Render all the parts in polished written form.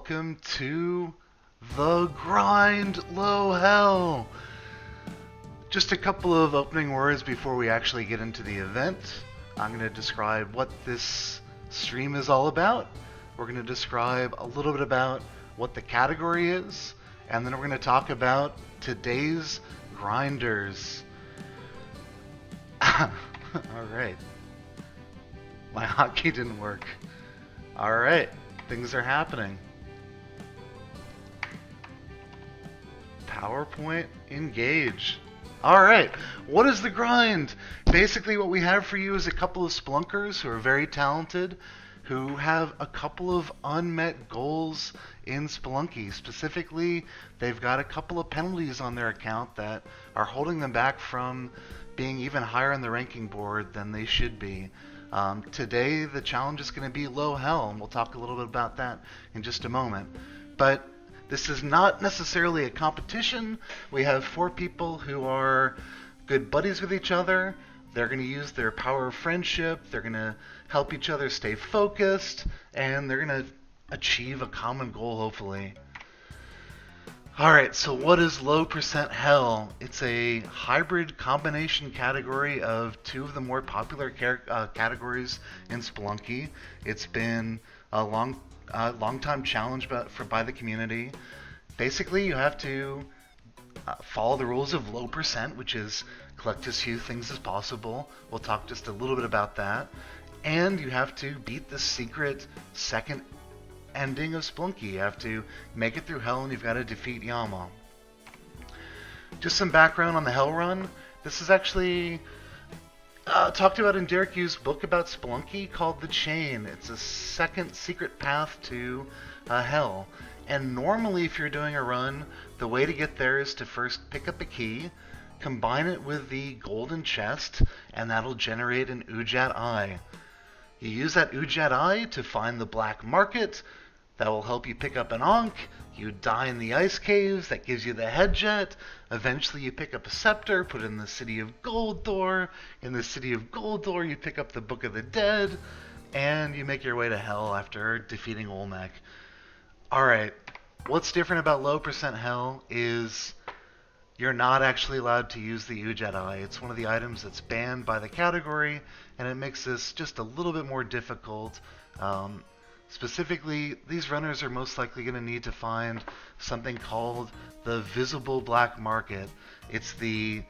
welcome to the Grind Low Hell. Just a couple of opening words before we actually get into the event. I'm going to describe what this stream is all about. We're going to describe a little bit about what the category is, and then we're going to talk about today's grinders. Alright. My hotkey didn't work. Alright, things are happening. PowerPoint, engage. Alright, what is the grind? Basically what we have for you is a couple of splunkers who are very talented, who have a couple of unmet goals in Spelunky. Specifically, they've got a couple of penalties on their account that are holding them back from being even higher on the ranking board than they should be. Today, the challenge is going to be Low Hell, and we'll talk a little bit about that in just a moment. But this is not necessarily a competition. We have 4 people who are good buddies with each other. They're going to use their power of friendship. They're going to help each other stay focused, and they're going to achieve a common goal, hopefully. Alright, so what is Low Percent Hell? It's a hybrid combination category of 2 of the more popular categories in Spelunky. It's been a long time challenge by the community. Basically, you have to follow the rules of low percent, which is collect as few things as possible. We'll talk just a little bit about that. And you have to beat the secret second ending of Spelunky. You have to make it through Hell, and you've got to defeat Yama. Just some background on the Hell run. This is actually talked about in Derek Yu's book about Spelunky called The Chain. It's a second secret path to Hell. And normally if you're doing a run, the way to get there is to first pick up a key, combine it with the golden chest, and that'll generate an Ujat Eye. You use that Ujat Eye to find the black market. That will help you pick up an Ankh. You die in the ice caves. That gives you the head jet. Eventually you pick up a scepter, put it in the city of Goldthor. In the city of Goldthor you pick up the Book of the Dead, and you make your way to Hell after defeating Olmec. Alright, what's different about Low Percent Hell is you're not actually allowed to use the Ujat Eye. It's one of the items that's banned by the category, and it makes this just a little bit more difficult. Specifically, these runners are most likely going to need to find something called the Visible Black Market. It's the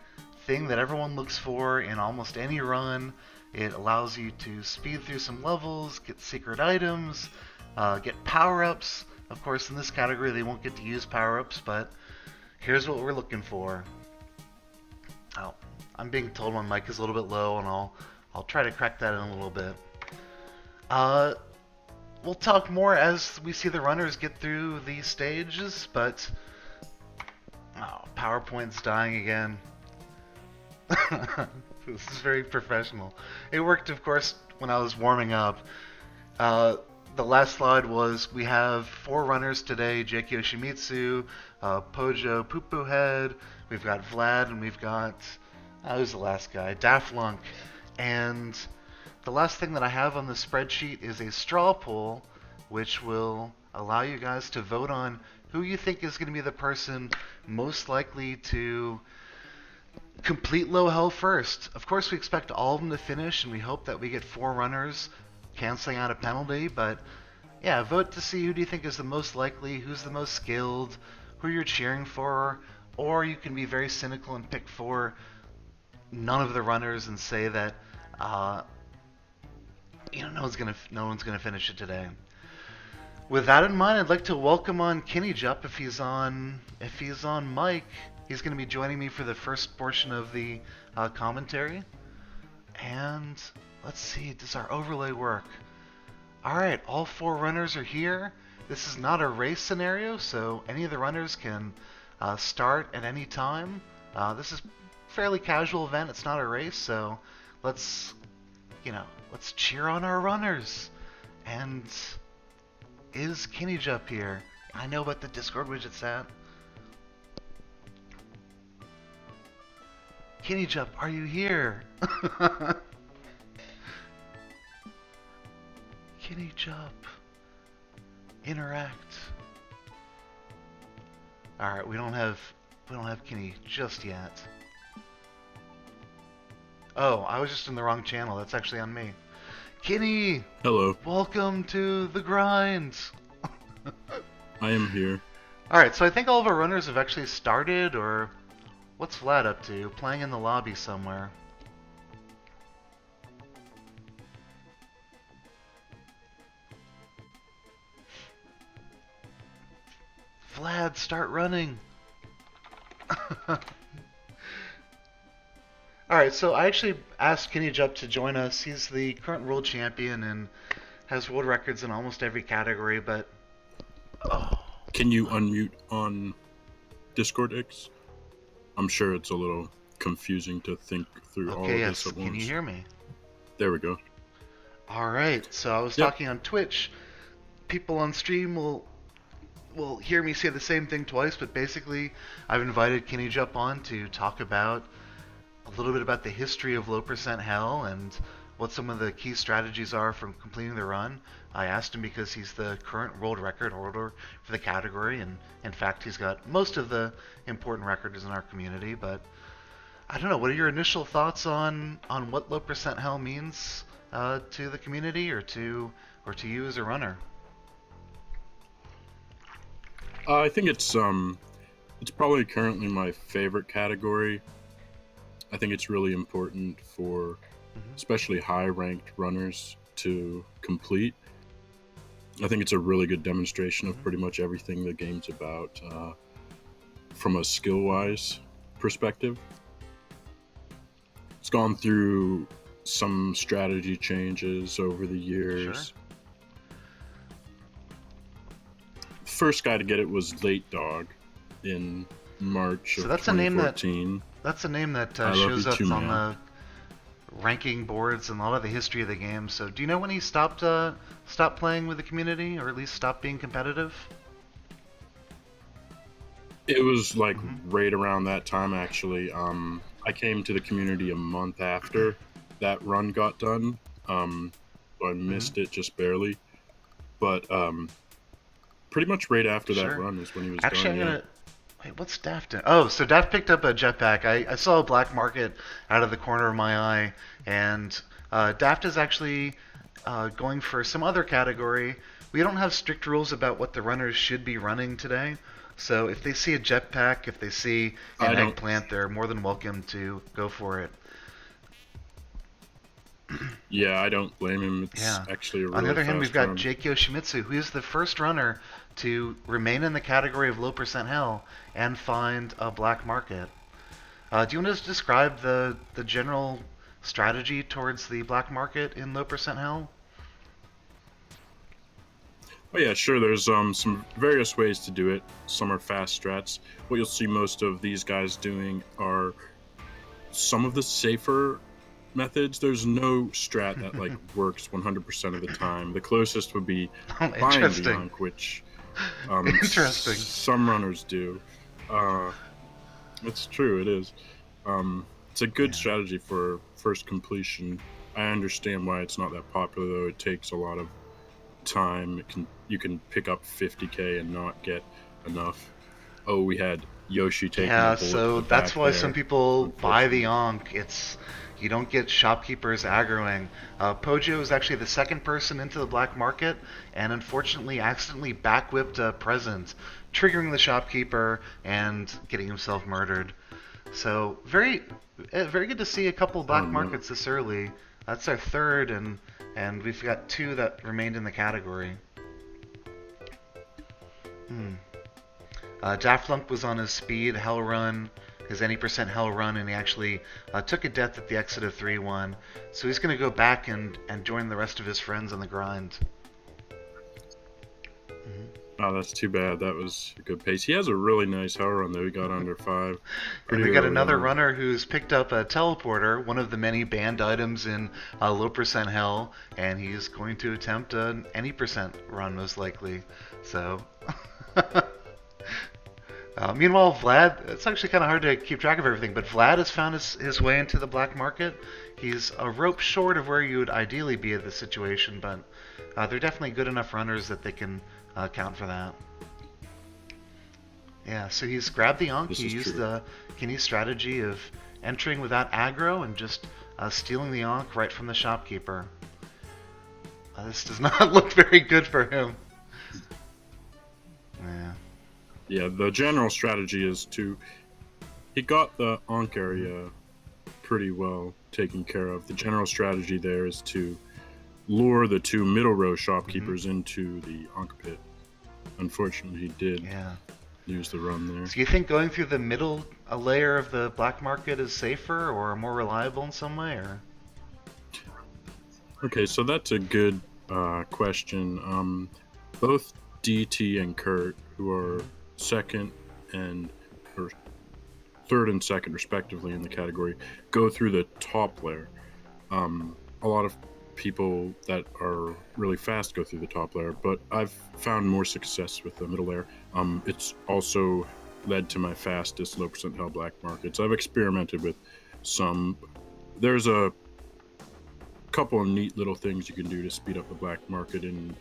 thing that everyone looks for in almost any run. It allows you to speed through some levels, get secret items, get power-ups. Of course, in this category, they won't get to use power-ups, but here's what we're looking for. Oh, I'm being told my mic is a little bit low, and I'll try to crack that in a little bit. We'll talk more as we see the runners get through these stages, but PowerPoint's dying again. This is very professional. It worked, of course, when I was warming up. The last slide was we have 4 runners today: Jake Yoshimitsu, Pojo Poopoohead, we've got Vlad, and we've got, who's the last guy? Daflunk. And the last thing that I have on the spreadsheet is a straw poll, which will allow you guys to vote on who you think is going to be the person most likely to complete Low Hell first. Of course, we expect all of them to finish, and we hope that we get 4 runners canceling out a penalty, but yeah, vote to see who do you think is the most likely, who's the most skilled, who you're cheering for, or you can be very cynical and pick for none of the runners and say that no one's gonna finish it today. With that in mind, I'd like to welcome on Kinnyjup if he's on mic. He's gonna be joining me for the first portion of the commentary. And let's see, does our overlay work? Alright, all 4 runners are here. This is not a race scenario, so any of the runners can start at any time. This is a fairly casual event. It's not a race, so let's cheer on our runners. And is Kinnyjup here? I know what the Discord widget's at. Kinnyjup, are you here? Kinnyjup. Interact. All right, we don't have Kenny just yet. Oh, I was just in the wrong channel. That's actually on me. Kenny, Hello, welcome to the grind. I am here. All right, so I think all of our runners have actually started, or what's Vlad up to? Playing in the lobby somewhere. Vlad, start running. Alright, so I actually asked Kenny Jupp to join us. He's the current world champion and has world records in almost every category, but... Oh. Can you unmute on Discord X? I'm sure it's a little confusing to think through all of Okay, this yes. at once. Can you hear me? There we go. Alright, so I was Yep. talking on Twitch. People on stream will hear me say the same thing twice, but basically I've invited Kenny Jupp on to talk about a little bit about the history of low percent hell and what some of the key strategies are from completing the run. I asked him because he's the current world record holder for the category, and in fact he's got most of the important records in our community. But I don't know, what are your initial thoughts on what low percent hell means to the community or to you as a runner? I think it's probably currently my favorite category. I think it's really important for especially high-ranked runners to complete. I think it's a really good demonstration of pretty much everything the game's about from a skill-wise perspective. It's gone through some strategy changes over the years. Sure. The first guy to get it was Late Dog in March So of that's a name that 2014. That's a name that I love shows you up too, on man. the ranking boards and a lot of the history of the game. So, do you know when he stopped playing with the community, or at least stopped being competitive? It was like right around that time, actually. I came to the community a month after that run got done. So I missed it just barely. But pretty much right after that Sure. run was when he was Actually, done. I'm gonna. Wait, what's Daft doing? Oh, so Daft picked up a jetpack. I saw a black market out of the corner of my eye, and Daft is actually going for some other category. We don't have strict rules about what the runners should be running today. So if they see a jetpack, if they see I an don't- eggplant, they're more than welcome to go for it. Yeah, I don't blame him. It's Yeah. actually a really On the other hand, we've fast got run. Jake Yoshimitsu, who is the first runner to remain in the category of low percent hell and find a black market. Do you want to just describe the general strategy towards the black market in low percent hell? Oh yeah, sure. There's some various ways to do it. Some are fast strats. What you'll see most of these guys doing are some of the safer methods. There's no strat that like works 100% of the time. The closest would be buying the Interesting. Yonk, which Interesting. some runners do. It's true. It is. It's a good strategy for first completion. I understand why it's not that popular though. It takes a lot of time. You can pick up 50k and not get enough. Oh, we had Yoshi taking Yeah, a bullet so to the that's back why there. some people buy the Yonk. You don't get shopkeepers aggroing. Pojo is actually the second person into the black market, and unfortunately accidentally backwhipped a present, triggering the shopkeeper and getting himself murdered. So very good to see a couple black no. markets this early. That's our third, and we've got two that remained in the category. Daft Lunk was on his speed hell run, his any percent hell run, and he actually took a death at the exit of 3-1. So he's going to go back and join the rest of his friends on the grind. Oh, that's too bad. That was a good pace. He has a really nice hell run though. He got under 5. And Pretty we got early another on. runner who's picked up a teleporter, one of the many banned items in low percent hell, and he's going to attempt an any percent run most likely. So, meanwhile, Vlad, it's actually kind of hard to keep track of everything, but Vlad has found his way into the black market. He's a rope short of where you would ideally be at this situation, but they're definitely good enough runners that they can account for that. Yeah, so he's grabbed the Ankh, This he is used true. the Kinney strategy of entering without aggro and just stealing the Ankh right from the shopkeeper. This does not look very good for him. Yeah. Yeah, the general strategy is to. He got the Ankh area pretty well taken care of. The general strategy there is to lure the two middle row shopkeepers into the Ankh pit. Unfortunately, he did lose the run there. So you think going through the middle layer of the black market is safer or more reliable in some way, or? Okay, so that's a good question. Both DT and Kurt, who are second and or third and second respectively in the category, go through the top layer. A lot of people that are really fast go through the top layer, but I've found more success with the middle layer. It's also led to my fastest low percentile black markets. I've experimented with some. There's a couple of neat little things you can do to speed up the black market in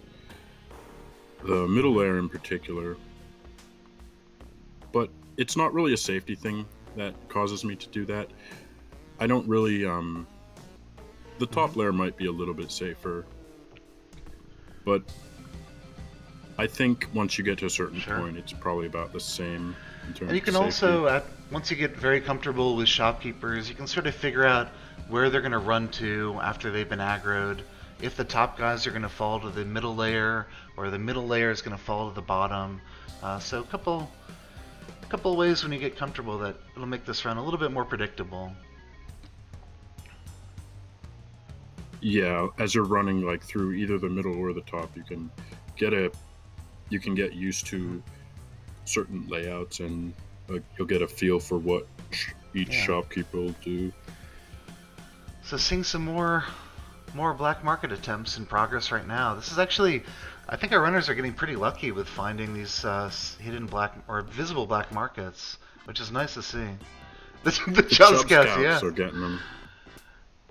the middle layer in particular, but it's not really a safety thing that causes me to do that. I don't really the top layer might be a little bit safer, but I think once you get to a certain point, it's probably about the same in terms of safety. And you can also, once you get very comfortable with shopkeepers, you can sort of figure out where they're going to run to after they've been aggroed. If the top guys are going to fall to the middle layer, or the middle layer is going to fall to the bottom. So a couple of ways when you get comfortable that it'll make this run a little bit more predictable. Yeah, as you're running like through either the middle or the top, you can get used to certain layouts, and you'll get a feel for what each shopkeeper will do. So seeing some more black market attempts in progress right now. This is actually, I think our runners are getting pretty lucky with finding these hidden black or visible black markets, which is nice to see. The Chub Scouts are getting them.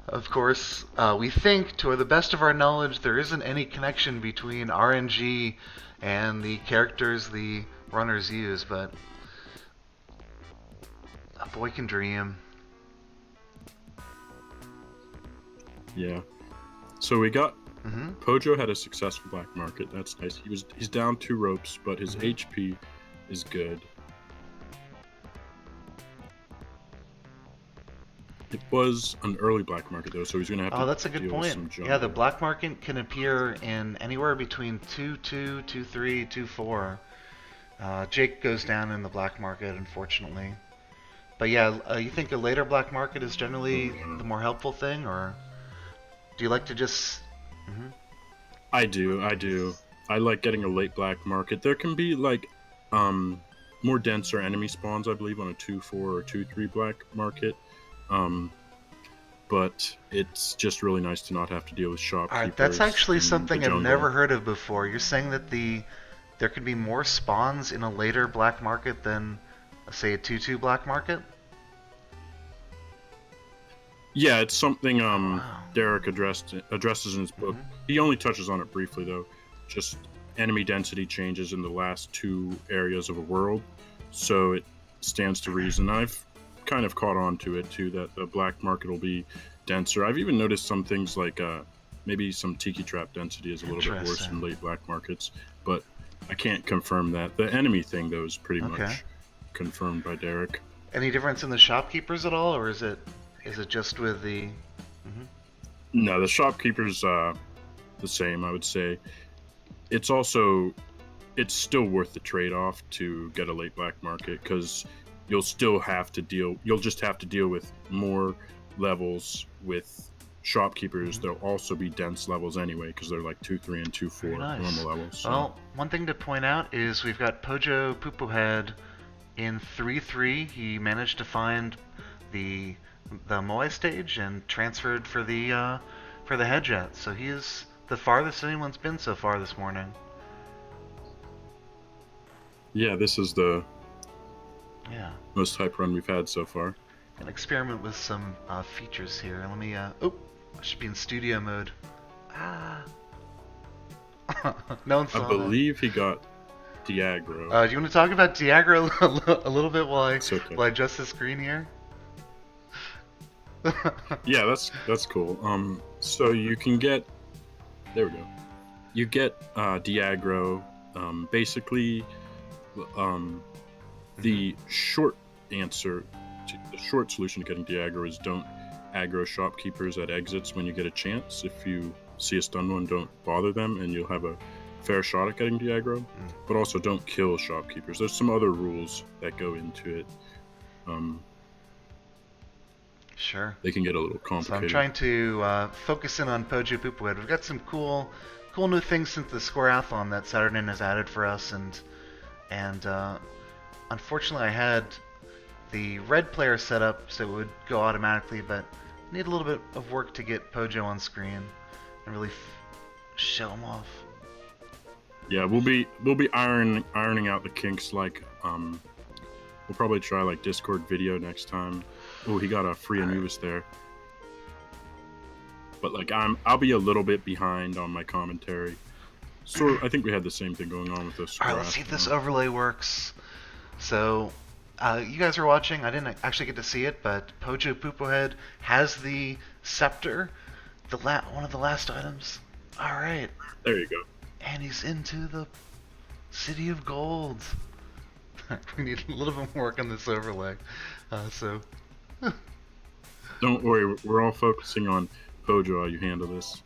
Of course, we think, to the best of our knowledge, there isn't any connection between RNG and the characters the runners use, but a boy can dream. Yeah. So we got Pojo had a successful black market. That's nice. He's down 2 ropes, but his HP is good. It was an early black market though, so he's gonna have to. Oh, that's a good point. Yeah, the black market can appear in anywhere between 2-2, 2-3, 2-4. Jake goes down in the black market, unfortunately. But yeah, you think a later black market is generally the more helpful thing, or do you like to just? I do. I like getting a late black market. There can be like more denser enemy spawns, I believe, on a 2-4 or 2-3 black market. But it's just really nice to not have to deal with shopkeepers. Alright, that's actually something I've never heard of before. You're saying that there could be more spawns in a later black market than, say, a 2-2 black market? Yeah, it's something Derek addresses in his book. He only touches on it briefly, though. Just enemy density changes in the last 2 areas of a world, so it stands to reason. I've kind of caught on to it too, that the black market will be denser. I've even noticed some things like maybe some tiki trap density is a little bit worse in late black markets, but I can't confirm that. The enemy thing though is pretty much confirmed by Derek. Any difference in the shopkeepers at all, or is it just with the No, the shopkeepers the same, I would say. It's still worth the trade-off to get a late black market, because you'll just have to deal with more levels with shopkeepers. There'll also be dense levels anyway, because they're like 2-3 and 2-4 normal levels. So. Well, one thing to point out is we've got Pojo Poopohead in 3-3. He managed to find the Moai stage and transferred for the head jet. So he is the farthest anyone's been so far this morning. Yeah, this is the most hype run we've had so far. Gonna experiment with some features here. Let me. I should be in studio mode. No one saw I believe he got Diagro. Do you want to talk about Diagro a little bit It's okay. while I adjust the screen here? Yeah, that's cool. So you can get, there we go. You get Diagro. Basically, the short answer, the short solution to getting Diagro is don't aggro shopkeepers at exits when you get a chance. If you see a stunned one, don't bother them, and you'll have a fair shot at getting Diagro. But also don't kill shopkeepers. There's some other rules that go into it. Sure. They can get a little complicated. So I'm trying to focus in on Pojo Poopwood. We've got some cool new things since the Squareathlon that Saturnin has added for us, and unfortunately I had the red player set up so it would go automatically, but I need a little bit of work to get Pojo on screen and really show him off. Yeah, we'll be ironing out the kinks. Like we'll probably try like Discord video next time. Oh, he got a free Anubis there. But like I'll be a little bit behind on my commentary. So I think we had the same thing going on with this. All right, let's see if this overlay works. So you guys are watching. I didn't actually get to see it, but Pojo Poopwood has the scepter, one of the last items. All right. There you go. And he's into the City of Gold. We need a little bit more work on this overlay. Don't worry, we're all focusing on Pojo while you handle this.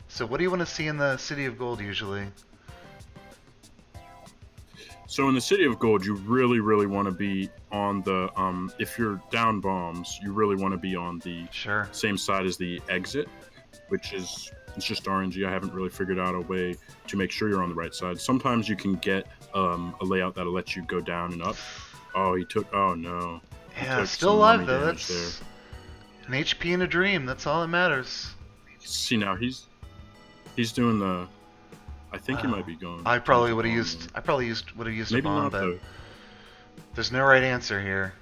So what do you want to see in the City of Gold usually? So in the City of Gold, you really, really want to be on the, if you're down bombs, you really want to be on the same side as the exit, which is, it's just RNG. I haven't really figured out a way to make sure you're on the right side. Sometimes you can get a layout that'll let you go down and up. Oh, oh no. Yeah, still alive though. That's an HP and a dream. That's all that matters. See, now he's doing the, I think he might be going. I probably would have used a bomb, but though. There's no right answer here.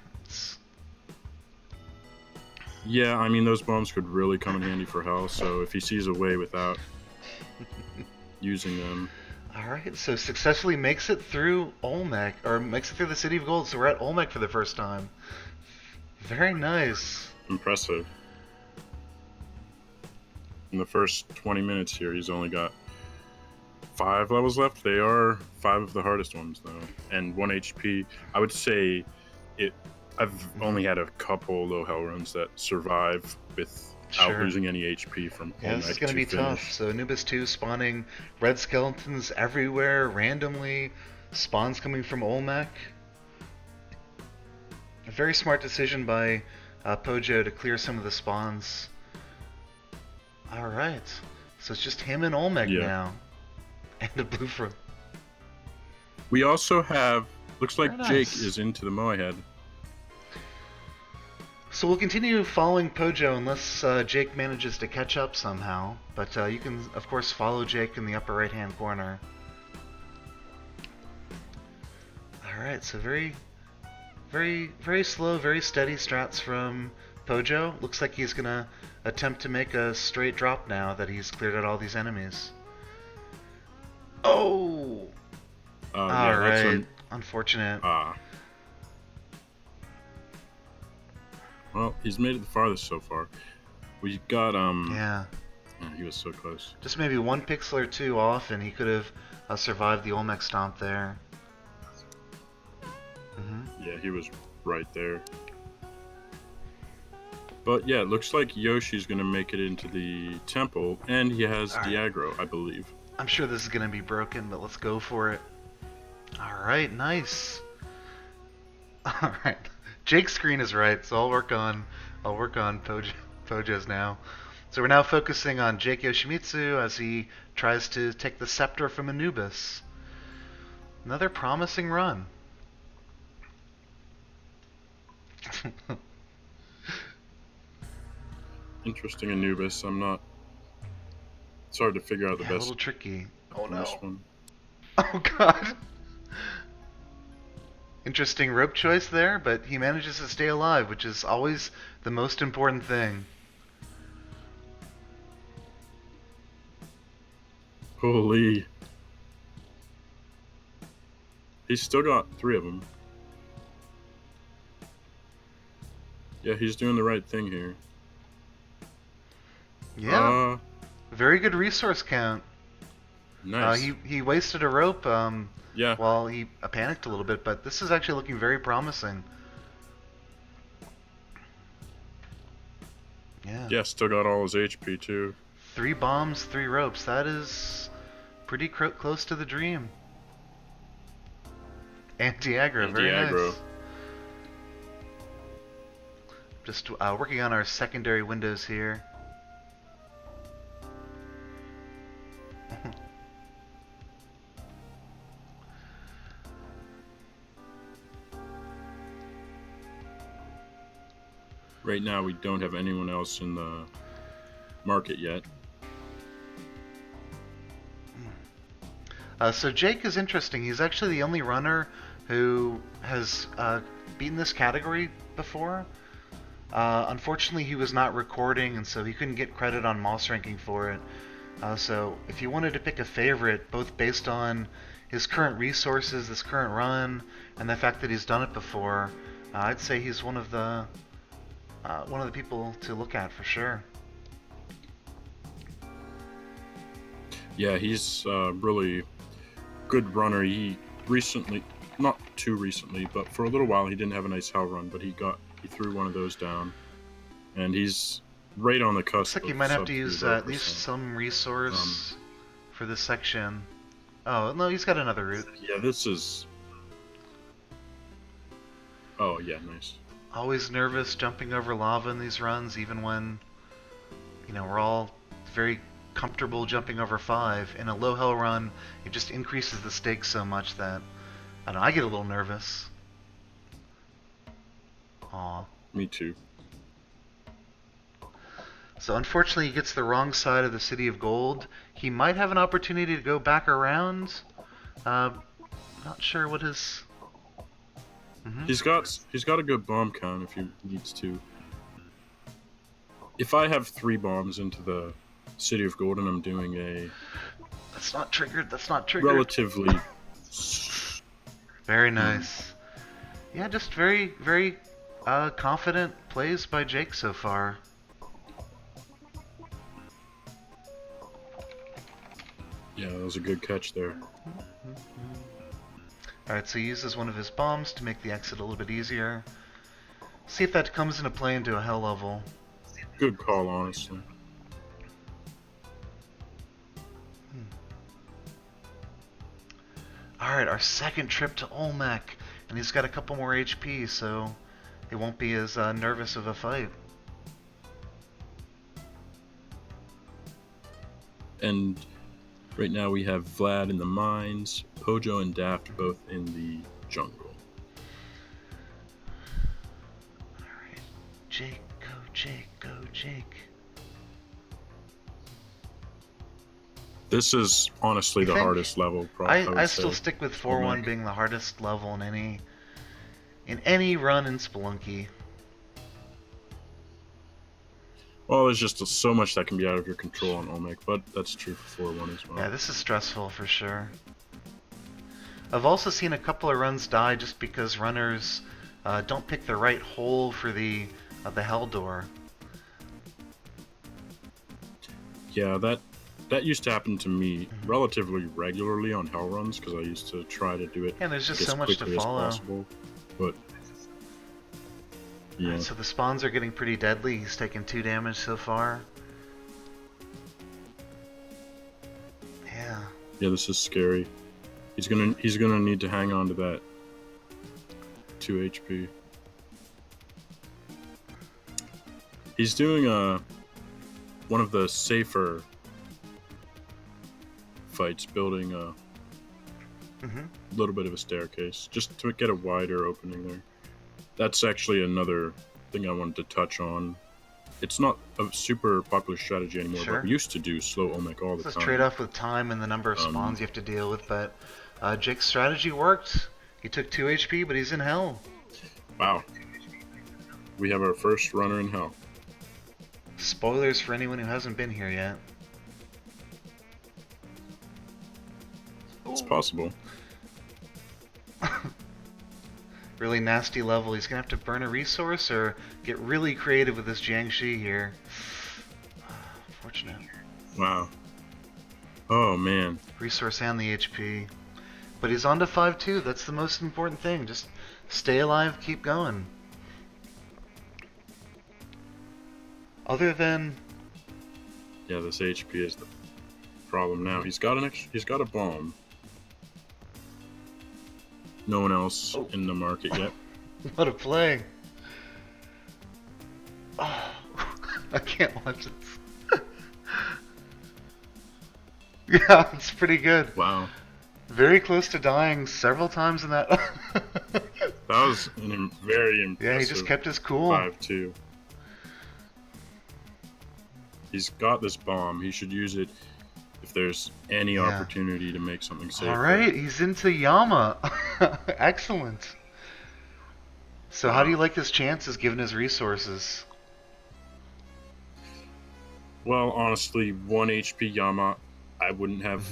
Yeah, I mean those bombs could really come in handy for Hell. So if he sees a way without using them. All right, so successfully makes it through Olmec, or makes it through the City of Gold. So we're at Olmec for the first time. Very nice. Impressive. In the first 20 minutes here, he's only got 5 levels left. They are 5 of the hardest ones, though. And 1 HP. I would say I've only had a couple low hell runs that survive without losing any HP from Olmec. This is going to be tough. So Anubis 2 spawning red skeletons everywhere, randomly. Spawns coming from Olmec. A very smart decision by Pojo to clear some of the spawns. Alright. So it's just him and Olmec now. And a blue fruit. We also have, looks like Jake is into the Moai Head. So we'll continue following Pojo unless Jake manages to catch up somehow. But you can, of course, follow Jake in the upper right-hand corner. Alright, so very, very, very slow, very steady strats from Pojo. Looks like he's going to attempt to make a straight drop now that he's cleared out all these enemies. Oh! Alright, unfortunate. Well, he's made it the farthest so far. We got, yeah. Oh, he was so close. Just maybe 1 pixel or 2 off, and he could have survived the Olmec stomp there. Yeah, he was right there. But yeah, it looks like Yoshi's going to make it into the temple, and he has Diagro, I believe. I'm sure this is going to be broken, but let's go for it. Alright, nice. Alright. Jake's screen is right, so I'll work on Pojo's now. So we're now focusing on Jake Yoshimitsu as he tries to take the scepter from Anubis. Another promising run. Interesting Anubis. It's hard to figure out the best. A little tricky. Oh no. One. Oh god. Interesting rope choice there, but he manages to stay alive, which is always the most important thing. Holy. He's still got 3 of them. Yeah, he's doing the right thing here. Yeah. Very good resource count. Nice. He wasted a rope. Yeah. Well, he panicked a little bit, but this is actually looking very promising. Yeah. Yeah, still got all his HP too. 3 bombs, 3 ropes. That is pretty close to the dream. Anti-aggro, very nice. Just working on our secondary windows here. Right now, we don't have anyone else in the market yet. So Jake is interesting. He's actually the only runner who has beaten this category before. Unfortunately, he was not recording, and so he couldn't get credit on Moss ranking for it. So if you wanted to pick a favorite, both based on his current resources, this current run, and the fact that he's done it before, I'd say he's one of the people to look at for sure. Yeah, he's really good runner. He recently, not too recently, but for a little while, he didn't have a nice hell run, but he threw one of those down, and he's right on the cusp. Looks like you might have to use at least some resource for this section. Oh no, he's got another route. Yeah, this is. Oh yeah, nice. Always nervous jumping over lava in these runs, even when, we're all very comfortable jumping over 5. In a low hell run, it just increases the stakes so much that, I don't know, I get a little nervous. Aw. Me too. So unfortunately he gets the wrong side of the City of Gold. He might have an opportunity to go back around. Not sure what his... He's got a good bomb count if he needs to. If I have 3 bombs into the City of Gold and I'm doing a... That's not triggered. Relatively... Very nice. Yeah, just very, very confident plays by Jake so far. Yeah, that was a good catch there. Alright, so he uses one of his bombs to make the exit a little bit easier. See if that comes into play into a hell level. Good call, honestly. Alright, our second trip to Olmec. And he's got a couple more HP, so it won't be as nervous of a fight. And right now we have Vlad in the mines, Pojo and Daft both in the jungle. Alright. Jake, go Jake, go Jake. This is honestly the hardest level. I still stick with 4-1 being the hardest level in any run in Spelunky. Well, there's just so much that can be out of your control on Olmec, but that's true for 4-1 as well. Yeah, this is stressful for sure. I've also seen a couple of runs die just because runners don't pick the right hole for the hell door. Yeah, that used to happen to me relatively regularly on hell runs because I used to try to do it. Yeah, there's just so much to follow. Possible, but yeah. Right, so the spawns are getting pretty deadly. He's taken 2 damage so far. Yeah. Yeah, this is scary. He's gonna need to hang on to that 2 HP. He's doing one of the safer fights, building a little bit of a staircase just to get a wider opening there. That's actually another thing I wanted to touch on. It's not a super popular strategy anymore, but we used to do slow Olmec all the time. It's a trade-off with time and the number of spawns you have to deal with, but Jake's strategy worked. He took 2 HP, but he's in hell. Wow. We have our first runner in hell. Spoilers for anyone who hasn't been here yet. it's possible. Really nasty level. He's gonna have to burn a resource or get really creative with this Jiangshi here. Fortunate. Wow. Oh man. Resource and the HP. But he's on to 5-2. That's the most important thing. Just stay alive, keep going. Other than... Yeah, this HP is the problem now. He's got a bomb. No one else in the market yet. What a play. Oh, I can't watch this. Yeah, it's pretty good. Wow. Very close to dying several times in that. That was very impressive. Yeah, he just kept his cool. 5-2. He's got this bomb. He should use it if there's any opportunity to make something safe. Alright, he's into Yama. Excellent. So how do you like his chances given his resources? Well, honestly, 1 HP Yama, I wouldn't have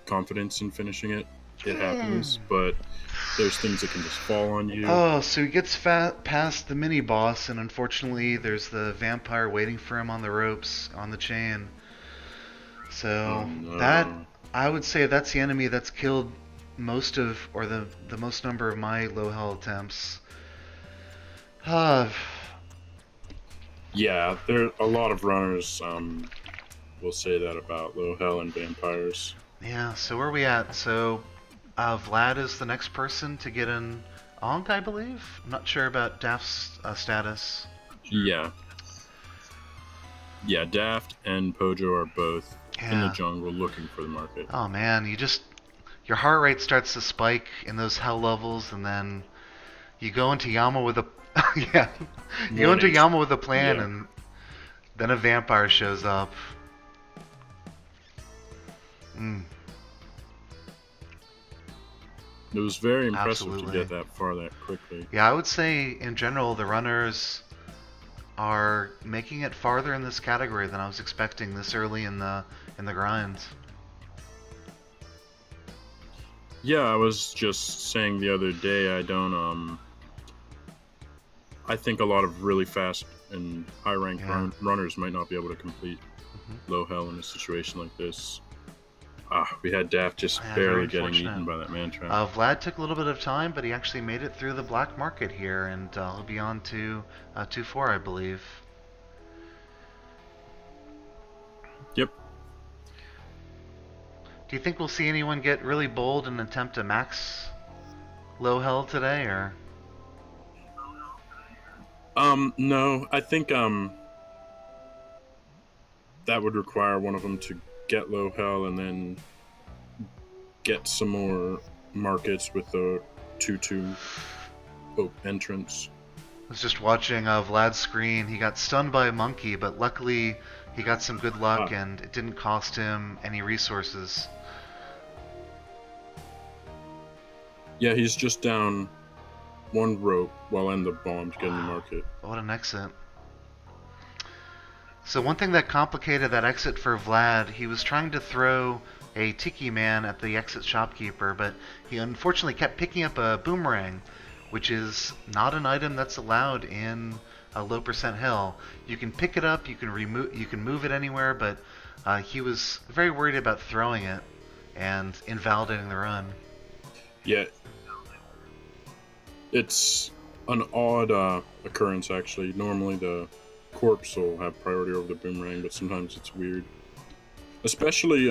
confidence in finishing it. It happens, but there's things that can just fall on you. Oh, so he gets past the mini boss, and unfortunately, there's the vampire waiting for him on the ropes on the chain. So that, I would say, that's the enemy that's killed most of, or the most number of my low hell attempts. Yeah, there a lot of runners will say that about low hell and vampires. Yeah, so where are we at? So Vlad is the next person to get an Ankh, I believe? I'm not sure about Daft's status. Yeah. Yeah, Daft and Pojo are both in the jungle looking for the market. Oh man, your heart rate starts to spike in those hell levels, and then you go into Yama with a you go into Yama with a plan, and then a vampire shows up. It was very impressive to get that far that quickly. Yeah, I would say in general the runners are making it farther in this category than I was expecting this early in the grind. Yeah, I was just saying the other day, I think a lot of really fast and high ranked runners might not be able to complete low hell in a situation like this. We had Daft just barely getting eaten by that man trap. Vlad took a little bit of time, but he actually made it through the black market here, and he'll be on to 2-4, I believe. Yep. Do you think we'll see anyone get really bold and attempt to max low hell today, or? No, I think that would require one of them to get low hell and then get some more markets with the 2-2 entrance. I was just watching Vlad's screen. He got stunned by a monkey, but luckily he got some good luck and it didn't cost him any resources. Yeah, he's just down one rope while in the bomb to get in the market. What an exit. So one thing that complicated that exit for Vlad, he was trying to throw a Tiki Man at the exit shopkeeper, but he unfortunately kept picking up a boomerang, which is not an item that's allowed in a low percent hell. You can pick it up, you can move it anywhere, but he was very worried about throwing it and invalidating the run. Yeah, it's an odd occurrence actually. Normally the corpse will have priority over the boomerang, but sometimes it's weird. Especially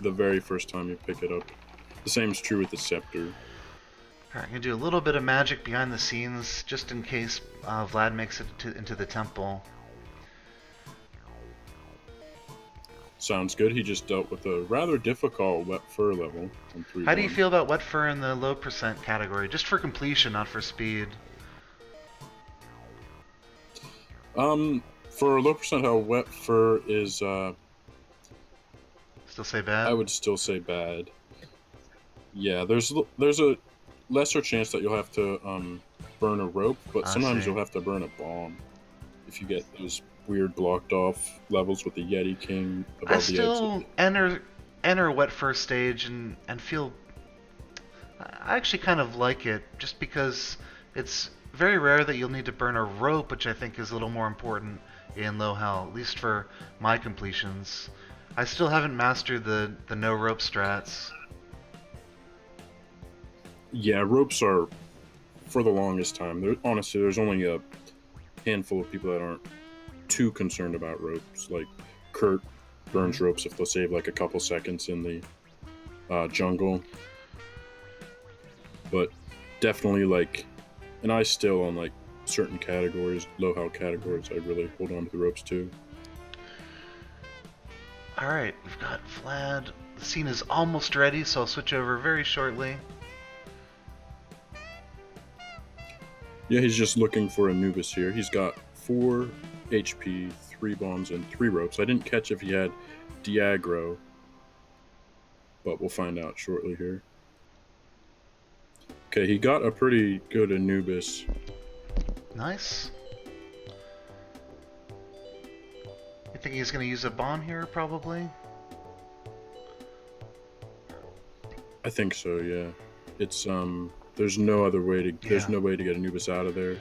the very first time you pick it up. The same is true with the scepter. Alright, I'm going to do a little bit of magic behind the scenes, just in case Vlad makes it into the temple. Sounds good. He just dealt with a rather difficult wet fur level on 3-1. How do you feel about wet fur in the low percent category? Just for completion, not for speed. For low percent hell, wet fur is still say bad? I would still say bad. Yeah, there's a lesser chance that you'll have to burn a rope, but sometimes you'll have to burn a bomb if you get those weird blocked off levels with the Yeti King above the exit. I enter wet first stage and feel. I actually kind of like it just because it's very rare that you'll need to burn a rope, which I think is a little more important in low hell, at least for my completions. I still haven't mastered the no rope strats. Yeah, ropes are, for the longest time, honestly, there's only a handful of people that aren't too concerned about ropes. Like Kurt burns ropes if they'll save like a couple seconds in the jungle. But definitely like, and I still on like certain categories, low hell categories, I really hold on to the ropes too. Alright, we've got Vlad. The scene is almost ready, so I'll switch over very shortly. Yeah, he's just looking for Anubis here. He's got 4 HP, 3 bombs, and 3 ropes. I didn't catch if he had Diagro, but we'll find out shortly here. Okay, he got a pretty good Anubis. Nice. You think he's going to use a bomb here, probably? I think so, yeah. It's, there's no other way to, there's no way to get Anubis out of there.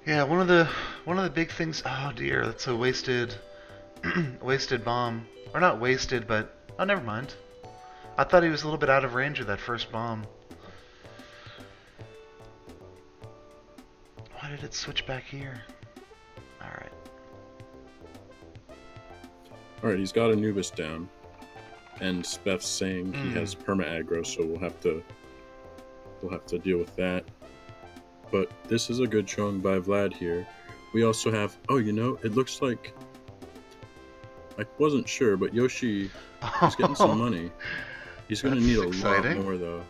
Yeah, one of the big things, oh dear, that's a wasted, wasted bomb. Or not wasted, but, oh, never mind. I thought he was a little bit out of range of that first bomb. Why did it switch back here? Alright. Alright, he's got Anubis down. And Spef's saying he has perma-aggro, so we'll have to deal with that. But this is a good showing by Vlad here. We also have, oh, you know, it looks like, I wasn't sure, but Yoshi is getting some money. He's going to need a lot more, though.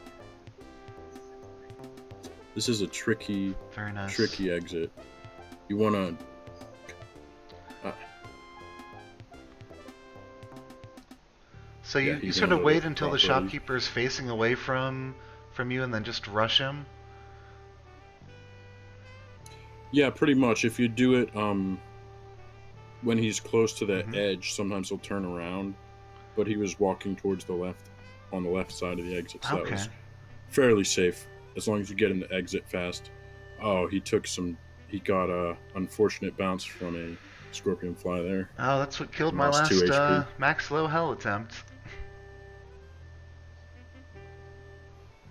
This is a tricky, very nice. Tricky exit. You want to... So you sort of wait until the shopkeeper is facing away from you and then just rush him? Yeah, pretty much. If you do it when he's close to the edge, sometimes he'll turn around. But he was walking towards the left, on the left side of the exit, so that was fairly safe. As long as you get him to exit fast. Oh, he got a unfortunate bounce from a Scorpion Fly there. Oh, that's what killed my last max low hell attempt.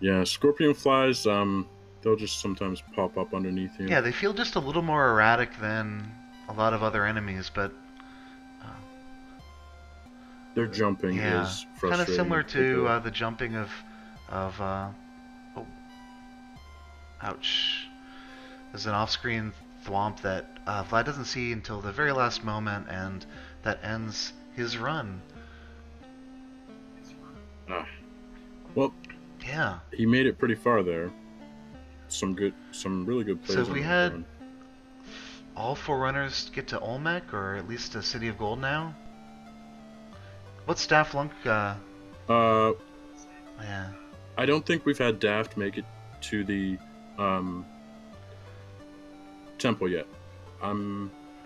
Yeah, Scorpion Flies, they'll just sometimes pop up underneath you. Yeah, they feel just a little more erratic than a lot of other enemies, but... their jumping is frustrating. Kind of similar to the jumping of oh, ouch. There's an off-screen thwomp that Vlad doesn't see until the very last moment, and that ends his run. Well, yeah, he made it pretty far there. Some really good plays. So we had all 4 runners get to Olmec, or at least to City of Gold now. What's Daft Lunk? Yeah. I don't think we've had Daft make it to the temple yet. I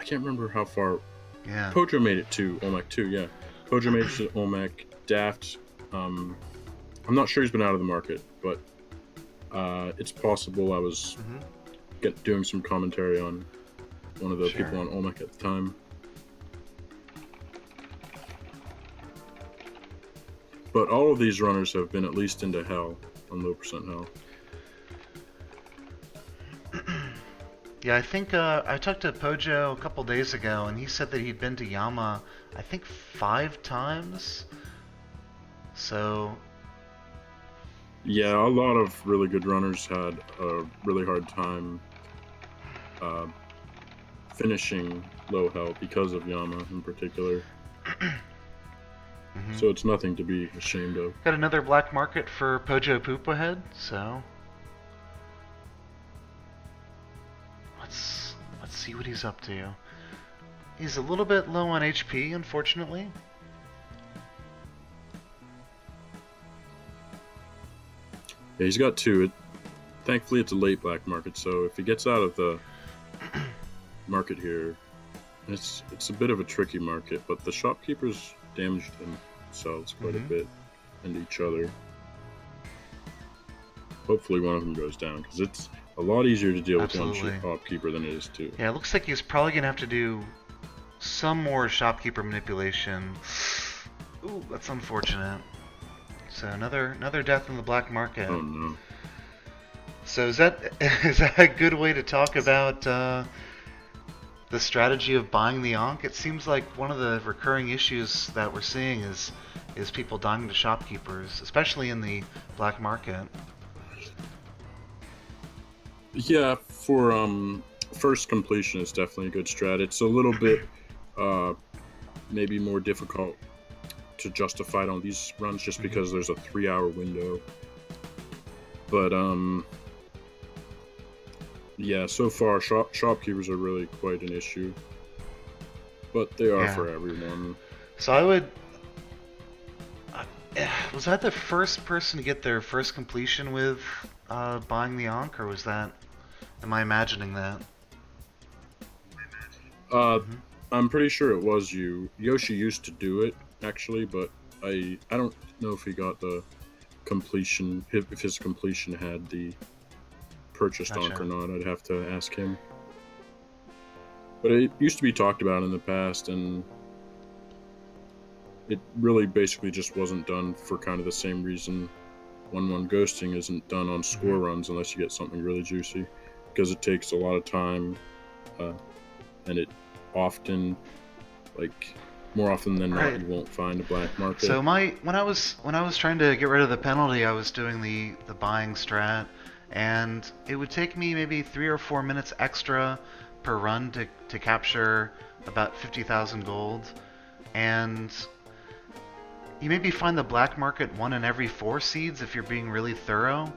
can't remember how far. Yeah. Pojo made it to Olmec too. Yeah. Pojo made it to Olmec. Daft. I'm not sure he's been out of the market, but it's possible. I was doing some commentary on one of the people on Olmec at the time. But all of these runners have been at least into hell, on low percent hell. Yeah, I think I talked to Pojo a couple days ago, and he said that he'd been to Yama, I think 5 times. So... yeah, a lot of really good runners had a really hard time finishing low hell because of Yama in particular. So it's nothing to be ashamed of. Got another black market for Pojo Poop ahead, so let's see what he's up to. He's a little bit low on HP, unfortunately. Yeah, he's got 2. Thankfully, it's a late black market, so if he gets out of the market here, it's a bit of a tricky market, but the shopkeepers damaged him. themselves quite a Mm-hmm. bit and each other. Hopefully one of them goes down, because it's a lot easier to deal with one Absolutely. shopkeeper than it is two. Yeah, it looks like he's probably gonna have to do some more shopkeeper manipulation. Ooh, that's unfortunate. So another death in the black market. Oh no. So is that is that a good way to talk about the strategy of buying the Ankh? It seems like one of the recurring issues that we're seeing is people dying to shopkeepers, especially in the black market. Yeah, for first completion is definitely a good strat. It's a little bit uh maybe more difficult to justify it on these runs just because there's a 3-hour window. But yeah, so far shopkeepers are really quite an issue, but they are Yeah. for everyone. So I would. Was that the first person to get their first completion with buying the Ankh, or was that? Am I imagining that? Mm-hmm. I'm pretty sure it was you. Yoshi used to do it actually, but I don't know if he got the completion, if his completion had the purchased Ankh or Gotcha. not. I'd have to ask him. But it used to be talked about in the past, and it really basically just wasn't done for kind of the same reason 1-1 ghosting isn't done on score runs unless you get something really juicy, because it takes a lot of time, and it often, like more often than not, Right. you won't find a black market. So when I was trying to get rid of the penalty, I was doing the buying strat, and it would take me maybe 3 or 4 minutes extra per run to capture about 50,000 gold, and you maybe find the black market 1 in every 4 seeds if you're being really thorough.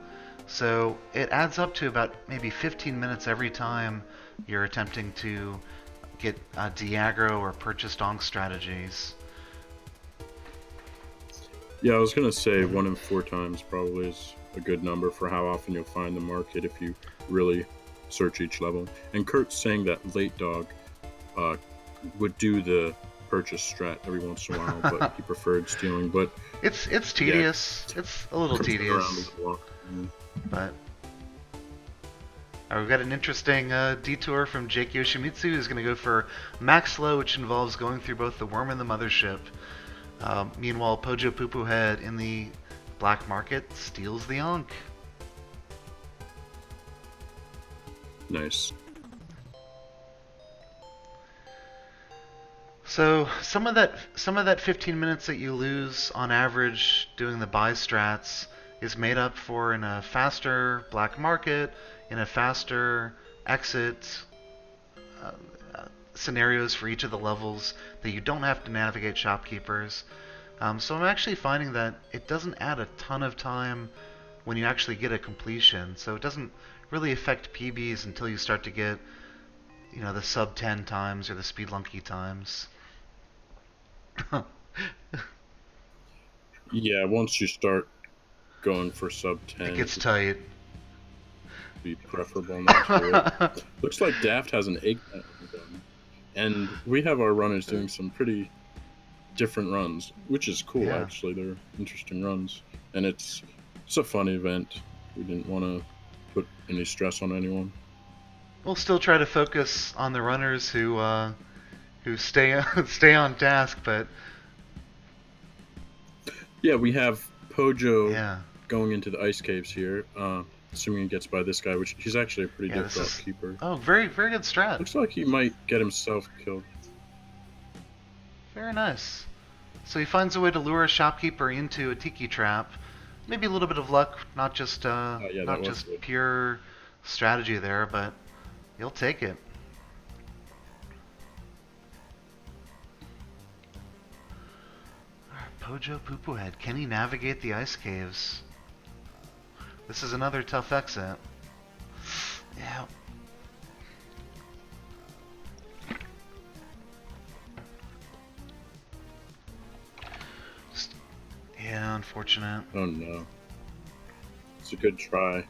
So it adds up to about maybe 15 minutes every time you're attempting to get Diagro or purchased Ankh strategies. Yeah, I was gonna say 1 in 4 times probably is a good number for how often you'll find the market if you really search each level. And Kurt's saying that Late Dog would do the purchase strat every once in a while, but he preferred stealing. But It's tedious. Yeah, it's a little tedious. But we've got an interesting detour from Jake Yoshimitsu, who's going to go for Max Low, which involves going through both the worm and the mothership. Meanwhile, Pojo Pupu Head in the black market steals the Ankh. Nice. So some of that 15 minutes that you lose on average doing the buy strats is made up for in a faster black market, in a faster exit scenarios for each of the levels that you don't have to navigate shopkeepers. So I'm actually finding that it doesn't add a ton of time when you actually get a completion. So it doesn't really affect PBs until you start to get, the sub 10 times or the speedlunky times. Yeah, once you start going for sub 10, it gets tight. Be preferable not to do it. Looks like Daft has an egg gun, and we have our runners doing some pretty different runs, which is cool. Yeah. Actually, they're interesting runs, and it's a fun event. We didn't want to put any stress on anyone. We'll still try to focus on the runners who stay on task, but yeah, we have Pojo yeah. going into the ice caves here. Assuming he gets by this guy, which he's actually a pretty difficult keeper. Oh, very very good strat. Looks like he might get himself killed. Very nice. So he finds a way to lure a shopkeeper into a tiki trap. Maybe a little bit of luck, not just not just good. Pure strategy there, but you'll take it. Pojo Pupu Head, can he navigate the ice caves? This is another tough exit. Yeah. Yeah, unfortunate. Oh no. It's a good try.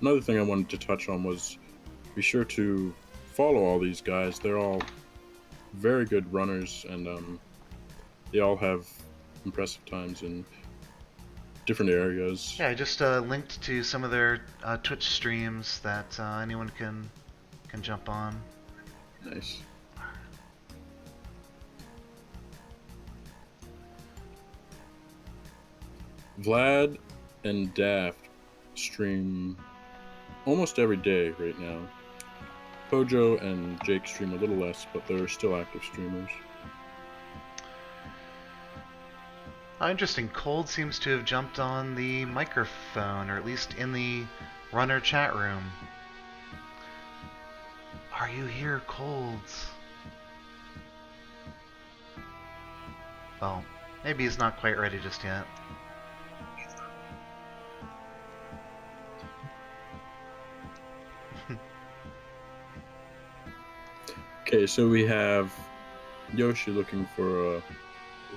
Another thing I wanted to touch on was be sure to follow all these guys. They're all very good runners, and they all have impressive times in different areas. Yeah, I just linked to some of their Twitch streams that anyone can jump on. Nice. Vlad and Daft stream almost every day right now. Pojo and Jake stream a little less, but they're still active streamers. Interesting. Cold seems to have jumped on the microphone, or at least in the runner chat room. Are you here, Colds? Well, maybe he's not quite ready just yet. Okay, so we have Yoshi looking for a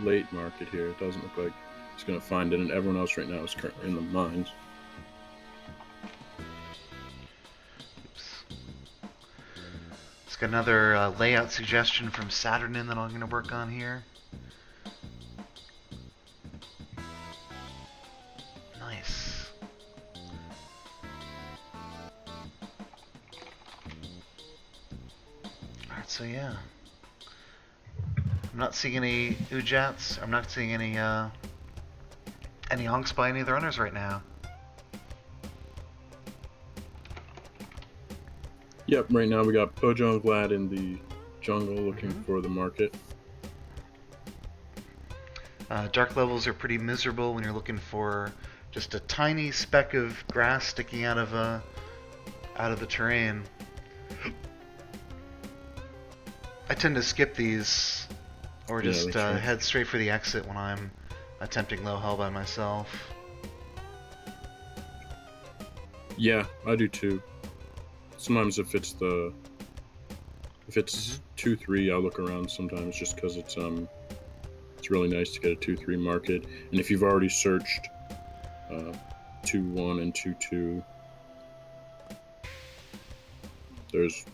late market here. It doesn't look like he's going to find it, and everyone else right now is currently in the mines. Oops. Let's get another layout suggestion from Saturnin that I'm going to work on here. Nice. Alright, so yeah. I'm not seeing any Ujats. I'm not seeing any honks by any of the runners right now. Yep, right now we got Pojo and Vlad in the jungle looking for the market. Dark levels are pretty miserable when you're looking for just a tiny speck of grass sticking out of the terrain. I tend to skip these, or just head straight for the exit when I'm attempting low hell by myself. Yeah, I do too. Sometimes if it's 2-3, I'll look around sometimes just because it's really nice to get a 2-3 market. And if you've already searched 2-1 and 2-2, there's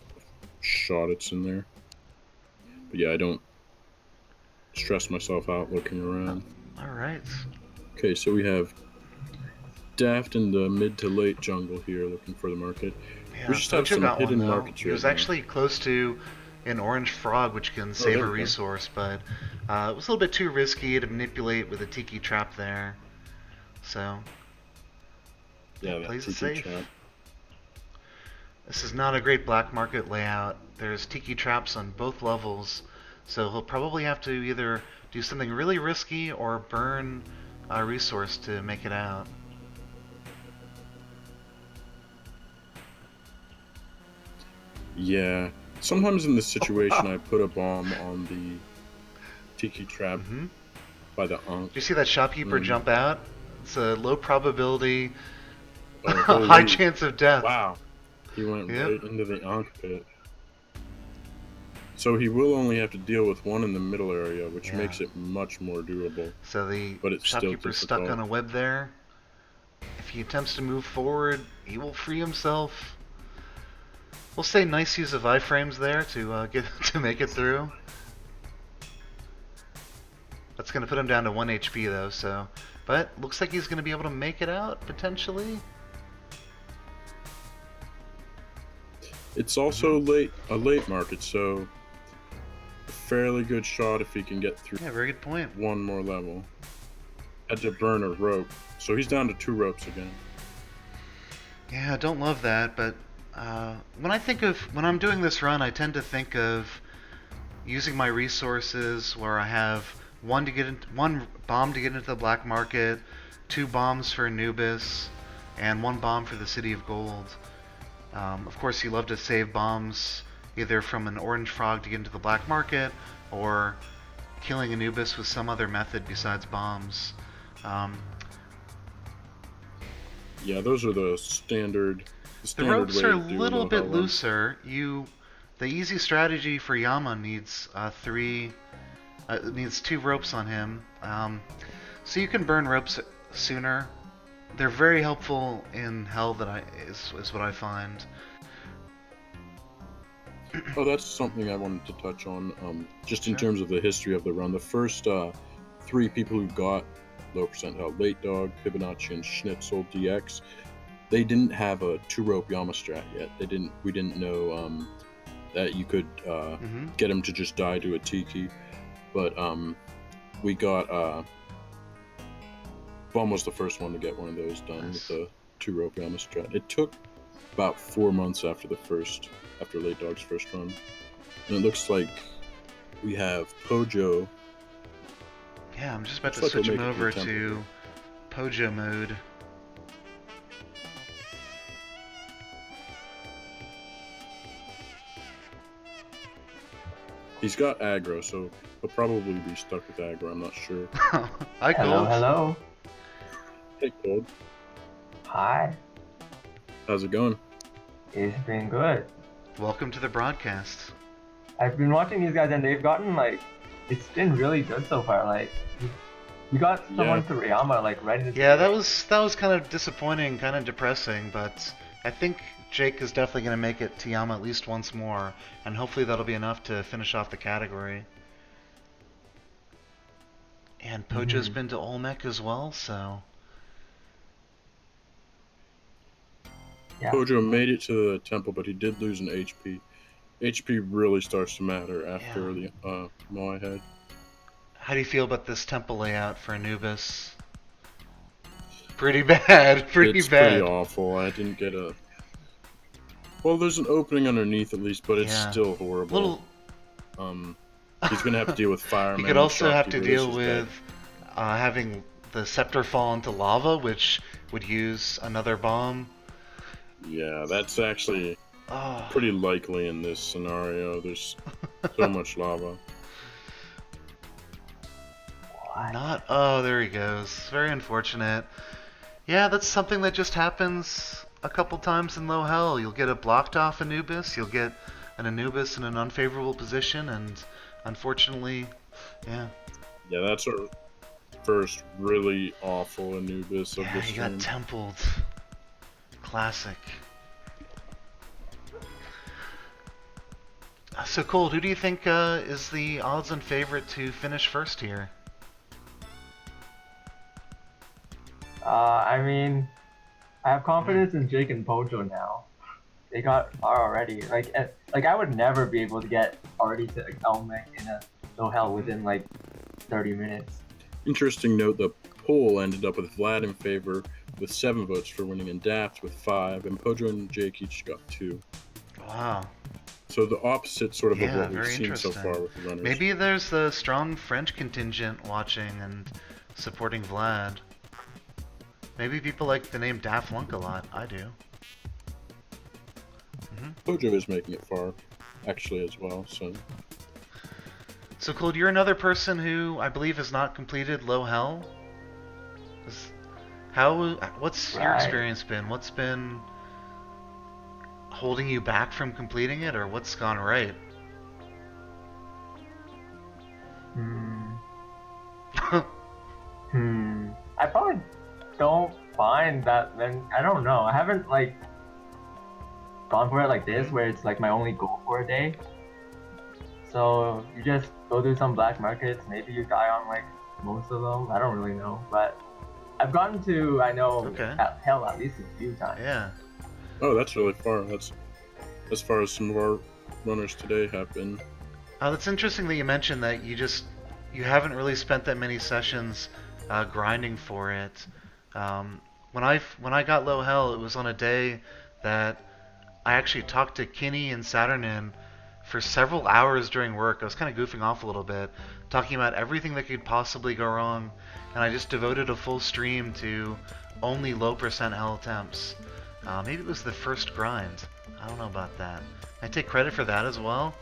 shot in there. But yeah, I don't stress myself out looking around. Alright. Okay, so we have Daft in the mid to late jungle here looking for the market. Yeah, we just have some hidden markets here. He was actually close to an orange frog, which can save a resource, but it was a little bit too risky to manipulate with a tiki trap there. So, yeah, plays it safe. This is not a great black market layout. There's tiki traps on both levels, so he'll probably have to either do something really risky or burn a resource to make it out. Yeah, sometimes in this situation I put a bomb on the tiki trap by the Ankh. Do you see that shopkeeper jump out? It's a low probability, oh, high chance of death. Wow, he went right into the Ankh pit. So he will only have to deal with one in the middle area, which makes it much more doable. So the but it's shopkeeper's stuck on a web there. If he attempts to move forward, he will free himself. We'll say nice use of iframes there to make it through. That's going to put him down to 1 HP though, so... But looks like he's going to be able to make it out, potentially. It's also a late market, so... a fairly good shot if he can get through. Yeah, very good point. One more level. Had to burn a rope, so he's down to 2 ropes again. Yeah, I don't love that, but... when I'm doing this run, I tend to think of using my resources where I have one bomb to get into the black market, 2 bombs for Anubis, and 1 bomb for the City of Gold. Of course, you love to save bombs either from an orange frog to get into the black market, or killing Anubis with some other method besides bombs. Yeah, those are the standard. The ropes are a little bit looser. The easy strategy for Yama needs 2 ropes on him, so you can burn ropes sooner. They're very helpful in hell. Is what I find. Oh, that's something I wanted to touch on. Just in terms of the history of the run, the first three people who got low percent health, Late Dog, Fibonacci, and Schnitzel DX, they didn't have a 2-rope Yama strat yet. We didn't know that you could get him to just die to a Tiki. But we got Bum was the first one to get one of those done with the 2-rope Yama strat. It took about 4 months after Late Dog's first run. And it looks like we have Pojo. Yeah, I'm just about to switch him over to Pojo mode. He's got aggro, so he'll probably be stuck with aggro, I'm not sure. Hi, Cold. Hello. Hey, Cold. Hi. How's it going? It's been good. Welcome to the broadcast. I've been watching these guys and they've gotten it's been really good so far. We got someone to Ryama right in the that was kind of disappointing, kind of depressing, but I think Jake is definitely going to make it to Yama at least once more, and hopefully that'll be enough to finish off the category. And Pojo's been to Olmec as well, so... Yeah. Pojo made it to the temple, but he did lose an HP. HP really starts to matter after the Moai head. How do you feel about this temple layout for Anubis? Pretty bad, It's pretty pretty awful. I didn't get a... Well, there's an opening underneath at least, but it's still horrible. He's going to have to deal with firemen. He could also have to deal with having the scepter fall into lava, which would use another bomb. Yeah, that's actually pretty likely in this scenario. There's so much lava. Oh, there he goes. Very unfortunate. Yeah, that's something that just happens a couple times in low hell. You'll get a blocked off Anubis, you'll get an Anubis in an unfavorable position, and unfortunately, Yeah, that's our first really awful Anubis of this he stream. got templed. Classic. So, Cold, who do you think is the odds-on favorite to finish first here? I mean, I have confidence in Jake and Pojo now. They got far already. I would never be able to get already to Olmec in a low hell within 30 minutes. Interesting note, the poll ended up with Vlad in favor with 7 votes for winning, and Daft with 5, and Pojo and Jake each got 2. Wow. So the opposite sort of what we've very seen so far with the runners. Maybe there's a strong French contingent watching and supporting Vlad. Maybe people like the name Daft Lunk a lot. I do. Pojo is making it far, actually, as well, so... So, Cold, you're another person who I believe has not completed Low Hell. What's your experience been? What's been holding you back from completing it, or what's gone right? I probably don't find that many. I don't know. I haven't gone for it like this, where it's my only goal for a day. So you just go do some black markets. Maybe you die on most of them. I don't really know, but I've gotten to hell at least a few times. Yeah. Oh, that's really far. That's as far as some of our runners today have been. That's interesting that you mentioned that you haven't really spent that many sessions grinding for it. When I got Low Hell, it was on a day that I actually talked to Kinney and Saturnin for several hours during work. I was kind of goofing off a little bit, talking about everything that could possibly go wrong, and I just devoted a full stream to only low percent hell attempts. Maybe it was the first grind. I don't know about that. I take credit for that as well.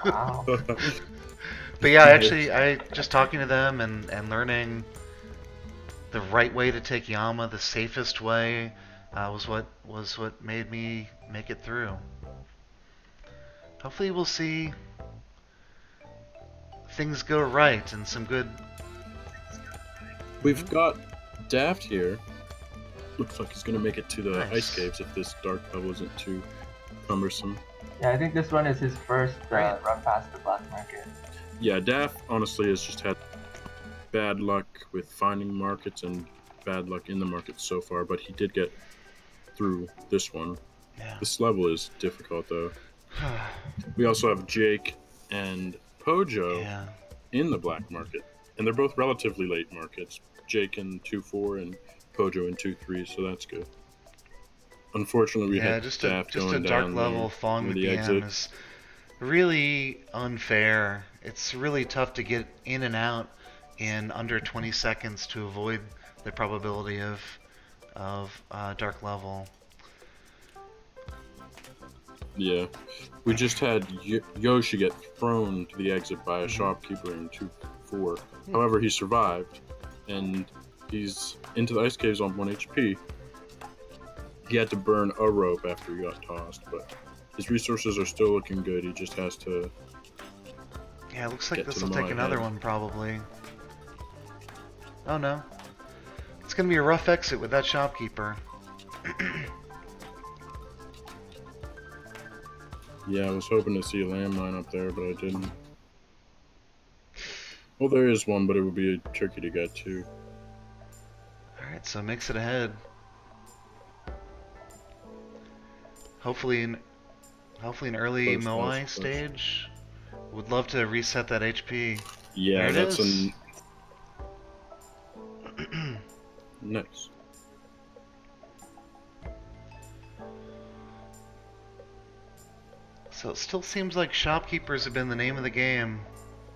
Wow. But yeah, actually, I just talking to them and learning the right way to take Yama, the safest way, was what made me make it through. Hopefully we'll see things go right and some good... We've got Daft here. Looks like he's going to make it to the ice caves if this dark bubble isn't too cumbersome. Yeah, I think this one is his first run past the black market. Yeah, Daft honestly has just had bad luck with finding markets and bad luck in the markets so far, but he did get through this one. Yeah. This level is difficult though. We also have Jake and Pojo Yeah. in the black market, and they're both relatively late markets. Jake in 2-4 and Pojo in 2-3, so that's good. Unfortunately, we Yeah, had just staff a going dark down level there following near the the BM exit. is really unfair. It's really tough to get in and out in under 20 seconds to avoid the probability of dark level. Yeah, we just had Yoshi get thrown to the exit by a shopkeeper in 2-4. However, he survived, and he's into the ice caves on 1 HP. He had to burn a rope after he got tossed, but his resources are still looking good. He just has to. Yeah, it looks like Get to this the will take Maw another head. one probably. Oh no. It's gonna be a rough exit with that shopkeeper. Yeah, I was hoping to see a landmine up there, but I didn't. Well, there is one, but it would be tricky to get to. Alright, so makes it ahead. Hopefully an early Close, Moai close. stage. Would love to reset that HP. Yeah, There it that's is. Nice. So it still seems like shopkeepers have been the name of the game.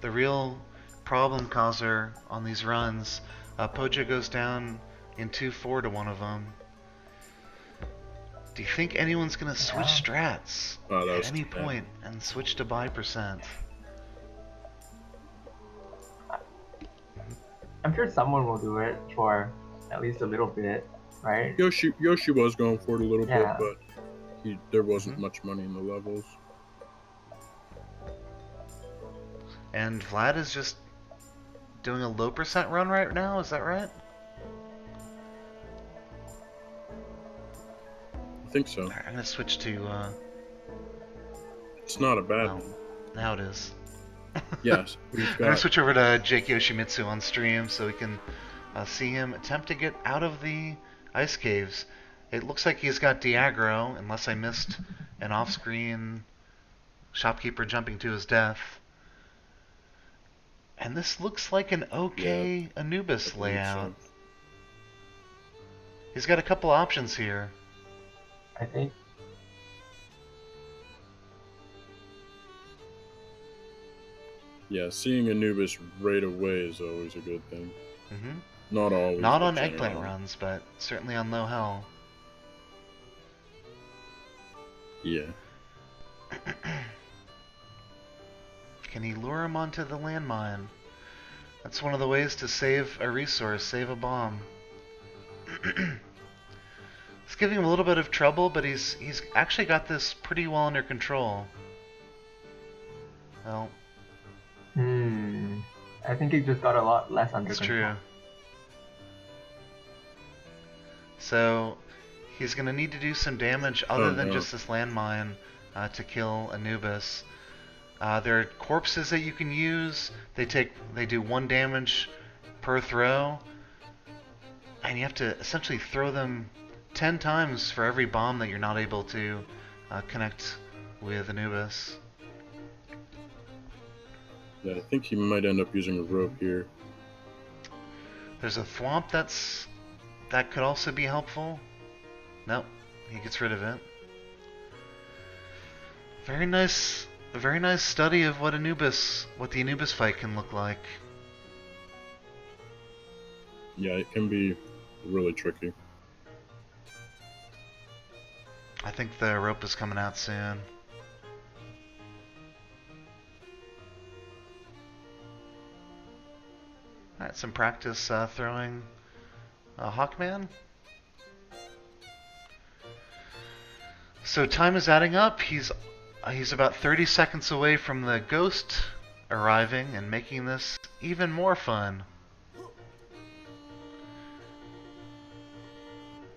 The real problem causer on these runs. Pojo goes down in 2-4 to one of them. Do you think anyone's gonna switch strats Oh, that at was any bad. point and switch to buy percent? I'm sure someone will do it for at least a little bit, right? Yoshi was going for it a little Yeah. bit, but there wasn't much money in the levels. And Vlad is just doing a low percent run right now, is that right? I think so. Alright, I'm gonna switch to It's not a bad oh, one. now it is. Yes, we've I'm gonna got. switch over to Jake Yoshimitsu on stream so we can see him attempt to get out of the ice caves. It looks like he's got Diagro, unless I missed an off-screen shopkeeper jumping to his death. And this looks like an okay Anubis I believe layout. so. He's got a couple options here. I think. Yeah, seeing Anubis right away is always a good thing. hmm Not always. Not but on eggplant generally. runs, but certainly on low hell. Yeah. Can he lure him onto the landmine? That's one of the ways to save a resource, save a bomb. It's giving him a little bit of trouble, but he's actually got this pretty well under control. Well, I think he just got a lot less under it's control. true. So he's gonna need to do some damage other Oh, than no. just this landmine to kill Anubis. There are corpses that you can use. They do 1 damage per throw, and you have to essentially throw them 10 times for every bomb that you're not able to connect with Anubis. Yeah, I think he might end up using a rope here. There's a thwomp that could also be helpful. Nope, he gets rid of it. Very nice study of what the Anubis fight can look like. Yeah, it can be really tricky. I think the rope is coming out soon. Alright, some practice throwing Hawkman. So time is adding up. He's about 30 seconds away from the ghost arriving and making this even more fun.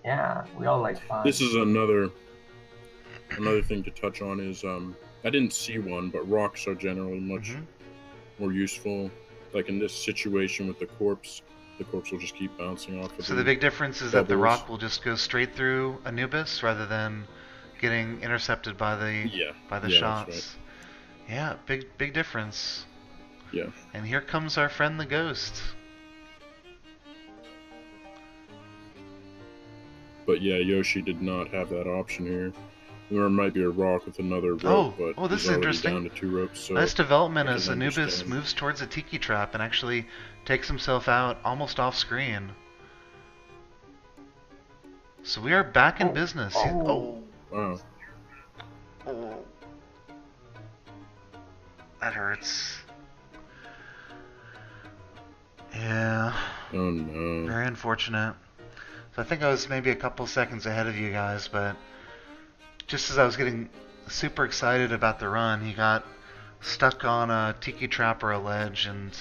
Yeah, we all like fun. This is another thing to touch on is I didn't see one, but rocks are generally much more useful like in this situation with the corpse will just keep bouncing off of So the big difference is that the bubbles. rock will just go straight through Anubis rather than getting intercepted by the Yeah. shots. That's Yeah, big difference. Yeah. And here comes our friend the ghost. But yeah, Yoshi did not have that option here. There might be a rock with another rope, but this he's is already interesting. down to 2 ropes. So Nice development I can as Anubis understand. moves towards a tiki trap and actually takes himself out almost off screen. So we are back in business. Oh. Wow. Oh. That hurts. Yeah. Oh no. Very unfortunate. So I think I was maybe a couple seconds ahead of you guys, but just as I was getting super excited about the run, he got stuck on a tiki trap or a ledge and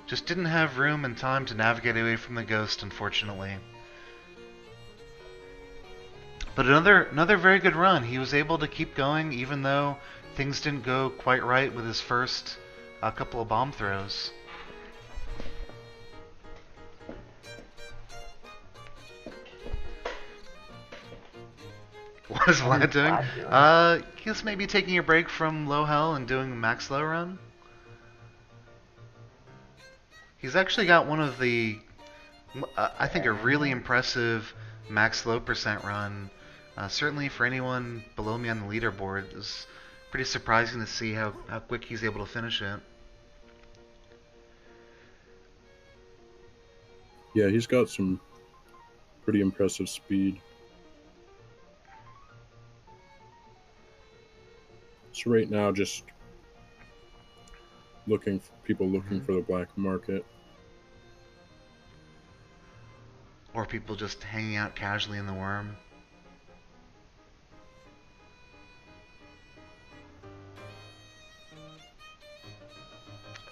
just didn't have room and time to navigate away from the ghost, unfortunately. But another very good run. He was able to keep going even though things didn't go quite right with his first couple of bomb throws. What is Vlad doing? Guess maybe taking a break from low hell and doing a max low run. He's actually got one of the, I think, a really impressive max low percent run. Certainly for anyone below me on the leaderboard, it's pretty surprising to see how quick he's able to finish it. Yeah, he's got some pretty impressive speed. So right now, just people looking for the black market. Or people just hanging out casually in the worm.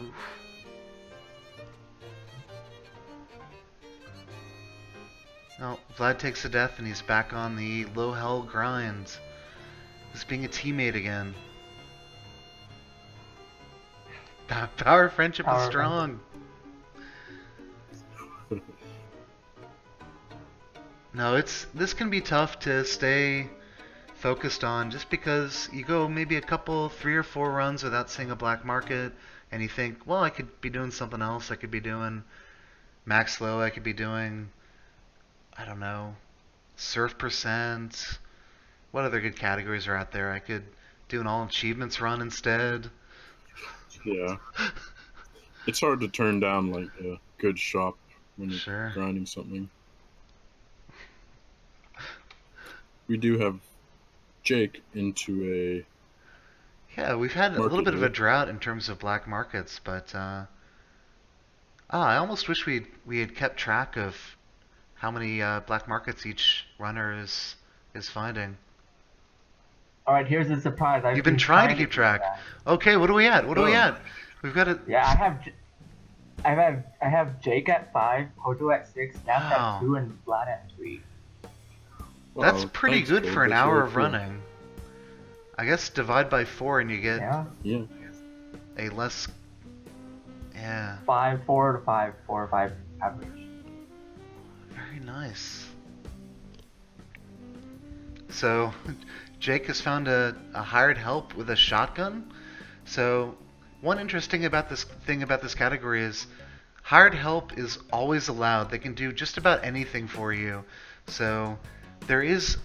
Oof. Well, Vlad takes a death and he's back on the low hell grind. He's being a teammate again. Power of friendship is strong. No, this can be tough to stay focused on just because you go maybe a couple, 3 or 4 runs without seeing a black market and you think, well, I could be doing something else. I could be doing max low. I could be doing, I don't know, surf percent. What other good categories are out there? I could do an all achievements run instead. Yeah. It's hard to turn down like a good shop when you're grinding something. We do have Jake into a... Yeah, we've had a little bit of a drought in terms of black markets, but I almost wish we had kept track of how many black markets each runner is finding. All right, here's the surprise. You've been trying to keep track. Okay, what are we at? What are we at? We've got a... Yeah, I have Jake at 5, Hojo at 6, Nap at 2, and Vlad at 3. That's pretty good for an hour of running. I guess divide by 4 and you get a less... Yeah. 4 to 5, 4 or 5 average. Very nice. So, Jake has found a hired help with a shotgun. So, one interesting thing about this category is hired help is always allowed. They can do just about anything for you. So, there is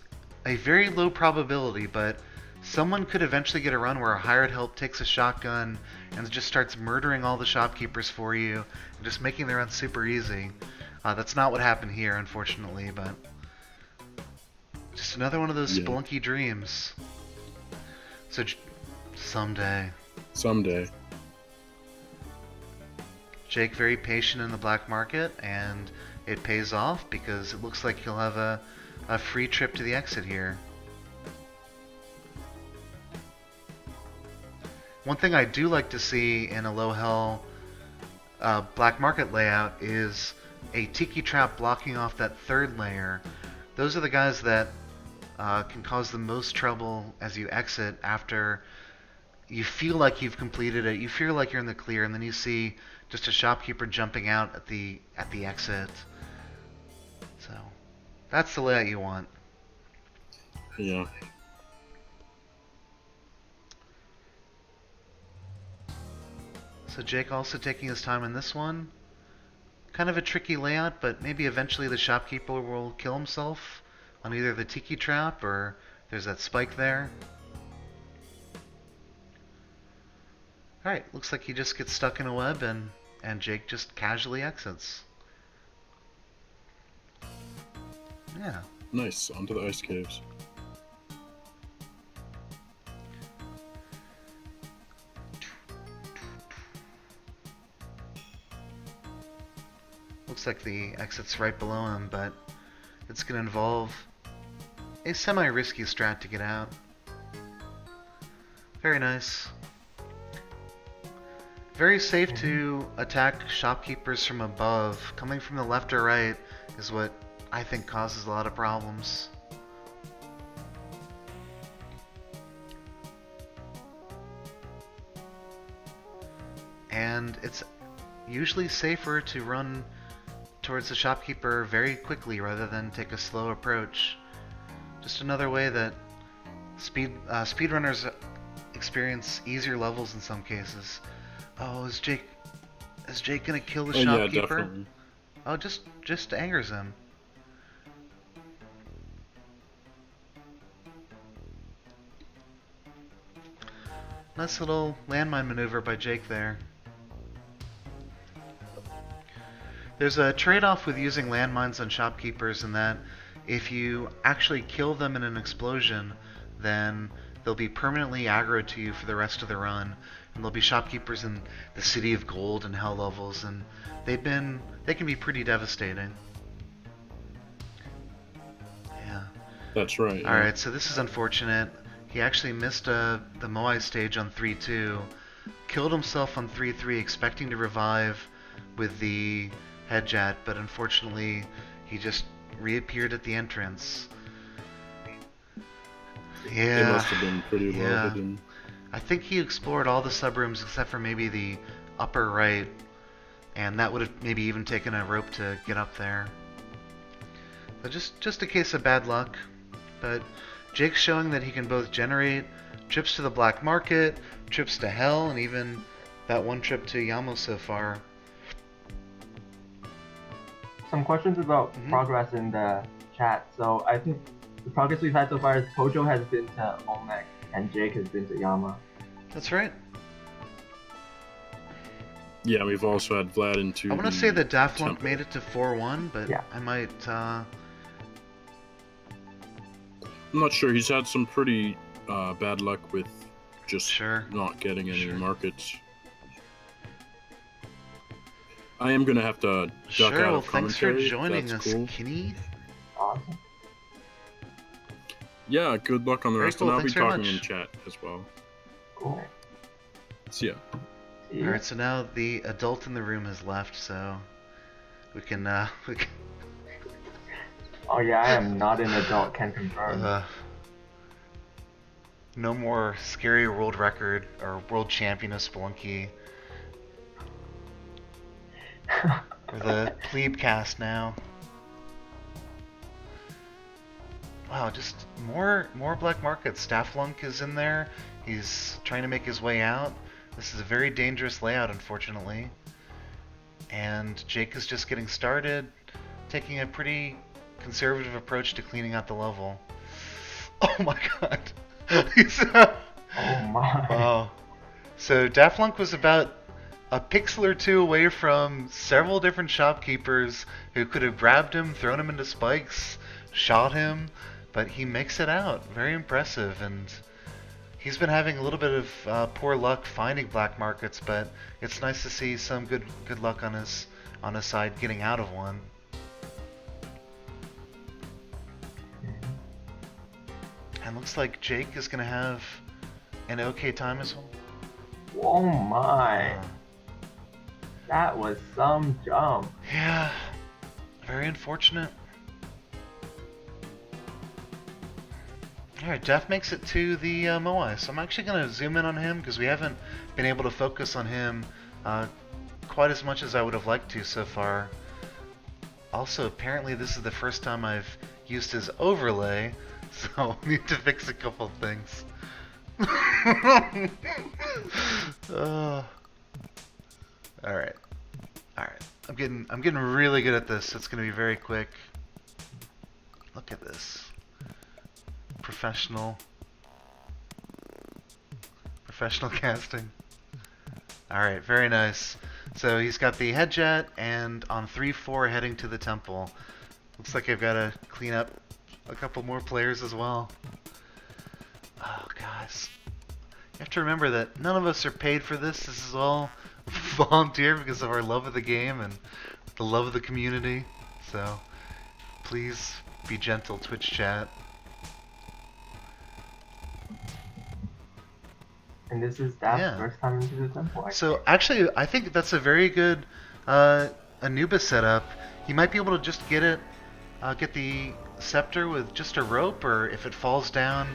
a very low probability, but someone could eventually get a run where a hired help takes a shotgun and just starts murdering all the shopkeepers for you and just making the run super easy. That's not what happened here, unfortunately, but just another one of those Spelunky dreams. So, someday. Someday. Jake very patient in the black market, and it pays off because it looks like he'll have a free trip to the exit here. One thing I do like to see in a low hell black market layout is a tiki trap blocking off that third layer. Those are the guys that can cause the most trouble as you exit after you feel like you've completed it. You feel like you're in the clear, and then you see just a shopkeeper jumping out at the exit. So that's the layout you want. Yeah. So Jake also taking his time in this one. Kind of a tricky layout, but maybe eventually the shopkeeper will kill himself on either the tiki trap or there's that spike there. Alright, looks like he just gets stuck in a web and Jake just casually exits. Yeah. Nice. Onto the ice caves. Looks like the exit's right below him, but it's going to involve a semi-risky strat to get out. Very nice. Very safe to attack shopkeepers from above. Coming from the left or right is what I think causes a lot of problems. And it's usually safer to run towards the shopkeeper very quickly rather than take a slow approach. Just another way that speedrunners experience easier levels in some cases. Oh, is Jake gonna kill the shopkeeper? Yeah, definitely. Oh, just angers him. Nice little landmine maneuver by Jake there. There's a trade-off with using landmines on shopkeepers in that if you actually kill them in an explosion, then they'll be permanently aggro to you for the rest of the run. And there'll be shopkeepers in the City of Gold and Hell levels, and they can be pretty devastating. Yeah. That's right. Yeah. Alright, so this is unfortunate. He actually missed the Moai stage on 3-2, killed himself on 3-3 expecting to revive with the Headjet, but unfortunately he just reappeared at the entrance. Yeah. It must have been pretty well hidden. I think he explored all the subrooms except for maybe the upper right, and that would have maybe even taken a rope to get up there. But just a case of bad luck. But Jake's showing that he can both generate trips to the black market, trips to hell, and even that one trip to Yamo so far. Some questions about progress in the chat. So I think the progress we've had so far is Pojo has been to Olmec and Jake has been to Yama. That's right. Yeah, we've also had Vlad into. I want to say that Daflunk made it to 4-1, but yeah. I might. I'm not sure. He's had some pretty bad luck with just not getting any markets. I am gonna have to duck out of commentary. Thanks for joining That's us, cool. Kenny. Awesome. Yeah, good luck on the rest, cool. and I'll be Thanks very talking much. in chat as well. Cool. See ya. Alright, so now the adult in the room has left, so we can Oh yeah, I am not an adult, can confirm. No more scary world record or world champion of Spelunky. We're the plebe cast now. Wow, just more black markets. Stafflunk is in there. He's trying to make his way out. This is a very dangerous layout, unfortunately. And Jake is just getting started, taking a pretty conservative approach to cleaning out the level. Oh my god. Oh my. Wow. So Daflunk was about a pixel or two away from several different shopkeepers who could have grabbed him, thrown him into spikes, shot him, but he makes it out. Very impressive, and he's been having a little bit of poor luck finding black markets, but it's nice to see some good luck on his side getting out of one. And looks like Jake is gonna have an okay time as well. Oh my. That was some jump. Yeah, very unfortunate. Alright, Def makes it to the Moai, so I'm actually going to zoom in on him because we haven't been able to focus on him quite as much as I would have liked to so far. Also, apparently this is the first time I've used his overlay, so I need to fix a couple things. Alright. Alright. I'm getting really good at this. It's gonna be very quick. Look at this. Professional casting. Alright, very nice. So he's got the head jet and on 3-4 heading to the temple. Looks like I've gotta clean up a couple more players as well. Oh guys. You have to remember that none of us are paid for this. This is all volunteer because of our love of the game and the love of the community. So please be gentle, Twitch chat. And this is Daph's first time into the temple. So actually, I think that's a very good Anubis setup. He might be able to just get the scepter with just a rope, or if it falls down,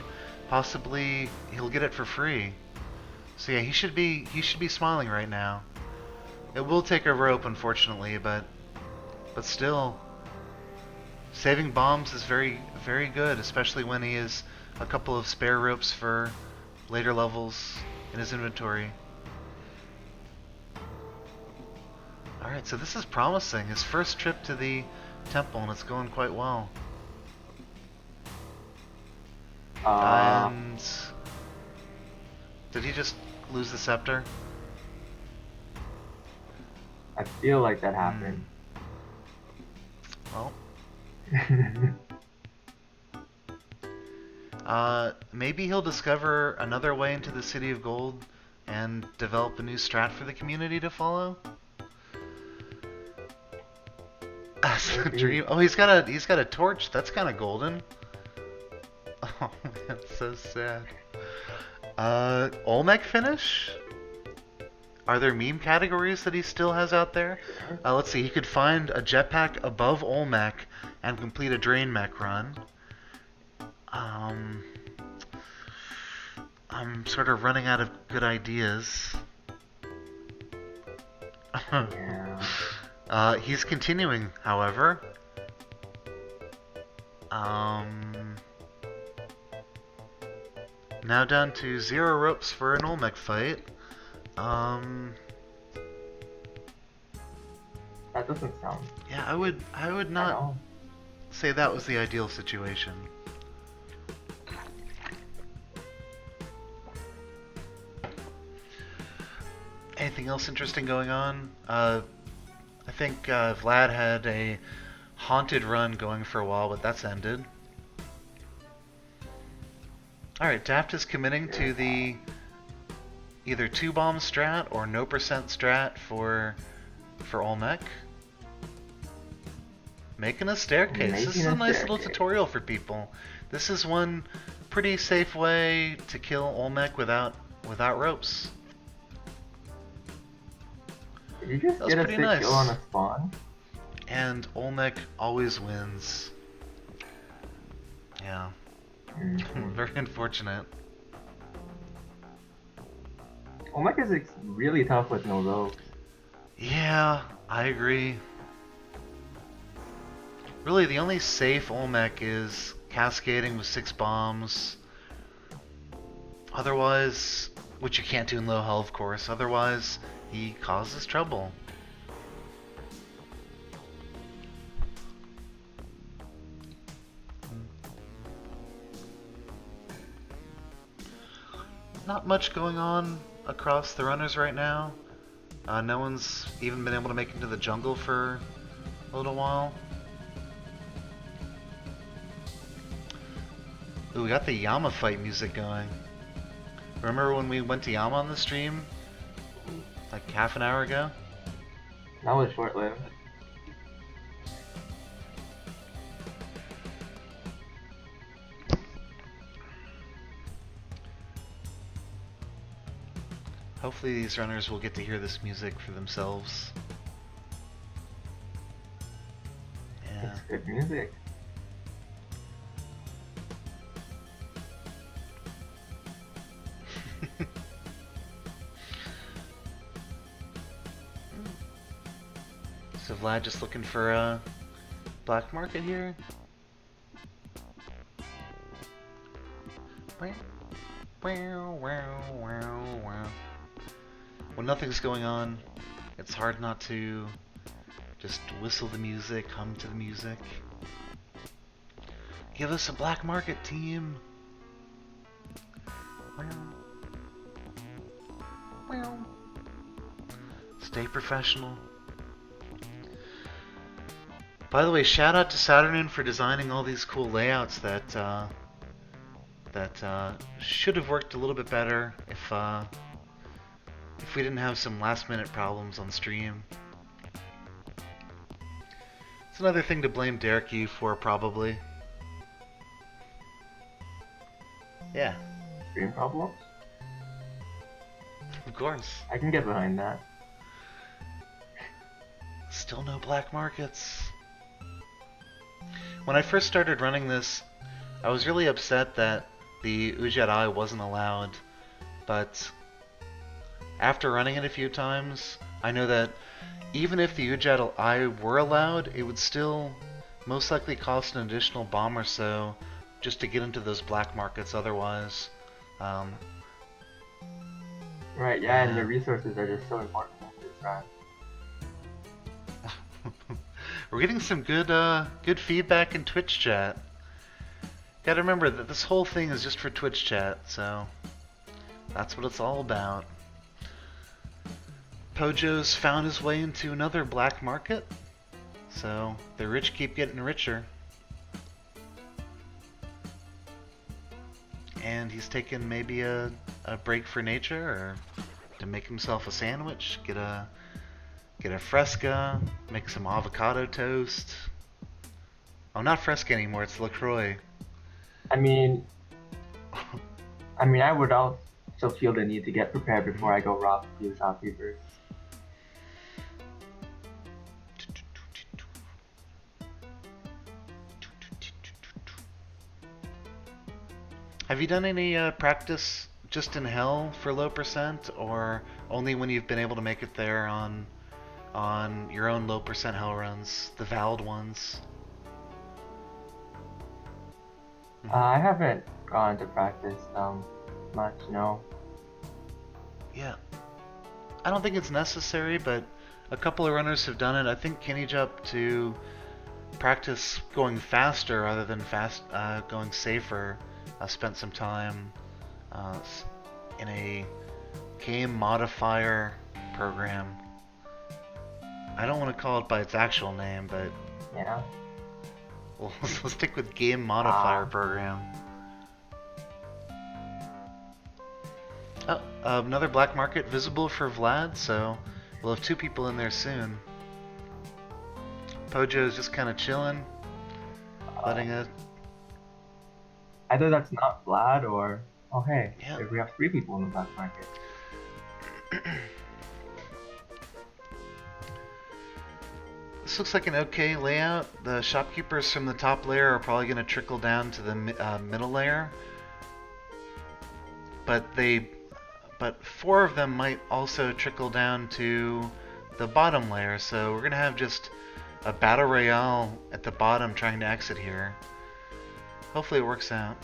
possibly he'll get it for free. So yeah, he should be smiling right now. It will take a rope, unfortunately, but still, saving bombs is very, very good, especially when he has a couple of spare ropes for later levels in his inventory. Alright, so this is promising. His first trip to the temple, and it's going quite well. And did he just lose the scepter? I feel like that happened. Well. Maybe he'll discover another way into the City of Gold and develop a new strat for the community to follow. That's the dream. Oh, he's got a torch. That's kind of golden. Oh man, so sad. Olmec finish? Are there meme categories that he still has out there? Let's see. He could find a jetpack above Olmec and complete a drain mech run. I'm sort of running out of good ideas. Yeah. He's continuing, however. Now down to 0 ropes for an Olmec fight. That doesn't sound. Yeah, I would not say that was the ideal situation. Anything else interesting going on? I think Vlad had a haunted run going for a while, but that's ended. Alright, Daft is committing to the either 2-bomb strat or no percent strat for Olmec. Making a staircase. This is a nice little tutorial for people. This is one pretty safe way to kill Olmec without ropes. Did you just get a sick kill on a spawn? And Olmec always wins. Yeah. Very unfortunate. Olmec is really tough with no ropes. Yeah, I agree. Really, the only safe Olmec is cascading with 6 bombs. Otherwise, which you can't do in low health, of course. Otherwise, he causes trouble. Not much going on across the runners right now. No one's even been able to make it into the jungle for a little while. Ooh, we got the Yama fight music going. Remember when we went to Yama on the stream? Like half an hour ago? That was short-lived. Hopefully these runners will get to hear this music for themselves. Yeah. It's good music. So Vlad just looking for a black market here. When nothing's going on, it's hard not to just whistle the music, hum to the music. Give us a black market, team. Stay professional. By the way, shout out to Saturnin for designing all these cool layouts that should have worked a little bit better if we didn't have some last-minute problems on stream. It's another thing to blame Derek U for, probably. Yeah. Stream problems? Of course. I can get behind that. Still no black markets. When I first started running this, I was really upset that the Udjat Eye wasn't allowed, but after running it a few times, I know that even if the Udjat Eye were allowed, it would still most likely cost an additional bomb or so just to get into those black markets otherwise. Right, yeah, and the resources are just so important in this run. We're getting some good feedback in Twitch chat. Gotta remember that this whole thing is just for Twitch chat, so that's what it's all about. Pojo's found his way into another black market, so the rich keep getting richer. And he's taken maybe a break for nature, or to make himself a sandwich, get a Fresca, make some avocado toast. Oh, not Fresca anymore, it's LaCroix. I mean, I would also feel the need to get prepared before I go rob a few shopkeepers. Have you done any practice just in Hell for low percent, or only when you've been able to make it there on your own low percent Hell runs, the valid ones? I haven't gone to practice much, no. Yeah. I don't think it's necessary, but a couple of runners have done it. I think Kenny Jup, to practice going faster rather than going safer, spent some time in a game modifier program. I don't want to call it by its actual name, but Yeah. we'll stick with game modifier program. Oh, another black market visible for Vlad, so we'll have two people in there soon. Pojo's just kind of chilling, letting it. Either that's not Vlad or... Oh hey, Yeah. we have 3 people in the black market. This looks like an okay layout. The shopkeepers from the top layer are probably going to trickle down to the middle layer, but 4 of them might also trickle down to the bottom layer. So we're going to have just a battle royale at the bottom trying to exit here. Hopefully it works out.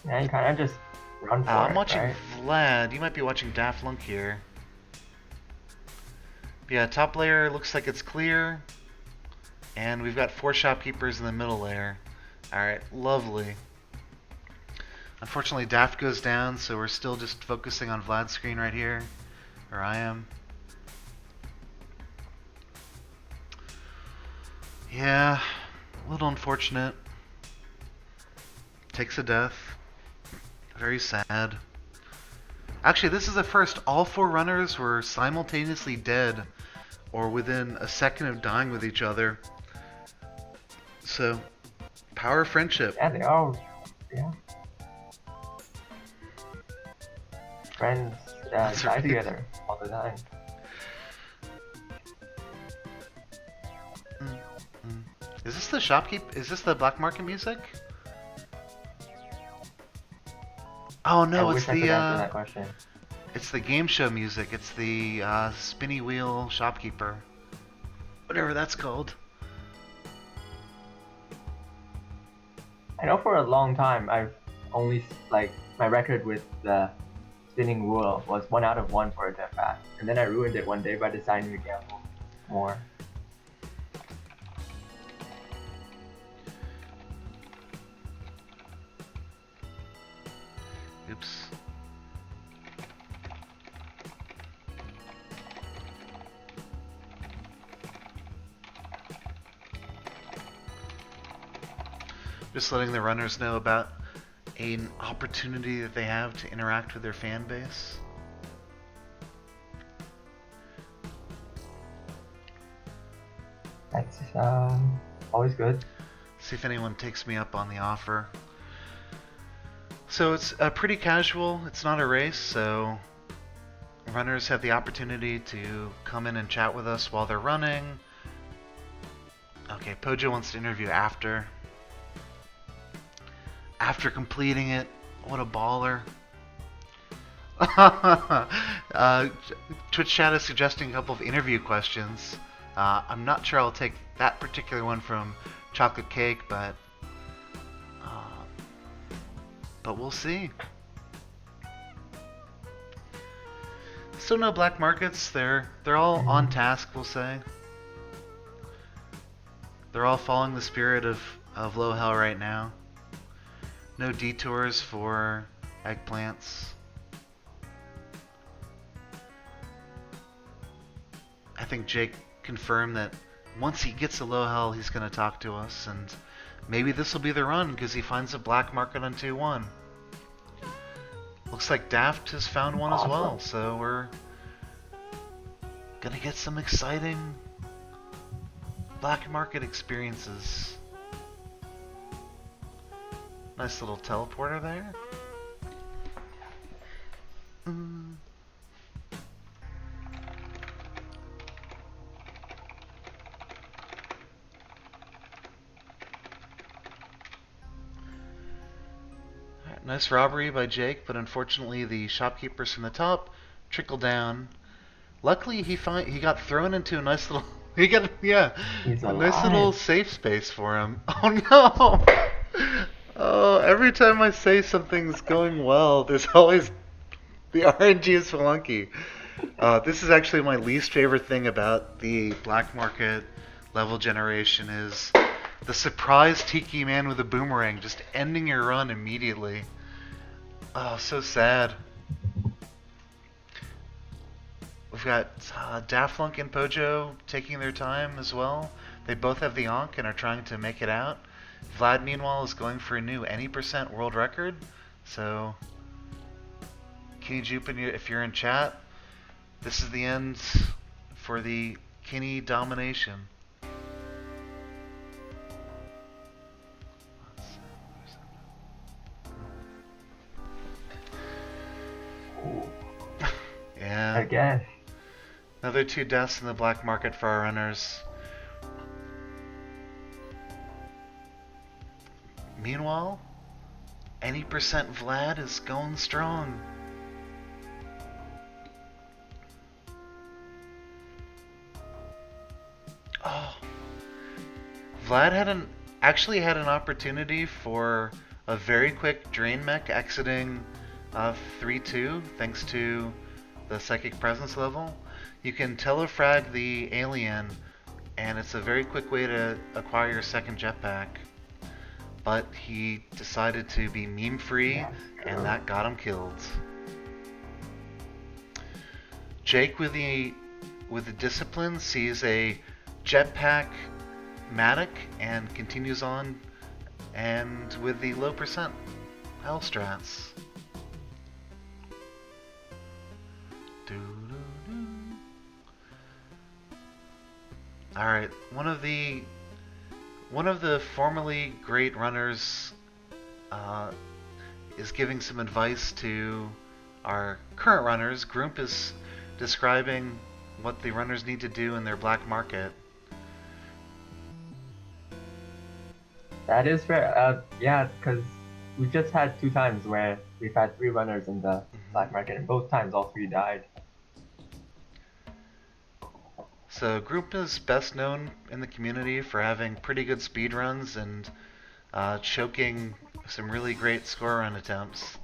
Yeah, you kind of just run for it, I'm watching right? Vlad. You might be watching Daft Lunk here. Yeah, top layer looks like it's clear. And we've got 4 shopkeepers in the middle layer. Alright, lovely. Unfortunately, Daft goes down, so we're still just focusing on Vlad's screen right here. Or I am. Yeah, a little unfortunate. Takes a death. Very sad. Actually, this is the first. All 4 runners were simultaneously dead or within a second of dying with each other. So, power of friendship. Yeah, they all... Yeah. Friends That's die right. together all the time. Is this the shopkeep? Is this the black market music? Oh I no, wish I could answer that question. it's the game show music. It's the spinny wheel shopkeeper, whatever that's called. I know for a long time I've only like my record with the spinning wheel was 1 out of 1 for a jetpack, and then I ruined it one day by deciding to gamble more. Oops. Just letting the runners know about an opportunity that they have to interact with their fan base. That's always good. See if anyone takes me up on the offer. So it's pretty casual. It's not a race, so runners have the opportunity to come in and chat with us while they're running. Okay, Pojo wants to interview after. After completing it. What a baller. Twitch chat is suggesting a couple of interview questions. I'm not sure I'll take that particular one from Chocolate Cake, but we'll see. Still no black markets. They're all on task, we'll say. They're all following the spirit of Low Hell right now. No detours for eggplants. I think Jake confirmed that once he gets to Low Hell, he's going to talk to us, and maybe this will be the run because he finds a black market on 2-1. Looks like Daft has found one as well, so we're gonna get some exciting black market experiences. Nice little teleporter there. Nice robbery by Jake, but unfortunately the shopkeepers from the top trickle down. Luckily he got thrown into a nice little a nice little safe space for him. Oh no! Oh, every time I say something's going well, there's always the RNG is flunky. This is actually my least favorite thing about the black market level generation is the surprise Tiki Man with a boomerang just ending your run immediately. Oh, so sad. We've got Daflunk and Pojo taking their time as well. They both have the Ankh and are trying to make it out. Vlad, meanwhile, is going for a new any % world record. So, Kenny Jupin, if you're in chat, this is the end for the Kenny domination. Yeah. I guess. Another 2 deaths in the black market for our runners. Meanwhile, any % Vlad is going strong. Oh, Vlad actually had an opportunity for a very quick drain mech exiting 3-2 thanks to the psychic presence level. You can telefrag the alien, and it's a very quick way to acquire your second jetpack. But he decided to be meme free, and that got him killed. Jake with the discipline sees a jetpack Matic and continues on, and with the low % hell strats. Alright, one of the formerly great runners is giving some advice to our current runners. Groomp is describing what the runners need to do in their black market. That is fair. Yeah, because we just had 2 times where we've had 3 runners in the black market, and both times all 3 died. So Group is best known in the community for having pretty good speed runs and choking some really great score run attempts.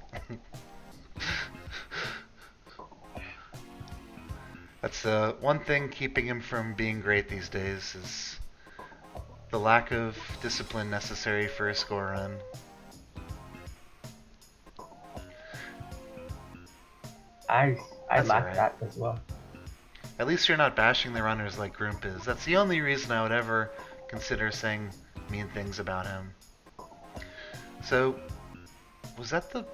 That's the one thing keeping him from being great these days is the lack of discipline necessary for a score run. I That's lack alright. that as well. At least you're not bashing the runners like Groomp is. That's the only reason I would ever consider saying mean things about him. So, was that the...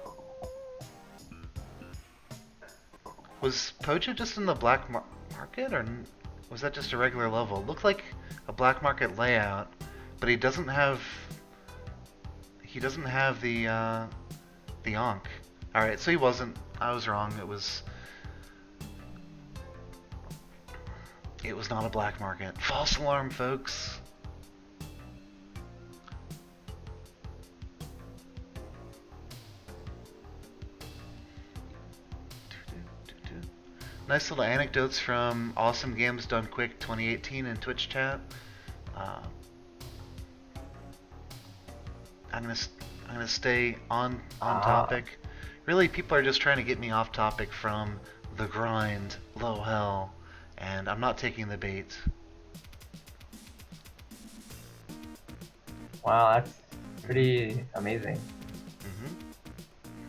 Was Pojo just in the black market, or was that just a regular level? It looked like a black market layout, but he doesn't have... He doesn't have the Ankh. Alright, so he wasn't. I was wrong. It was not a black market. False alarm, folks. Nice little anecdotes from Awesome Games Done Quick 2018 in Twitch chat. I'm gonna stay on topic. Really, people are just trying to get me off topic from the grind, low hell, and I'm not taking the bait. Wow, that's pretty amazing.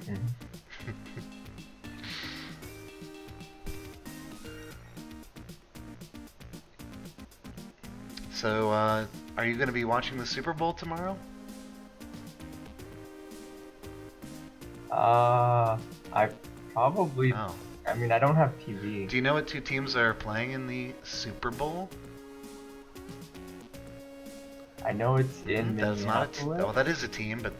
Mm-hmm. Mhm. So, are you gonna be watching the Super Bowl tomorrow? I probably. Oh. I mean, I don't have TV. Do you know what 2 teams are playing in the Super Bowl? I know it's in That's not a Minneapolis. well, that is a team, but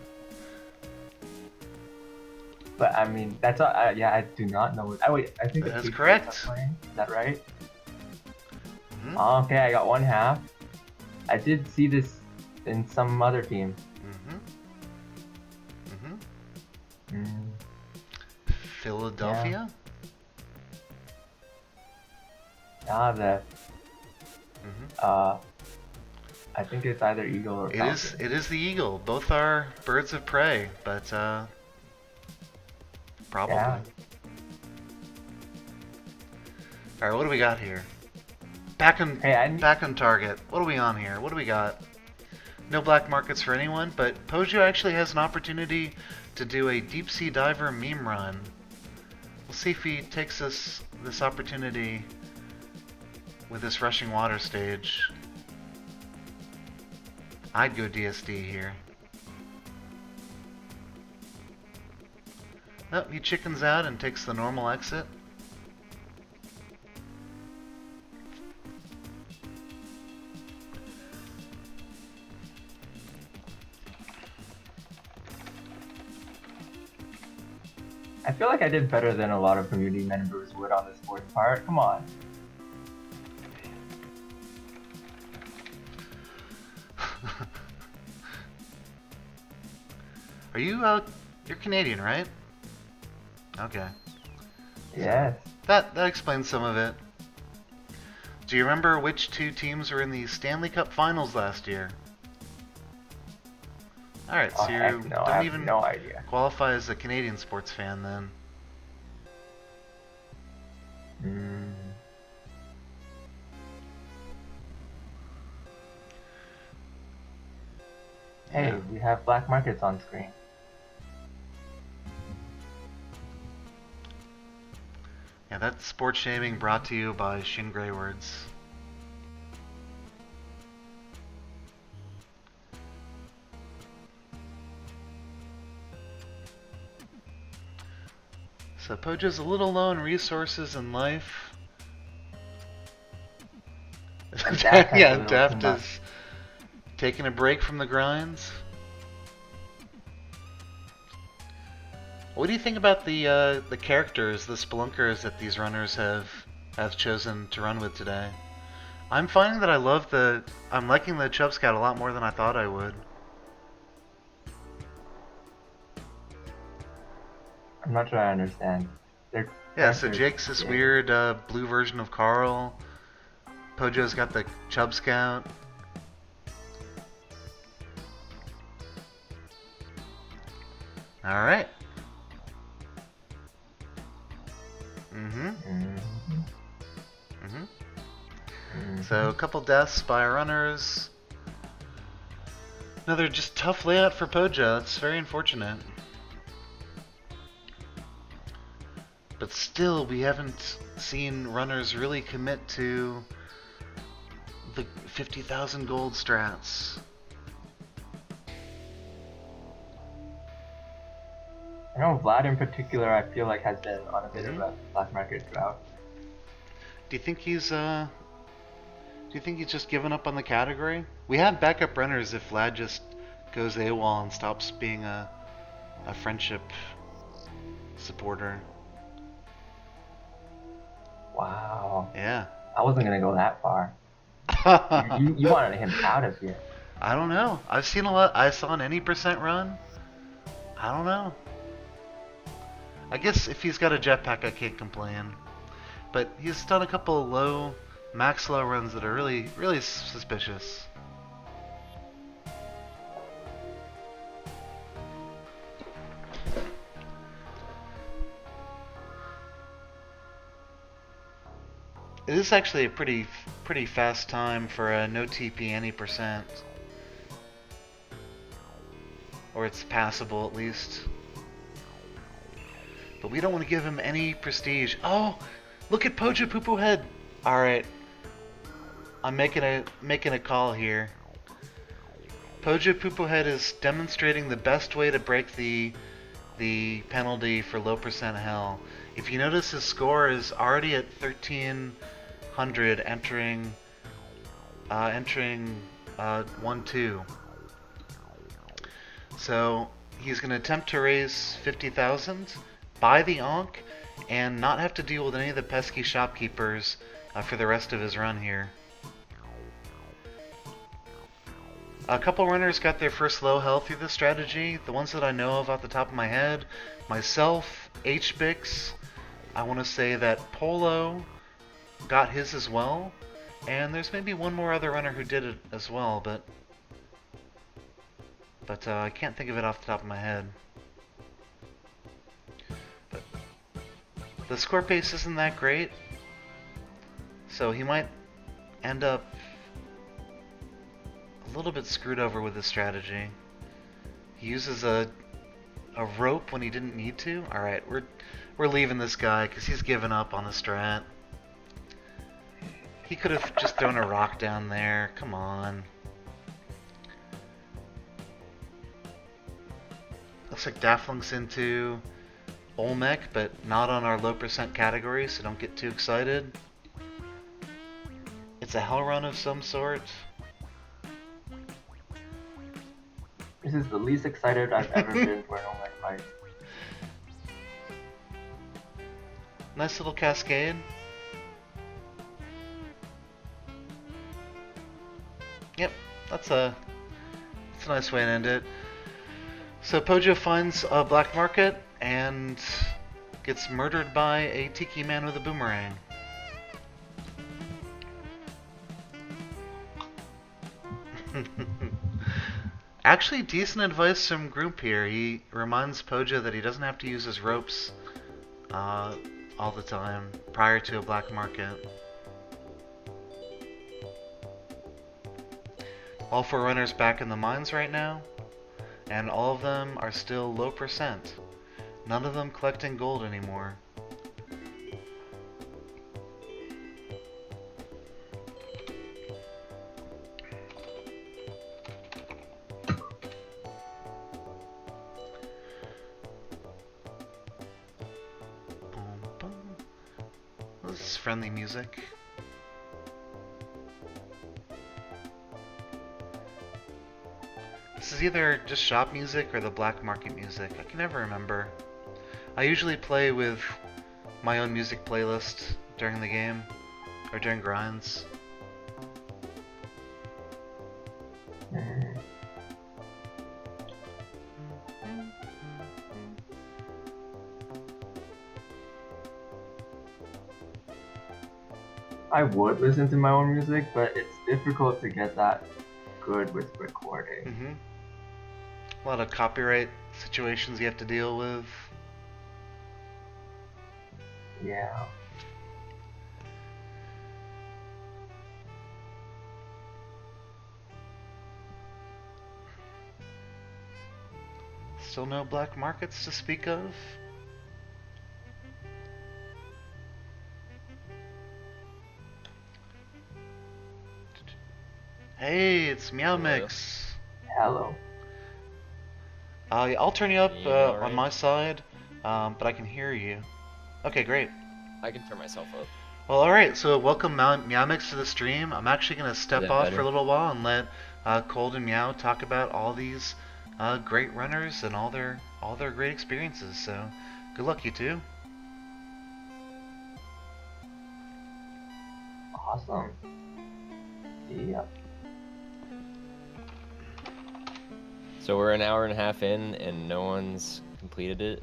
But I mean, that's yeah. I do not know. Wait, I think the That is Patriots correct. are playing. Is that right? mhm, Okay, I got 1/2. I did see this in some other team. mhm. Mm, Philadelphia? the Mhm. I think it's either Eagle or Falcon. It is the eagle. Both are birds of prey, but probably. Yeah. All right, what do we got here? Back on Hey, back on target. What are we on here? What do we got? No black markets for anyone, but Pojo actually has an opportunity to do a deep sea diver meme run. We'll see if he takes this opportunity with this rushing water stage. I'd go DSD here. Nope, he chickens out and takes the normal exit. I feel like I did better than a lot of community members would on this fourth part. Come on. Are you, you're Canadian, right? Okay. Yes. That explains some of it. Do you remember which 2 teams were in the Stanley Cup Finals last year? Alright, so Oh, you heck no, I don't have even no idea. qualify as a Canadian sports fan then. Mm. Hey, Yeah. we have black markets on screen. Yeah, that's sports shaming brought to you by Shin Greywords. So Pojo's a little low in resources in life. Daft has a Yeah, little Daft too much. is taking a break from the grinds. What do you think about the characters, the spelunkers that these runners have chosen to run with today? I'm finding that I'm liking the Chub Scout a lot more than I thought I would. I'm not sure I understand. Their Yeah, so characters. Jake's this Yeah. weird blue version of Carl. Pojo's got the Chub Scout. Alright. Mm-hmm. Mm-hmm. So a couple deaths by runners. Another just tough layout for Pojo. It's very unfortunate. But still, we haven't seen runners really commit to the 50,000 gold strats. I know Vlad in particular, I feel like has been on a bit of a black market drought. Do you think he's just given up on the category? We have backup runners if Vlad just goes AWOL and stops being a friendship supporter. Wow. Yeah. I wasn't gonna go that far. You wanted him out of here. I don't know. I've seen a lot. I saw an any percent run. I don't know. I guess if he's got a jetpack, I can't complain. But he's done a couple of low, max low runs that are really, really suspicious. It is actually a pretty fast time for a no TP any percent. Or it's passable at least. But we don't want to give him any prestige. Oh, look at Pojo Poo Head. All right, I'm making a call here. Pojo Poo Head is demonstrating the best way to break the penalty for low percent hell. If you notice, his score is already at 1300, entering 1-2. So he's going to attempt to raise 50,000. Buy the Ankh, and not have to deal with any of the pesky shopkeepers for the rest of his run here. A couple runners got their first low health through this strategy. The ones that I know of off the top of my head, myself, HBix, I want to say that Polo got his as well, and there's maybe one more other runner who did it as well, but I can't think of it off the top of my head. The score pace isn't that great, so he might end up a little bit screwed over with his strategy. He uses a rope when he didn't need to. All right, we're leaving this guy because he's given up on the strat. He could have just thrown a rock down there. Come on. Looks like Daffling's into Olmec, but not on our low percent category, so don't get too excited. It's a hell run of some sort. This is the least excited I've ever been for an Olmec fight. Nice little cascade. Yep, that's a nice way to end it. So Pojo finds a black market and gets murdered by a tiki man with a boomerang. Actually, decent advice from Group here. He reminds Pojo that he doesn't have to use his ropes all the time prior to a black market. All 4 runners back in the mines right now, and all of them are still low percent. None of them collecting gold anymore. This is friendly music. This is either just shop music or the black market music. I can never remember. I usually play with my own music playlist during the game, or during grinds. I would listen to my own music, but it's difficult to get that good with recording. Mm-hmm. A lot of copyright situations you have to deal with. Yeah. Still no black markets to speak of? Hey, it's Meow Mix. Hello. I'll turn you up Can you hear me all on right? my side, but I can hear you. Okay, great. I can turn myself up. Well, alright, so welcome Meow Mix to the stream. I'm actually going to step that off better? for a little while and let Cold and Meow talk about all these great runners and all their great experiences. So, good luck, you two. Awesome. Yeah. So we're an hour and a half in, and no one's completed it.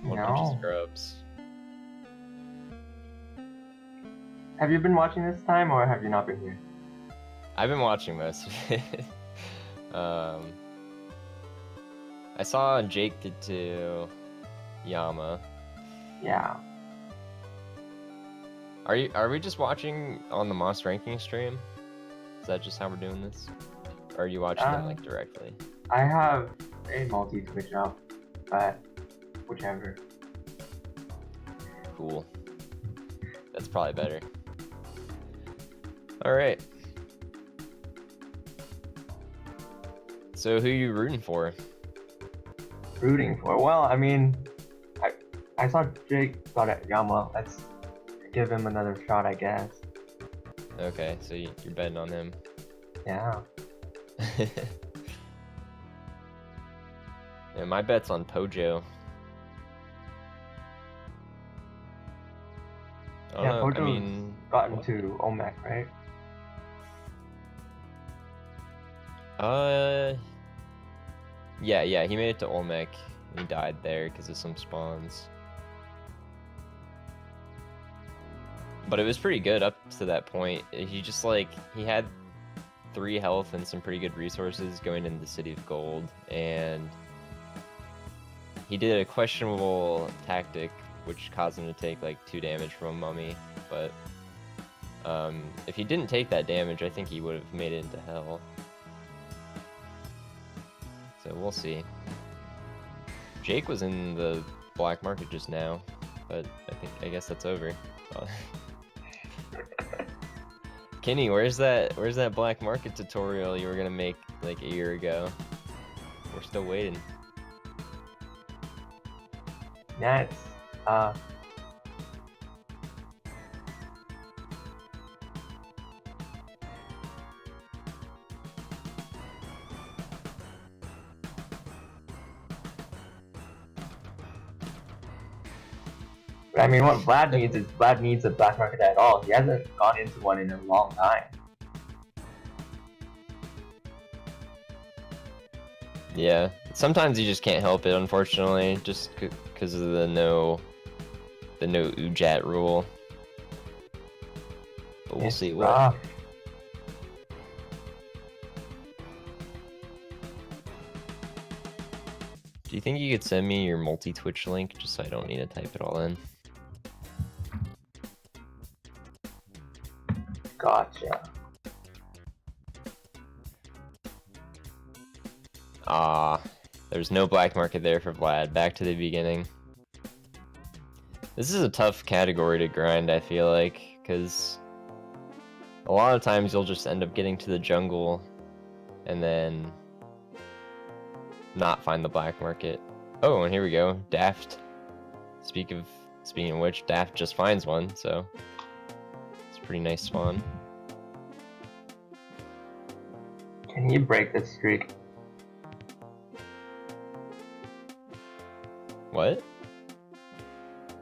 What a bunch of No. scrubs. Have you been watching this time, or have you not been here? I've been watching most of it. I saw Jake did to Yama. Yeah. Are we just watching on the Moss ranking stream? Is that just how we're doing this? Or are you watching it like directly? I have a multi-Twitch up, but whichever. Cool. That's probably better. Alright. So who are you rooting for? Rooting for? Well, I mean, I saw Jake got at Yama. Let's give him another shot, I guess. Okay, so you're betting on him. Yeah. Yeah, my bet's on Pojo. I don't Yeah, know, Pojo's I mean... gotten to Olmec, right? Yeah, he made it to Olmec. He died there because of some spawns. But it was pretty good up to that point. He just he had 3 health and some pretty good resources going into the City of Gold, and he did a questionable tactic which caused him to take 2 damage from a mummy, but if he didn't take that damage, I think he would have made it into hell. So we'll see. Jake was in the black market just now, but I guess that's over. Kenny, where's that black market tutorial you were gonna make a year ago? We're still waiting. Yeah, it's I mean, what Vlad needs is Vlad needs a black market at all. He hasn't gone into one in a long time. Yeah, sometimes you just can't help it, unfortunately, just because of the no Ujat rule. But we'll see what. rough. Do you think you could send me your multi-Twitch link just so I don't need to type it all in? Gotcha. There's no black market there for Vlad. Back to the beginning. This is a tough category to grind, I feel like, because a lot of times you'll just end up getting to the jungle and then not find the black market. Oh, and here we go. Daft. Speaking of which, Daft just finds one, so it's a pretty nice spawn. Can you break this streak? What?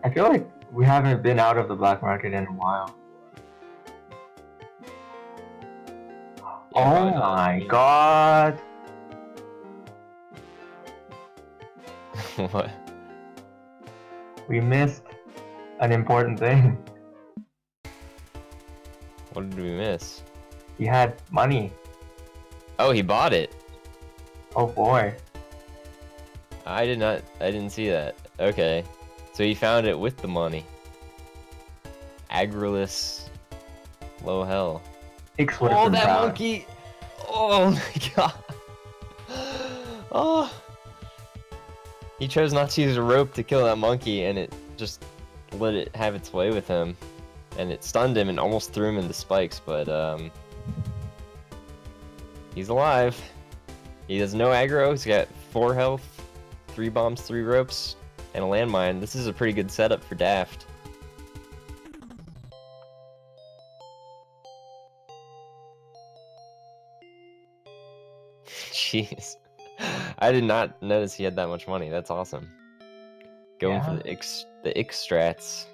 I feel like we haven't been out of the black market in a while. Yeah, Oh probably not. my god! What? We missed an important thing. What did we miss? He had money. Oh, he bought it. Oh boy. I didn't see that. Okay. So he found it with the money. Agrolus low hell. Hicks would have Oh, been that proud. monkey! Oh my god. Oh. He chose not to use a rope to kill that monkey, and it just let it have its way with him. And it stunned him and almost threw him into spikes, but he's alive. He has no aggro, he's got 4 health, 3 bombs, 3 ropes, and a landmine. This is a pretty good setup for Daft. Jeez. I did not notice he had that much money. That's awesome. Going for Yeah. the X strats.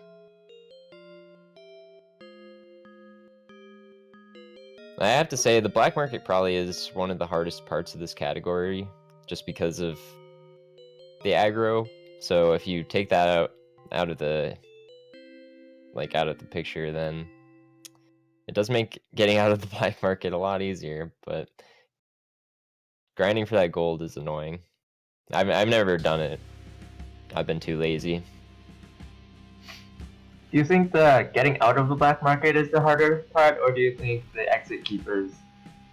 I have to say, the black market probably is one of the hardest parts of this category, just because of the aggro. So if you take that out of the picture, then it does make getting out of the black market a lot easier. But grinding for that gold is annoying. I've never done it. I've been too lazy. Do you think the getting out of the black market is the harder part, or do you think the exit keepers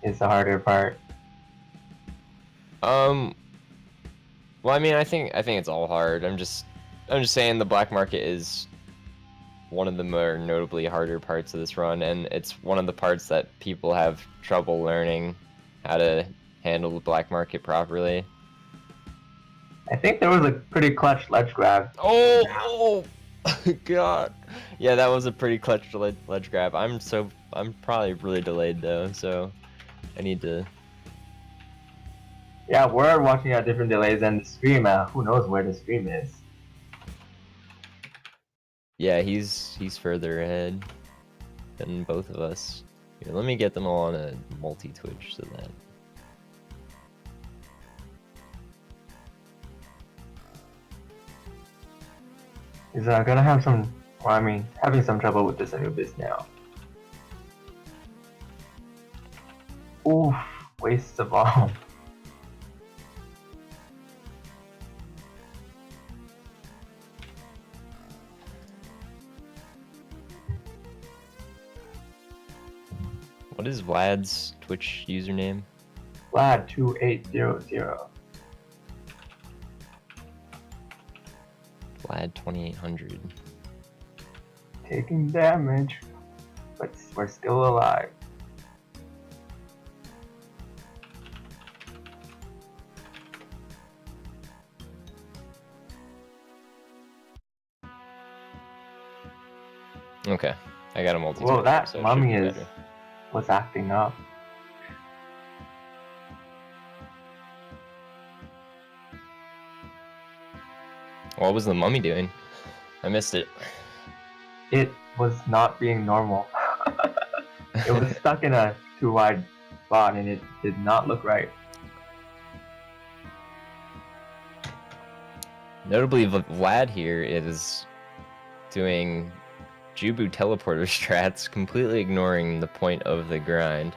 is the harder part? Well, I mean, I think it's all hard. I'm just saying the black market is one of the more notably harder parts of this run, and it's one of the parts that people have trouble learning how to handle the black market properly. I think there was a pretty clutch ledge grab. Oh god. Yeah, that was a pretty clutch ledge grab. I'm probably really delayed though, so I need to. Yeah, we're watching at different delays, and the stream, who knows where the stream is. Yeah, he's further ahead than both of us. Here, let me get them all on a multi-Twitch so that. He's gonna have some, well, I mean, having some trouble with this Anubis now. Oof, wastes a bomb. What is Vlad's Twitch username? Vlad2800. Vlad 2800. Taking damage, but we're still alive. Okay, I got a multi. Whoa, that so it should mummy be is better. was acting up. What was the mummy doing? I missed it. It was not being normal. It was stuck in a too wide spot, and it did not look right. Notably, Vlad here is doing Jubu teleporter strats, completely ignoring the point of the grind.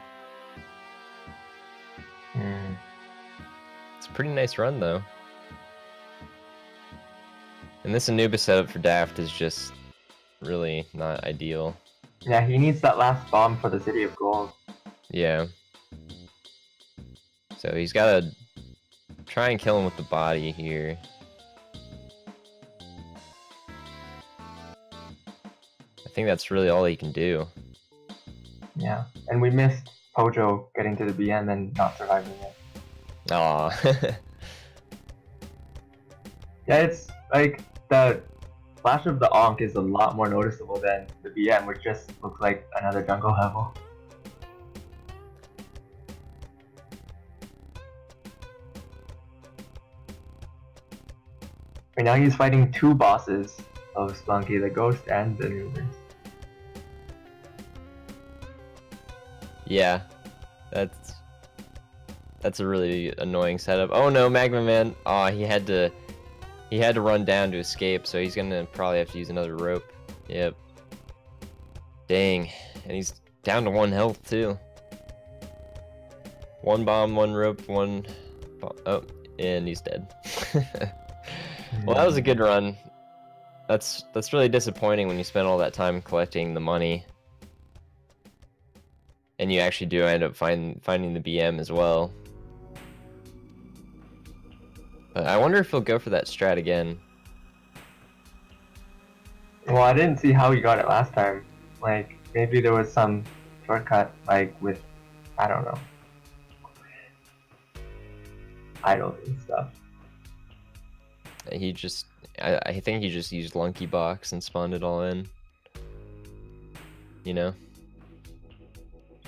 It's a pretty nice run, though. And this Anubis setup for Daft is just really not ideal. Yeah, he needs that last bomb for the City of Gold. Yeah. So he's gotta try and kill him with the body here. I think that's really all he can do. Yeah, and we missed Pojo getting to the BN and not surviving it. Aw. Yeah, it's like the flash of the Ankh is a lot more noticeable than the BM, which just looks like another jungle level. Right now he's fighting 2 bosses of Splunky, the Ghost and the Anubis. Yeah. That's a really annoying setup. Oh no, Magma Man. Aw, he had to run down to escape, so he's gonna probably have to use another rope. Yep. Dang. And he's down to 1 health too. 1 bomb, 1 rope, 1 oh, and he's dead. Well, that was a good run. That's really disappointing when you spend all that time collecting the money, and you actually do end up finding the BM as well. But I wonder if he'll go for that strat again. Well, I didn't see how he got it last time. Like, maybe there was some shortcut, like with, I don't know, idols and stuff. He just, I think he just used Lunky Box and spawned it all in. You know?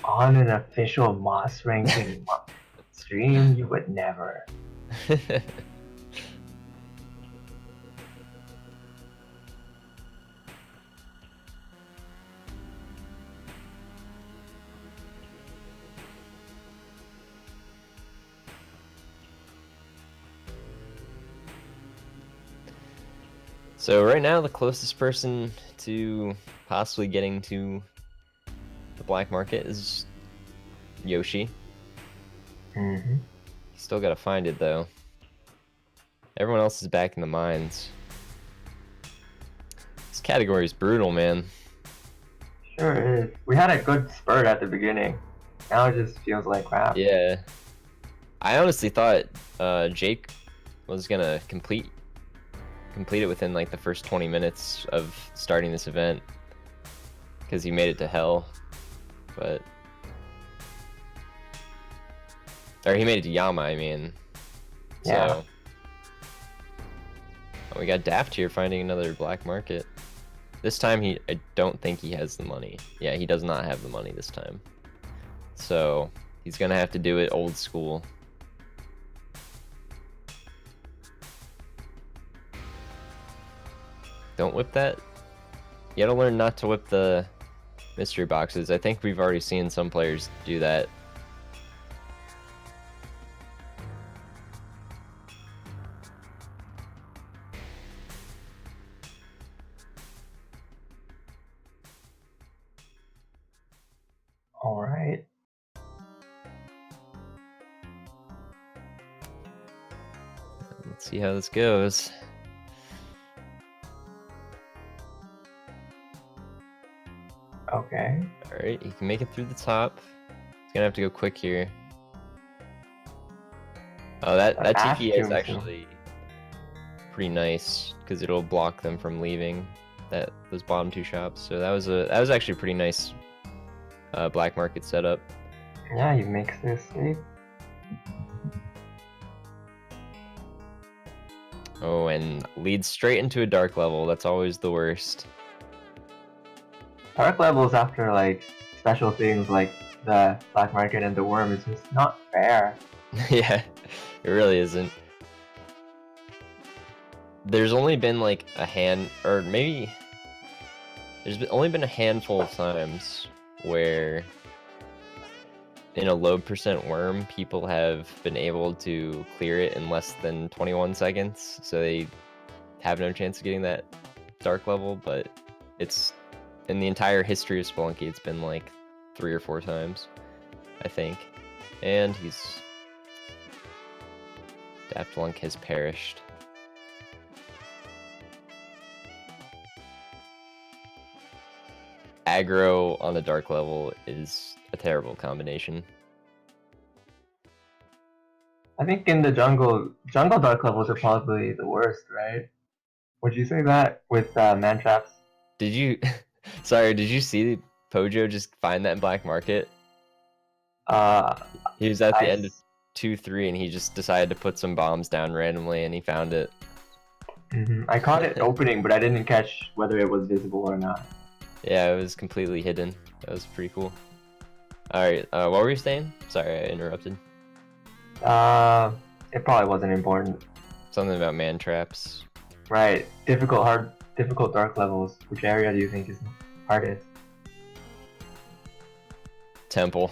On an official Moss ranking stream, you would never. So right now, the closest person to possibly getting to the black market is Yoshi. Mm-hmm. Still gotta find it though. Everyone else is back in the mines. This category is brutal, man. Sure is. We had a good spurt at the beginning. Now it just feels like crap. Yeah. I honestly thought Jake was gonna complete it within like the first 20 minutes of starting this event, because he made it to hell, but or he made it to Yama, I mean. Yeah. So we got Daft here finding another black market. This time I don't think he has the money. Yeah, he does not have the money this time. So he's gonna have to do it old school. Don't whip that. You gotta learn not to whip the mystery boxes. I think we've already seen some players do that. All right. Let's see how this goes. Okay. Alright, he can make it through the top. He's gonna have to go quick here. Oh, that TP is actually pretty nice, because it'll block them from leaving those bottom 2 shops. So that was actually a pretty nice black market setup. Yeah, he makes this sleep. Oh, and leads straight into a dark level. That's always the worst. Dark levels after like special things like the black market and the worm is just not fair. Yeah, it really isn't. There's only been like only been a handful of times where in a low percent worm, people have been able to clear it in less than 21 seconds, so they have no chance of getting that dark level, but it's in the entire history of Spelunky, it's been like 3 or 4 times, I think. And Daft Lunk has perished. Aggro on the dark level is a terrible combination. I think in the jungle dark levels are probably the worst, right? Would you say that with man traps? Did you sorry, did you see Pojo just find that black market? He was at the end of 2-3 and he just decided to put some bombs down randomly and he found it. I caught it opening, but I didn't catch whether it was visible or not. Yeah, it was completely hidden. That was pretty cool. Alright, what were you saying? Sorry, I interrupted. It probably wasn't important. Something about man traps. Right. Difficult dark levels. Which area do you think is hardest? Temple.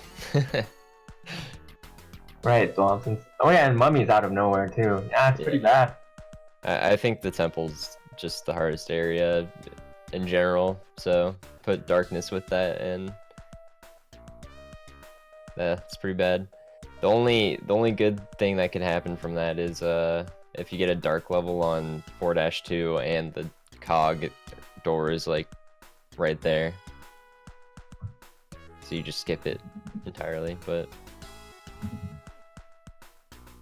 Right, Thompson's. Oh yeah, and Mummy's out of nowhere too. Yeah, it's pretty bad. I think the temple's just the hardest area in general, so put darkness with that and That's pretty bad. The only good thing that could happen from that is if you get a dark level on 4-2 and the cog door is like right there. So you just skip it entirely, but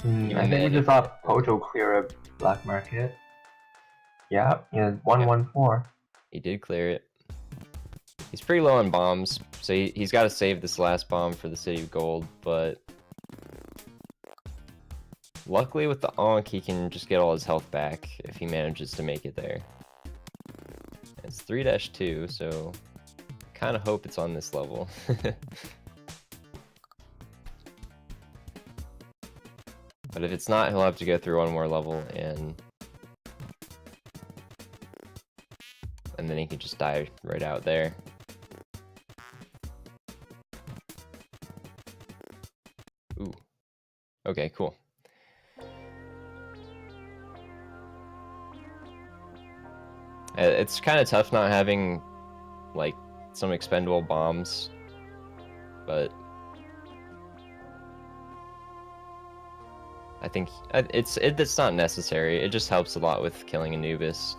I think we just saw Pojo clear a black market. Yeah, he has 114. he did clear it. He's pretty low on bombs, so he's got to save this last bomb for the City of Gold, but luckily with the Ankh, he can just get all his health back if he manages to make it there. It's 3-2, so kind of hope it's on this level. But if it's not, he'll have to go through one more level, and then he can just die right out there. Ooh. Okay, cool. It's kind of tough not having, like, some expendable bombs, but I think it's not necessary. It just helps a lot with killing Anubis.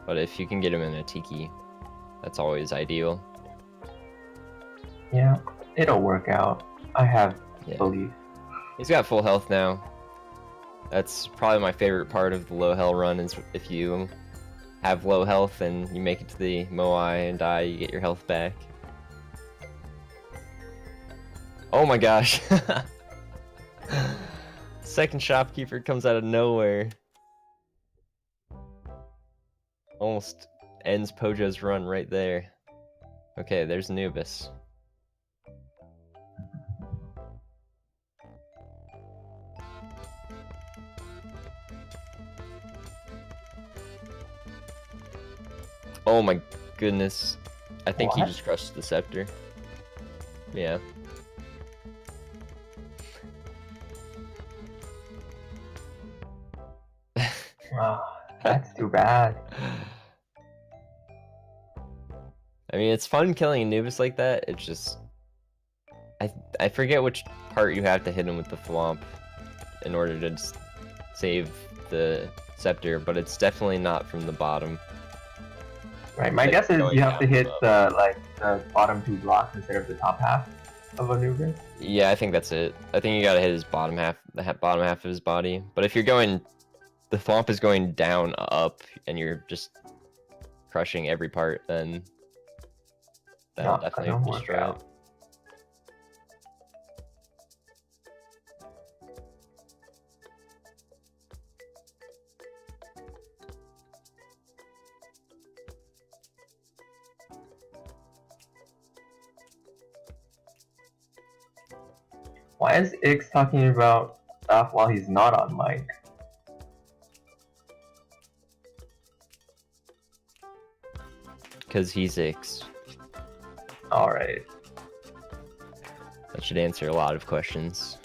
But if you can get him in a Tiki, that's always ideal. Yeah, it'll work out. I have belief. He's got full health now. That's probably my favorite part of the low hell run, is if you have low health and you make it to the Moai and die, you get your health back. Oh my gosh. Second shopkeeper comes out of nowhere. Almost ends Pojo's run right there. Okay, there's Anubis. Oh my goodness. I think he just crushed the scepter. Yeah. Oh, that's too bad. I mean, it's fun killing Anubis like that. It's just... I forget which part you have to hit him with the Thwomp in order to just save the scepter, but it's definitely not from the bottom. Right, my guess is you have to hit the bottom 2 blocks instead of the top half of Anubis. Yeah, I think that's it. I think you gotta hit his bottom half, the bottom half of his body. But if you're going, the Thwomp is going down, up, and you're just crushing every part, then that'll definitely destroy it. Why is Ix talking about stuff while he's not on mic? Because he's Ix. Alright. That should answer a lot of questions.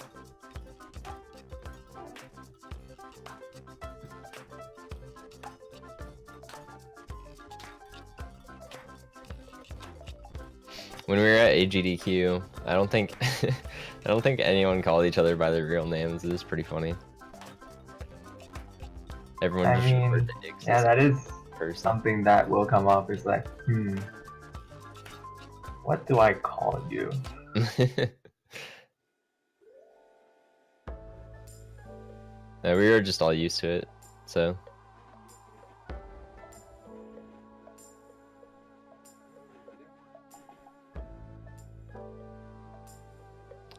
When we were at AGDQ, I don't think anyone called each other by their real names. It was pretty funny. Everyone just referred to Ix. Yeah, that is person. Something that will come up. Is like, what do I call you? Yeah, we were just all used to it, so.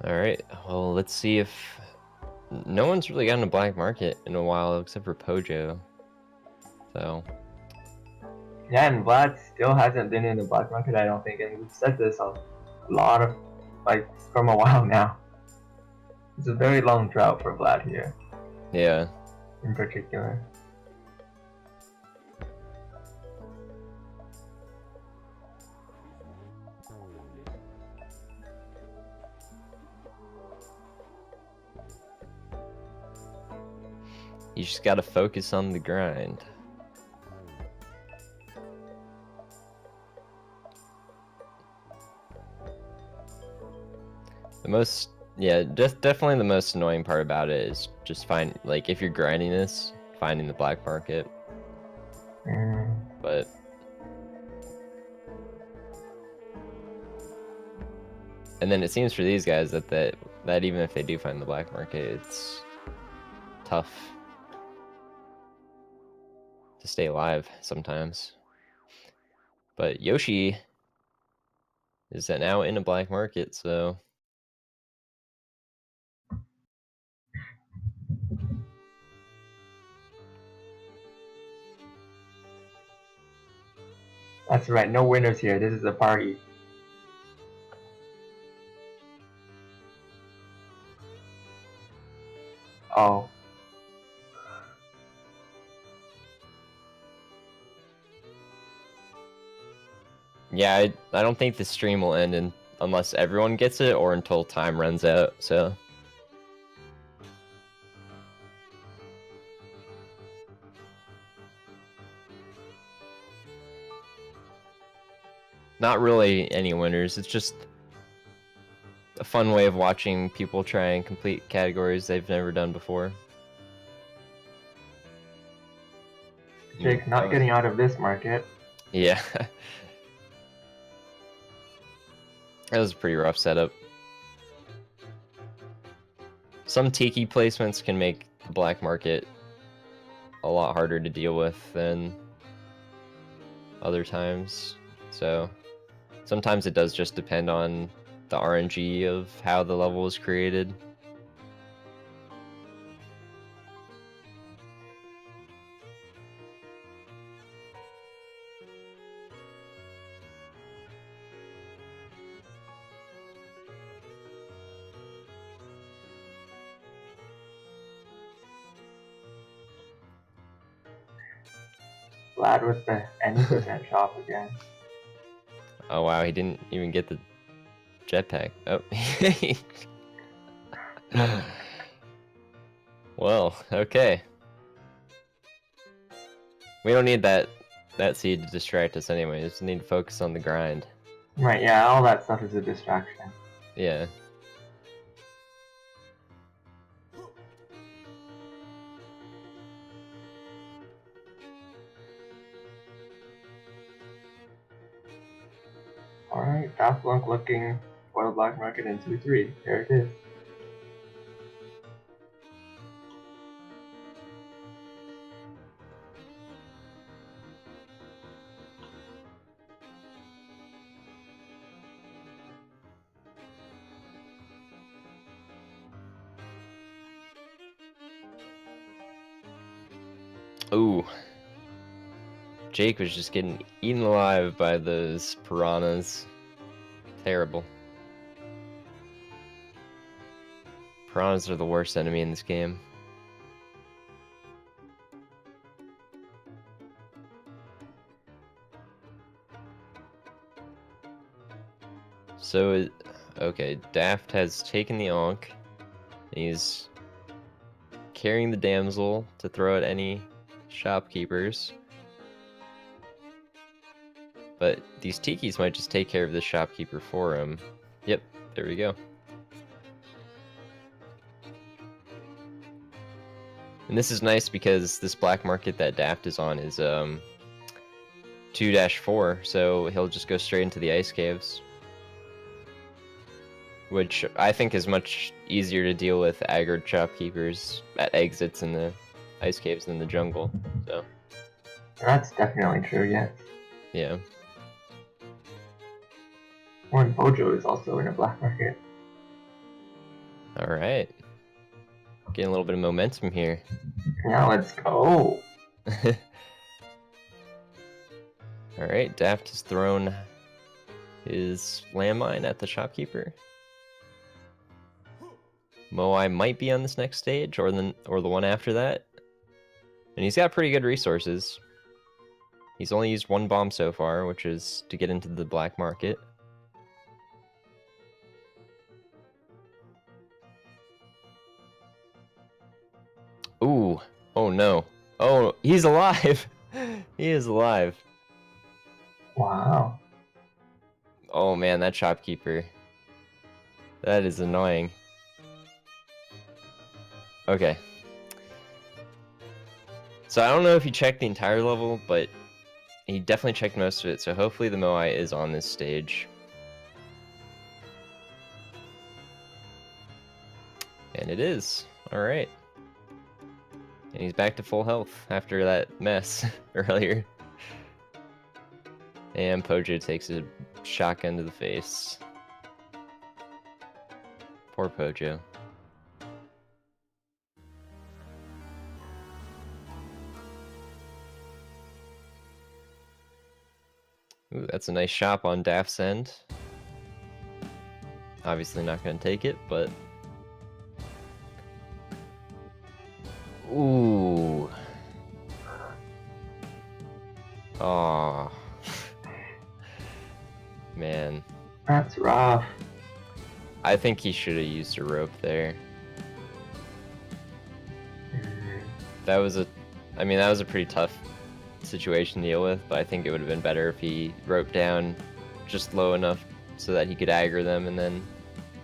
Alright, well, let's see if... No one's really gotten a black market in a while, except for Pojo. So... Yeah, and Vlad still hasn't been in the black market, I don't think, and we've said this a lot of, from a while now. It's a very long drought for Vlad here. Yeah. In particular. You just gotta focus on the grind. The most, yeah, definitely the most annoying part about it is just like if you're grinding this, finding the black market. But and then it seems for these guys that even if they do find the black market, it's tough to stay alive sometimes. But Yoshi is now in a black market, so That's right, no winners here. This is a party. Oh. yeah, I don't think the stream will end unless everyone gets it or until time runs out, so. Not really any winners, it's just a fun way of watching people try and complete categories they've never done before. Jake not getting out of this market. Yeah. That was a pretty rough setup. Some Tiki placements can make the black market a lot harder to deal with than other times. So sometimes it does just depend on the RNG of how the level was created. Vlad with the any% shop again. Oh wow, he didn't even get the jetpack. Oh. Well, okay. We don't need that seed to distract us anyway. We just need to focus on the grind. Right, yeah, all that stuff is a distraction. Yeah. Alright, Daft Punk looking for the black market in 2-3. There it is. Ooh. Jake was just getting eaten alive by those piranhas. Terrible. Piranhas are the worst enemy in this game. So, okay, Daft has taken the Ankh. He's carrying the damsel to throw at any shopkeepers. But these Tikis might just take care of the shopkeeper for him. Yep, there we go. And this is nice because this black market that Daft is on is 2-4, so he'll just go straight into the ice caves. Which I think is much easier to deal with aggroed shopkeepers at exits in the ice caves than the jungle. So That's definitely true, yes. yeah. One Bojo is also in a black market. Alright. Getting a little bit of momentum here. Now let's go. Alright, Daft has thrown his landmine at the shopkeeper. Moai might be on this next stage, or the one after that. And he's got pretty good resources. He's only used one bomb so far, which is to get into the black market. Ooh. Oh no. Oh, he's alive! He is alive. Wow. Oh man, that shopkeeper. That is annoying. Okay. So I don't know if he checked the entire level, but he definitely checked most of it, so hopefully the Moai is on this stage. And it is. Alright. And he's back to full health after that mess earlier. And Pojo takes a shotgun to the face. Poor Pojo. Ooh, that's a nice shop on Daft's end. Obviously not going to take it, but... Ooh. Aw. Man. That's rough. I think he should have used a rope there. That was a... I mean, that was a pretty tough situation to deal with, but I think it would have been better if he roped down just low enough so that he could aggro them, and then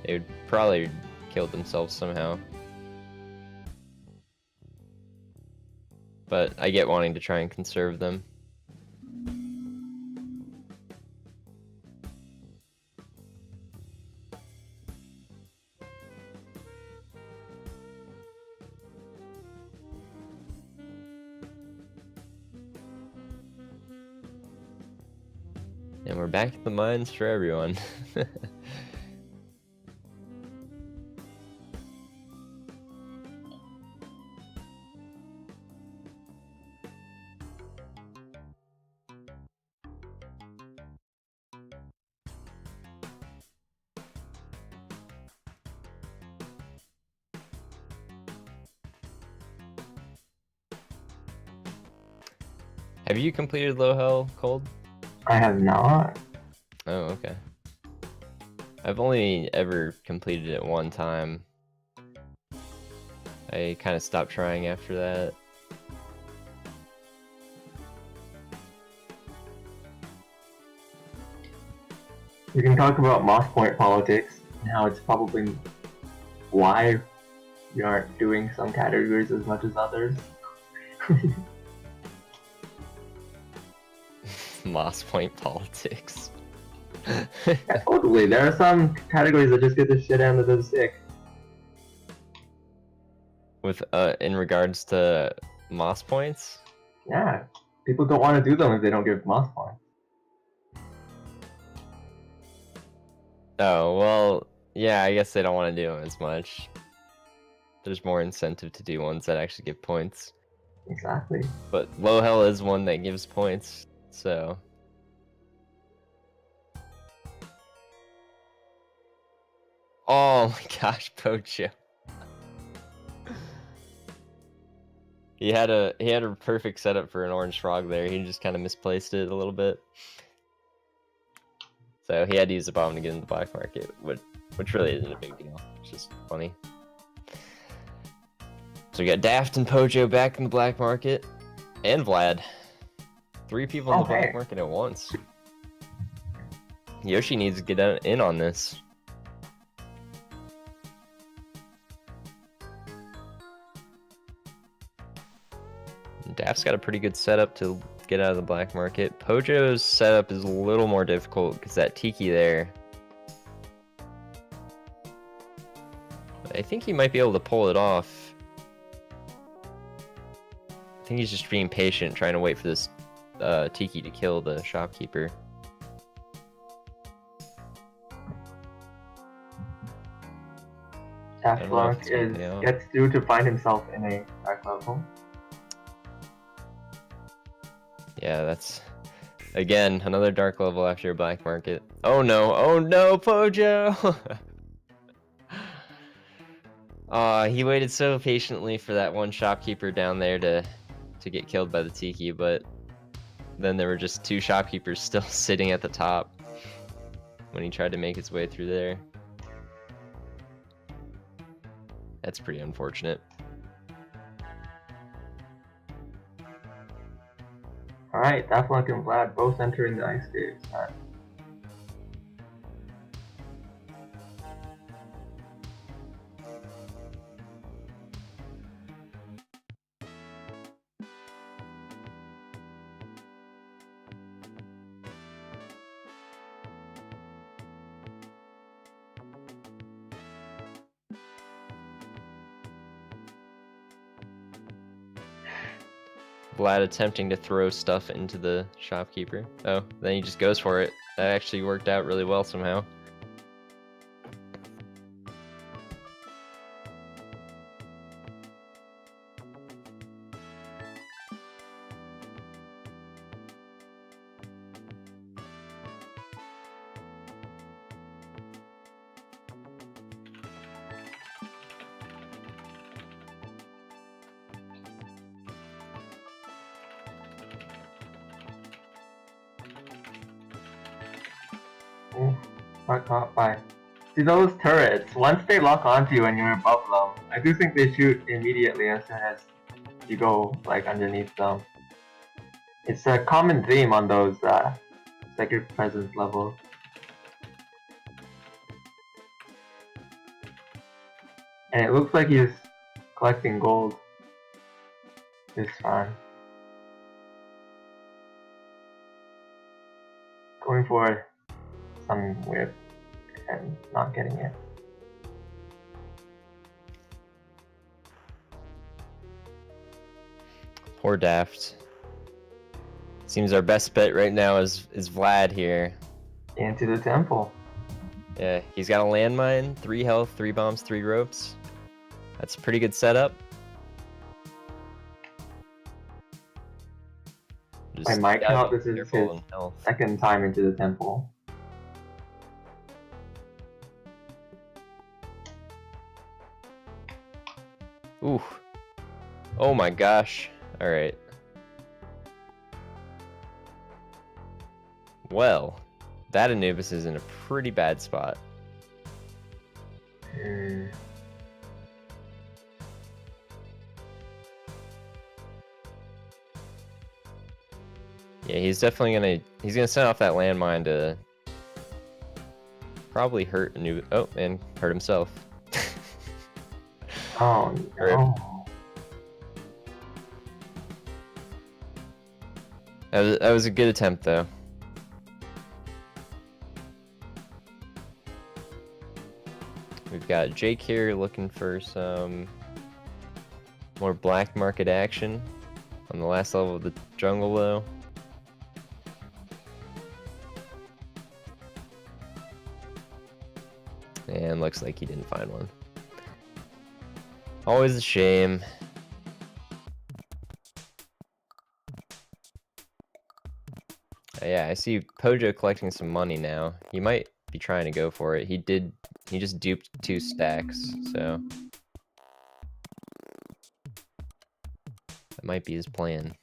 they would probably kill themselves somehow. But I get wanting to try and conserve them. And we're back at the mines for everyone. Have you completed Low Hell, Cold? I have not. Oh, okay. I've only ever completed it one time. I kind of stopped trying after that. We can talk about Moss Point politics and how it's probably why we aren't doing some categories as much as others. Moss Point politics. Yeah, totally. There are some categories that just get the shit end of the stick. With in regards to Moss points? Yeah, people don't want to do them if they don't get Moss points. Oh, well, yeah, I guess they don't want to do them as much. There's more incentive to do ones that actually give points. Exactly. But Low Hell is one that gives points, so... Oh my gosh, Pocho. He had a perfect setup for an orange frog there. He just kind of misplaced it a little bit. So he had to use the bomb to get in the black market, which really isn't a big deal. It's just funny. So we got Daft and Pojo back in the black market, and Vlad. 3 people in the black market at once. Yoshi needs to get in on this. Daft's got a pretty good setup to get out of the black market. Pojo's setup is a little more difficult because that Tiki there. I think he might be able to pull it off. I think he's just being patient, trying to wait for this Tiki to kill the shopkeeper. Daft gets through to find himself in a dark level. Yeah, that's, again, another dark level after your black market. Oh no, Pojo! He waited so patiently for that one shopkeeper down there to get killed by the Tiki, but then there were just 2 shopkeepers still sitting at the top when he tried to make his way through there. That's pretty unfortunate. Alright, Daftluck and Vlad both entering the ice caves. Vlad attempting to throw stuff into the shopkeeper. Oh, then he just goes for it. That actually worked out really well somehow. Ooh, got caught by. See those turrets, once they lock onto you and you're above them, I do think they shoot immediately as soon as you go like underneath them. It's a common theme on those sacred presence levels. And it looks like he's collecting gold. It's fun. Going for some weird and not getting it. Poor Daft. Seems our best bet right now is Vlad here. Into the temple. Yeah, he's got a landmine, 3 health, 3 bombs, 3 ropes. That's a pretty good setup. By my gotta count, be this is careful his in health. second time into the temple. Ooh. Oh my gosh. Alright. Well, that Anubis is in a pretty bad spot. Hmm. Yeah, he's definitely gonna send off that landmine to probably hurt Anubis. Oh, and hurt himself. Oh Rip. no. That was a good attempt though. We've got Jake here looking for some more black market action on the last level of the jungle though. And looks like he didn't find one. Always a shame. Yeah, I see Pojo collecting some money now. He might be trying to go for it. He just duped 2 stacks, so that might be his plan.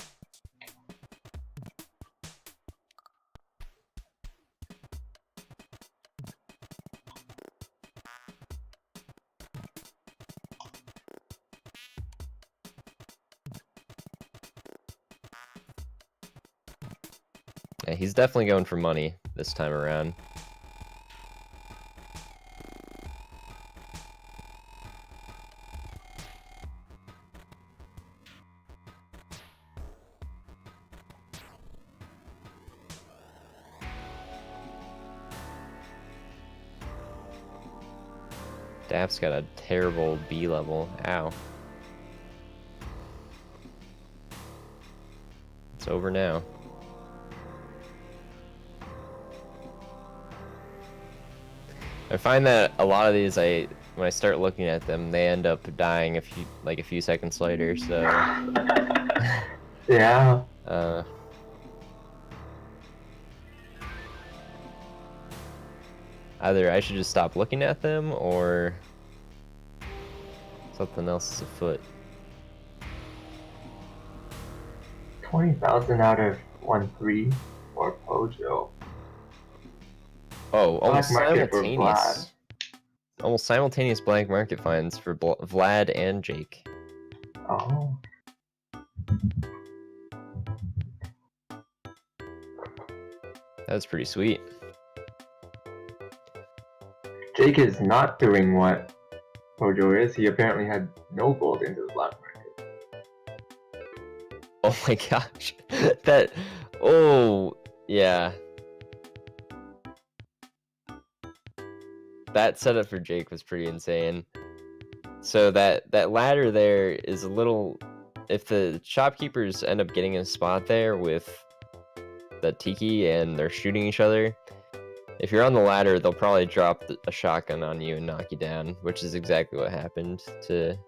Yeah, he's definitely going for money this time around. Daft's got a terrible B level. Ow. It's over now. I find that a lot of these, when I start looking at them, they end up dying a few seconds later. So, Yeah. Either I should just stop looking at them, or something else is afoot. 20,000 out of 1-3 for Pojo. Oh, almost Black market for simultaneous. Almost simultaneous black market finds for Vlad and Jake. Oh. That was pretty sweet. Jake is not doing what Pojo is. He apparently had no gold into the black market. Oh my gosh. That. Oh, yeah. That setup for Jake was pretty insane. So that ladder there is a little if the shopkeepers end up getting a spot there with the Tiki and they're shooting each other, if you're on the ladder, they'll probably drop a shotgun on you and knock you down, which is exactly what happened to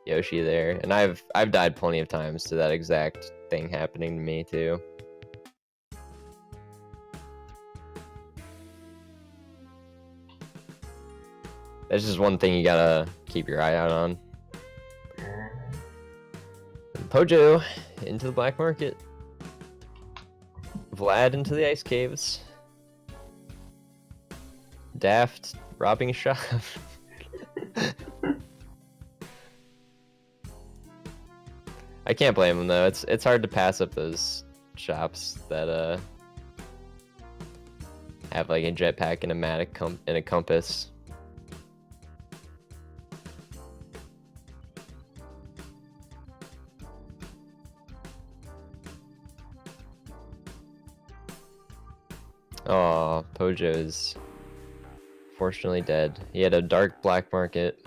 Yoshi there. And I've died plenty of times to that exact thing happening to me too. That's just one thing you gotta keep your eye out on. Pojo into the black market. Vlad into the ice caves. Daft robbing a shop. I can't blame him though. It's hard to pass up those shops that have like a jetpack and a matic and a compass. Oh, Pojo is fortunately dead. He had a dark black market.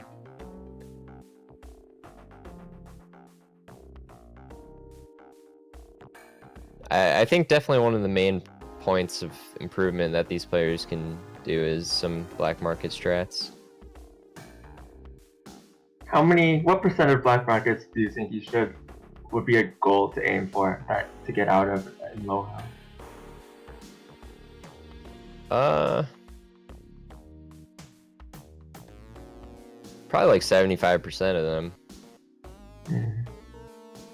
I think definitely one of the main points of improvement that these players can do is some black market strats. What percent of black markets do you think would be a goal to aim for to get out of in low health? Probably like 75% of them.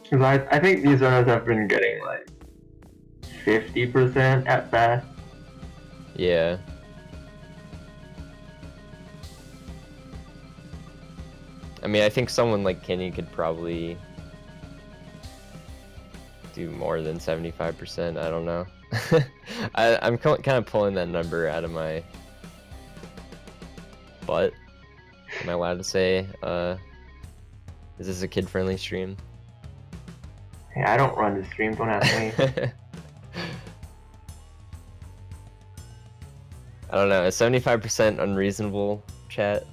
Because I think these runners have been getting like 50% at best. Yeah. I mean, I think someone like Kenny could probably do more than 75%. I don't know. I'm kind of pulling that number out of my butt. Am I allowed to say, is this a kid-friendly stream? Hey, I don't run the stream, don't ask me. I don't know, is 75% unreasonable, chat?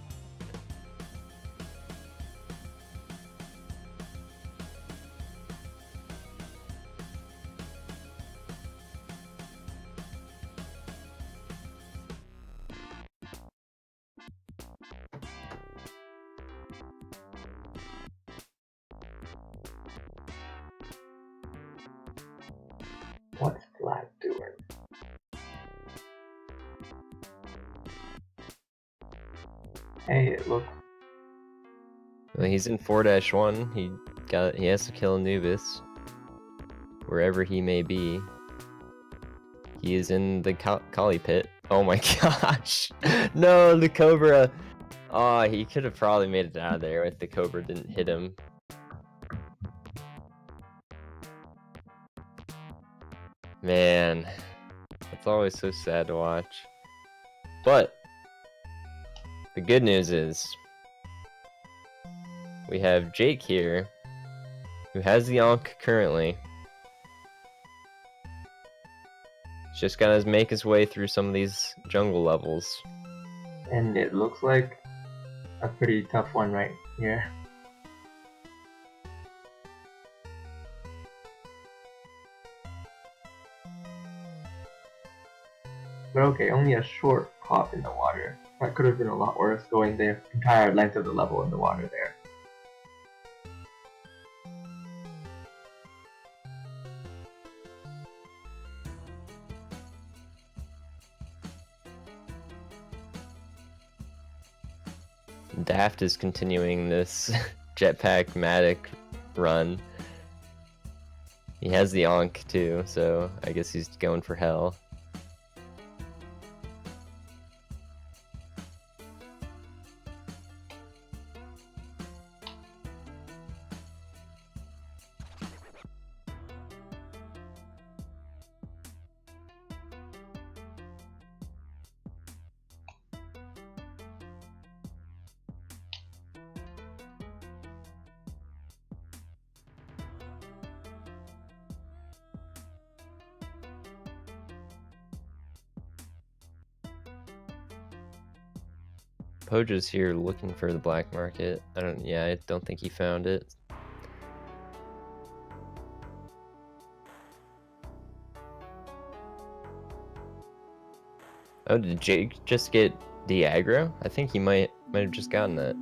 What's Black doing? Hey, it looks. Well, he's in 4-1. He has to kill Anubis wherever he may be. He is in the Kali pit. Oh my gosh! No, the Cobra. Oh, he could have probably made it out of there if the Cobra didn't hit him. Man, it's always so sad to watch. But the good news is we have Jake here, who has the Ankh currently. He's just gotta make his way through some of these jungle levels. And it looks like a pretty tough one right here. But okay, only a short hop in the water. That could have been a lot worse, going the entire length of the level in the water there. Daft is continuing this jetpack Matic run. He has the Ankh too, so I guess he's going for hell. Pojo's here looking for the black market. I don't think he found it. Oh, did Jake just get de-aggro? I think he might have just gotten that.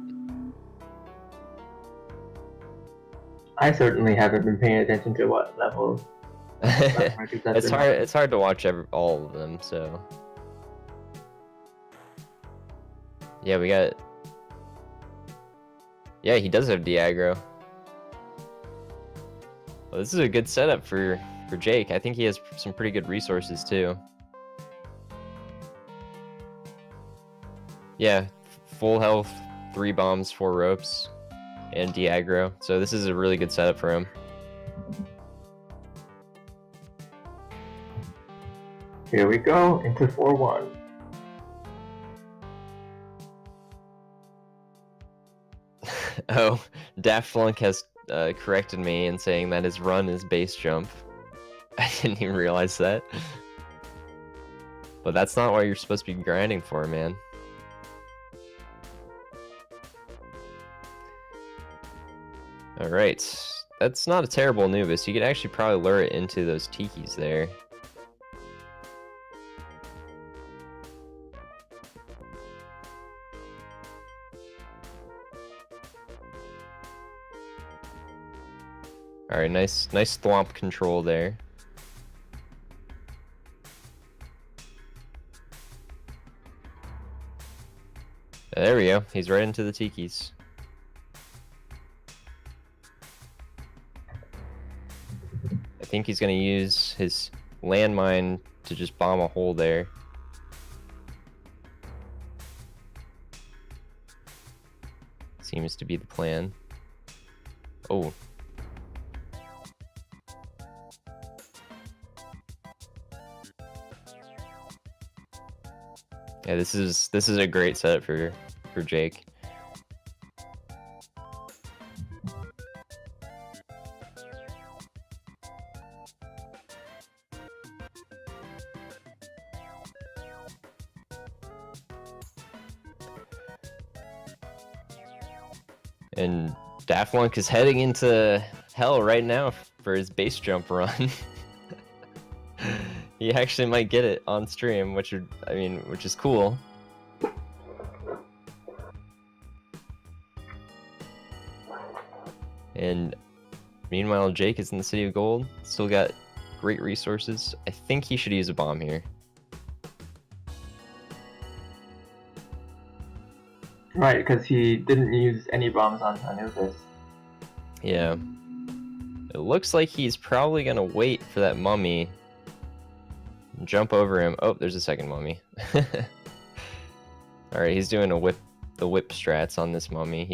I certainly haven't been paying attention to what level. It's hard to watch all of them, so. Yeah, we got. Yeah, he does have de-aggro. Well, this is a good setup for Jake. I think he has some pretty good resources too. Yeah, full health, 3 bombs, 4 ropes, and de-aggro. So this is a really good setup for him. Here we go, into 4-1. Oh, Daft Flunk has corrected me in saying that his run is base jump. I didn't even realize that. But that's not what you're supposed to be grinding for, man. Alright, that's not a terrible Anubis. You could actually probably lure it into those tikis there. Alright, nice thwomp control there. There we go, he's right into the tikis. I think he's gonna use his landmine to just bomb a hole there. Seems to be the plan. Oh. Yeah, this is a great setup for Jake. And Daft Flunk is heading into hell right now for his base jump run. He actually might get it on stream, which is cool. And meanwhile, Jake is in the City of Gold. Still got great resources. I think he should use a bomb here. Right, because he didn't use any bombs on Anubis. Yeah. It looks like he's probably gonna wait for that mummy. Jump over him. Oh, there's a second mummy. Alright, he's doing the whip strats on this mummy.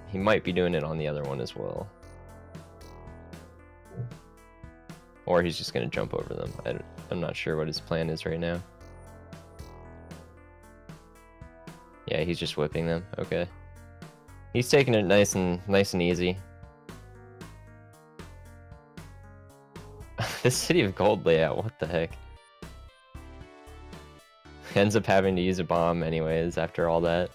He might be doing it on the other one as well. Or he's just gonna jump over them. I'm not sure what his plan is right now. Yeah, he's just whipping them. Okay. He's taking it nice and easy. This City of Gold layout, what the heck? Ends up having to use a bomb anyways after all that.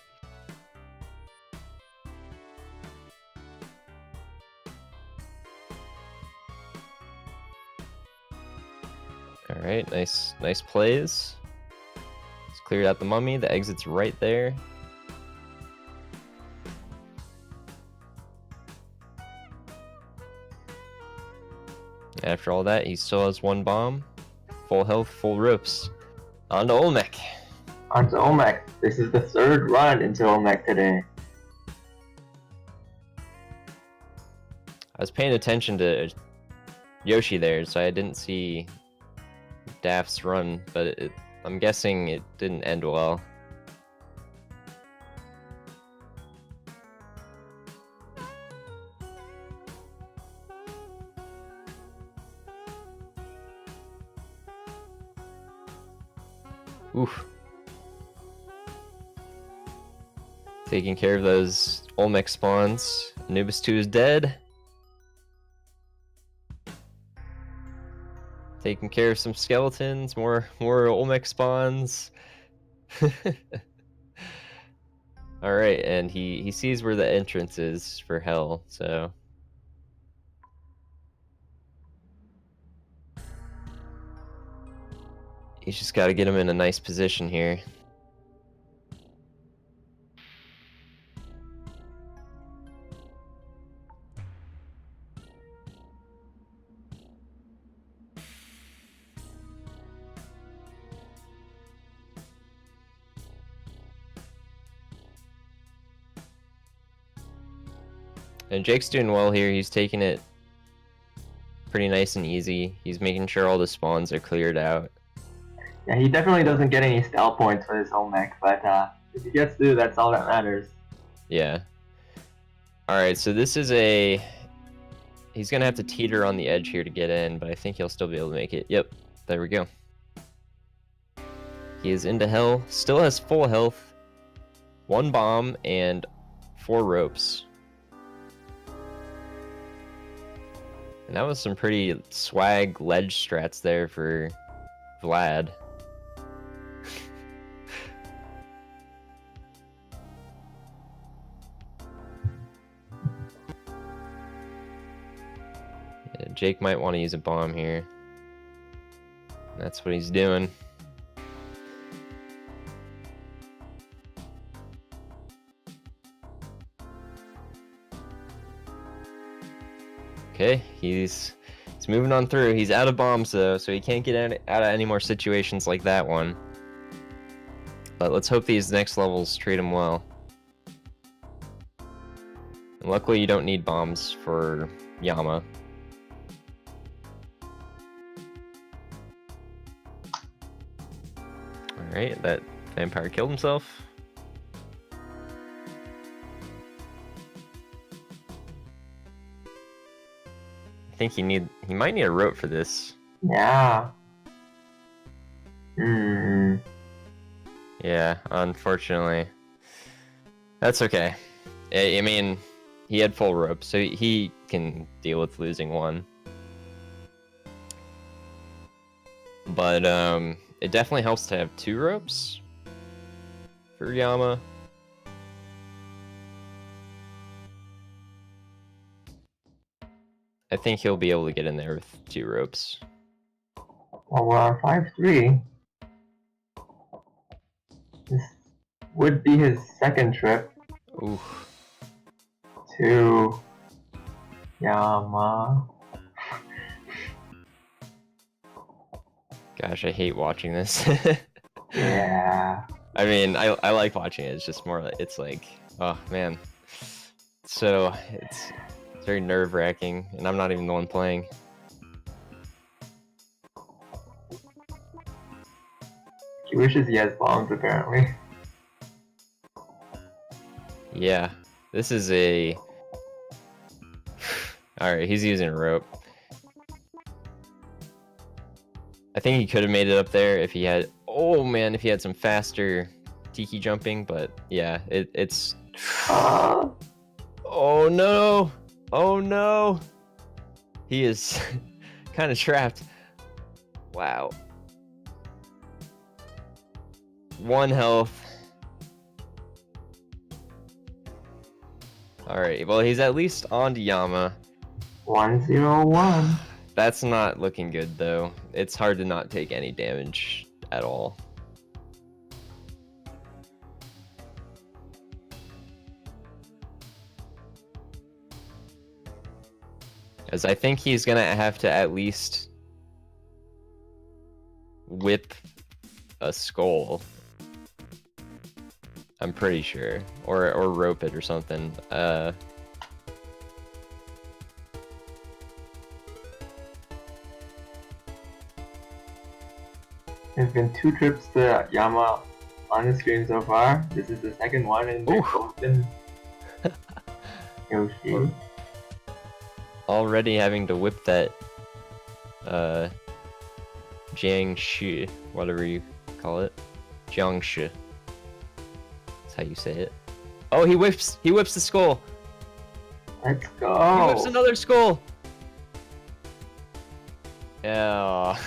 Alright, nice plays. He's cleared out the mummy, the exit's right there. After all that, he still has 1 bomb. Full health, full ropes. On to Olmec. On to Olmec. This is the 3rd run into Olmec today. I was paying attention to Yoshi there, so I didn't see Daft's run, but I'm guessing it didn't end well. Oof. Taking care of those Olmec spawns. Anubis 2 is dead. Taking care of some skeletons, more Olmec spawns. Alright, and he sees where the entrance is for hell, so. He's just got to get him in a nice position here. And Jake's doing well here. He's taking it pretty nice and easy. He's making sure all the spawns are cleared out. Yeah, he definitely doesn't get any style points for his Olmec, but if he gets through, that's all that matters. Yeah. Alright, so this is a... He's gonna have to teeter on the edge here to get in, but I think he'll still be able to make it. Yep, there we go. He is into hell. Still has full health. 1 bomb and 4 ropes. And that was some pretty swag ledge strats there for Vlad. Yeah, Jake might want to use a bomb here. That's what he's doing. Okay, he's moving on through. He's out of bombs though, so he can't get out of any more situations like that one. But let's hope these next levels treat him well. And luckily you don't need bombs for Yama. Alright, that vampire killed himself. I think he might need a rope for this. Yeah. Yeah, unfortunately. That's okay. I mean, he had full rope, so he can deal with losing 1. But it definitely helps to have 2 ropes for Yama. I think he'll be able to get in there with 2 ropes. Well, we're on 5-3. This would be his second trip Ooh. to Yama. Gosh, I hate watching this. Yeah. I mean, I like watching it. It's just more like, it's like, oh man. So, it's very nerve-wracking, and I'm not even the one playing. He wishes he has bombs, apparently. Yeah, this is a... Alright, he's using a rope. I think he could have made it up there if he had... Oh man, if he had some faster tiki jumping, but yeah, it's... Oh no! Oh no! He is kind of trapped. Wow. 1 health. Alright, well he's at least on to Yama. 1-0-1. That's not looking good though. It's hard to not take any damage at all. As I think he's gonna have to at least whip a skull. I'm pretty sure. Or rope it or something. There's been 2 trips to Yama on the screen so far. This is the second one, and they've both been Yoshi. Already having to whip that Jiangshi, whatever you call it. Jiangshi. That's how you say it. Oh, he whips the skull. Let's He go. whips another skull. Yeah.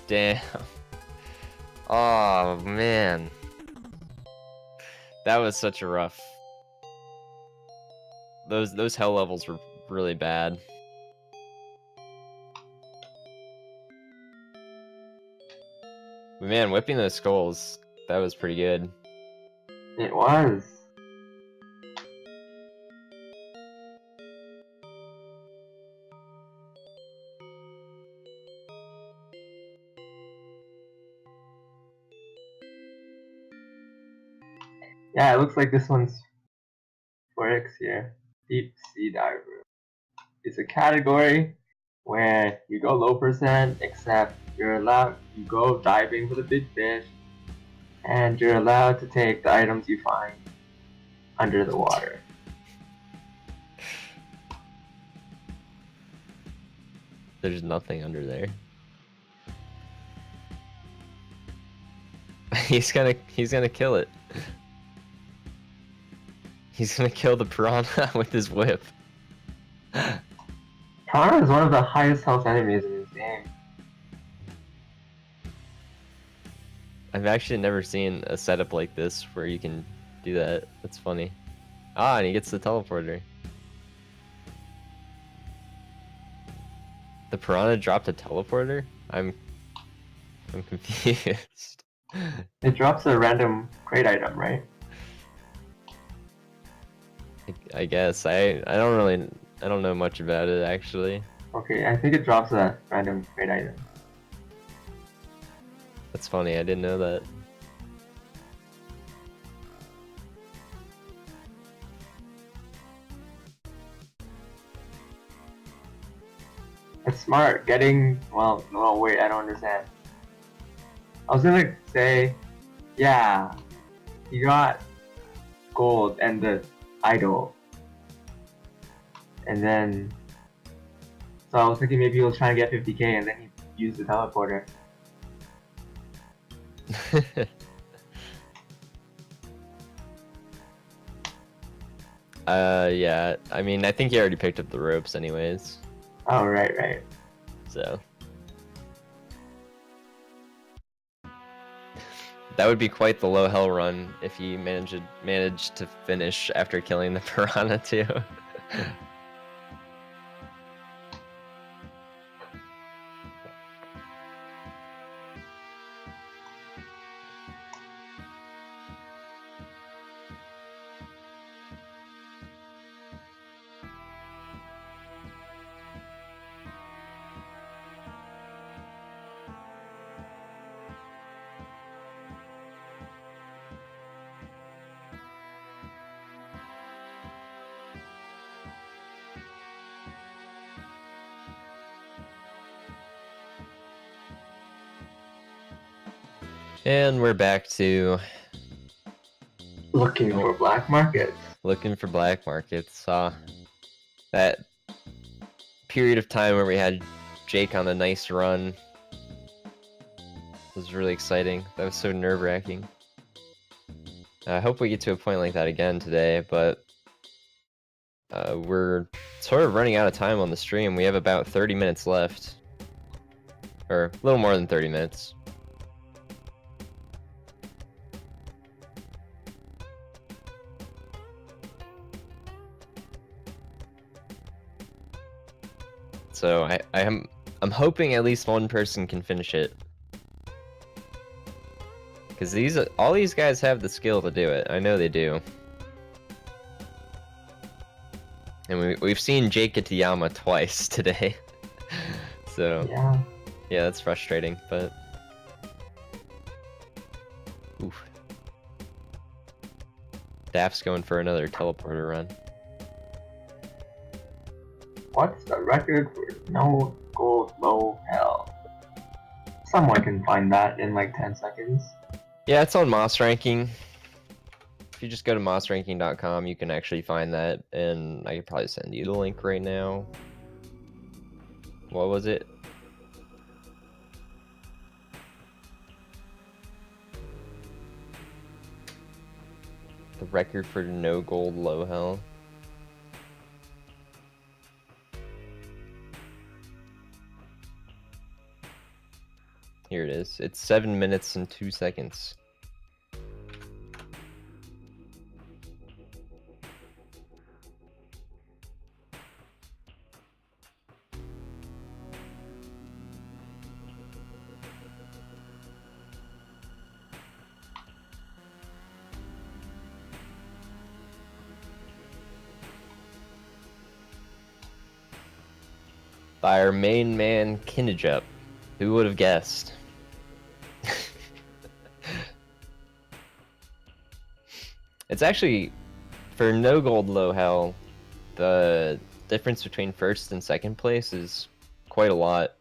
Damn. Oh man. That was such a rough. Those hell levels were really bad. Man, whipping those skulls, that was pretty good. It was. Yeah, it looks like this one's for X here. Deep Sea Diver. It's a category where you go low percent, except you go diving for the big fish, and you're allowed to take the items you find under the water. There's nothing under there. He's gonna kill it. He's gonna kill the piranha with his whip. Piranha is one of the highest health enemies in this game. I've actually never seen a setup like this where you can do that. That's funny. Ah, and he gets the teleporter. The piranha dropped a teleporter? I'm confused. It drops a random crate item, right? I guess I don't know much about it actually. Okay, I think it drops a random crate item. That's funny. I didn't know that. It's smart. Well, no, wait, I don't understand. I was gonna say, yeah, you got gold and the idol. And then, so I was thinking maybe he was trying to get 50k and then he used the teleporter. Yeah. I mean, I think he already picked up the ropes anyways. Oh, right. So that would be quite the low hell run if he managed to finish after killing the piranha too. And we're back to Looking for black markets. looking for black markets. That period of time where we had Jake on a nice run was really exciting. That was so nerve-wracking. I hope we get to a point like that again today, but we're sort of running out of time on the stream. We have about 30 minutes left. Or a little more than 30 minutes. So I'm hoping at least one person can finish it. Because all these guys have the skill to do it. I know they do. And we've seen Jake get to Yama twice today. So yeah, that's frustrating, but oof. Daft's going for another teleporter run. What's the record for no gold low hell? Someone can find that in like 10 seconds. Yeah, it's on Moss Ranking. If you just go to mossranking.com, you can actually find that, and I could probably send you the link right now. What was it? The record for no gold low hell. Here it is. It's 7 minutes and 2 seconds. by our main man Kinnijup. Who would have guessed? It's actually, for no gold low hell, the difference between first and second place is quite a lot.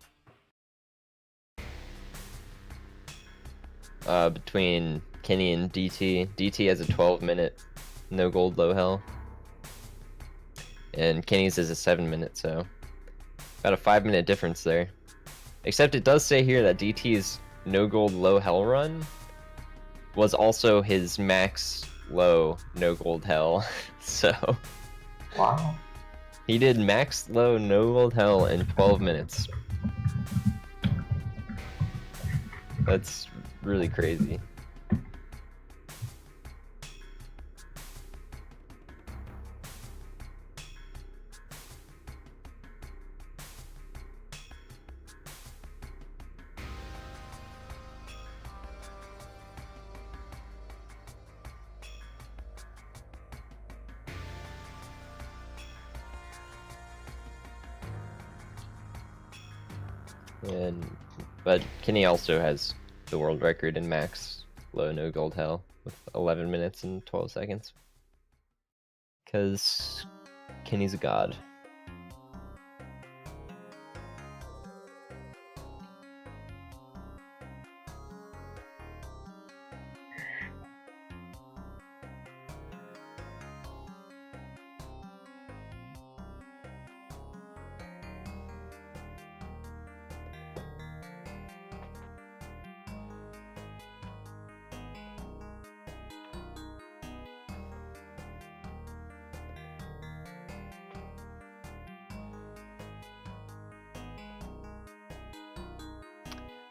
Between Kenny and DT. DT has a 12-minute no gold low hell. And Kenny's is a 7-minute, so about a 5-minute difference there. Except it does say here that DT's no gold low hell run was also his max low no gold hell. So Wow. he did max low no gold hell in 12 minutes. That's really crazy. But Kenny also has the world record in max low no gold hell with 11 minutes and 12 seconds. Because Kenny's a god.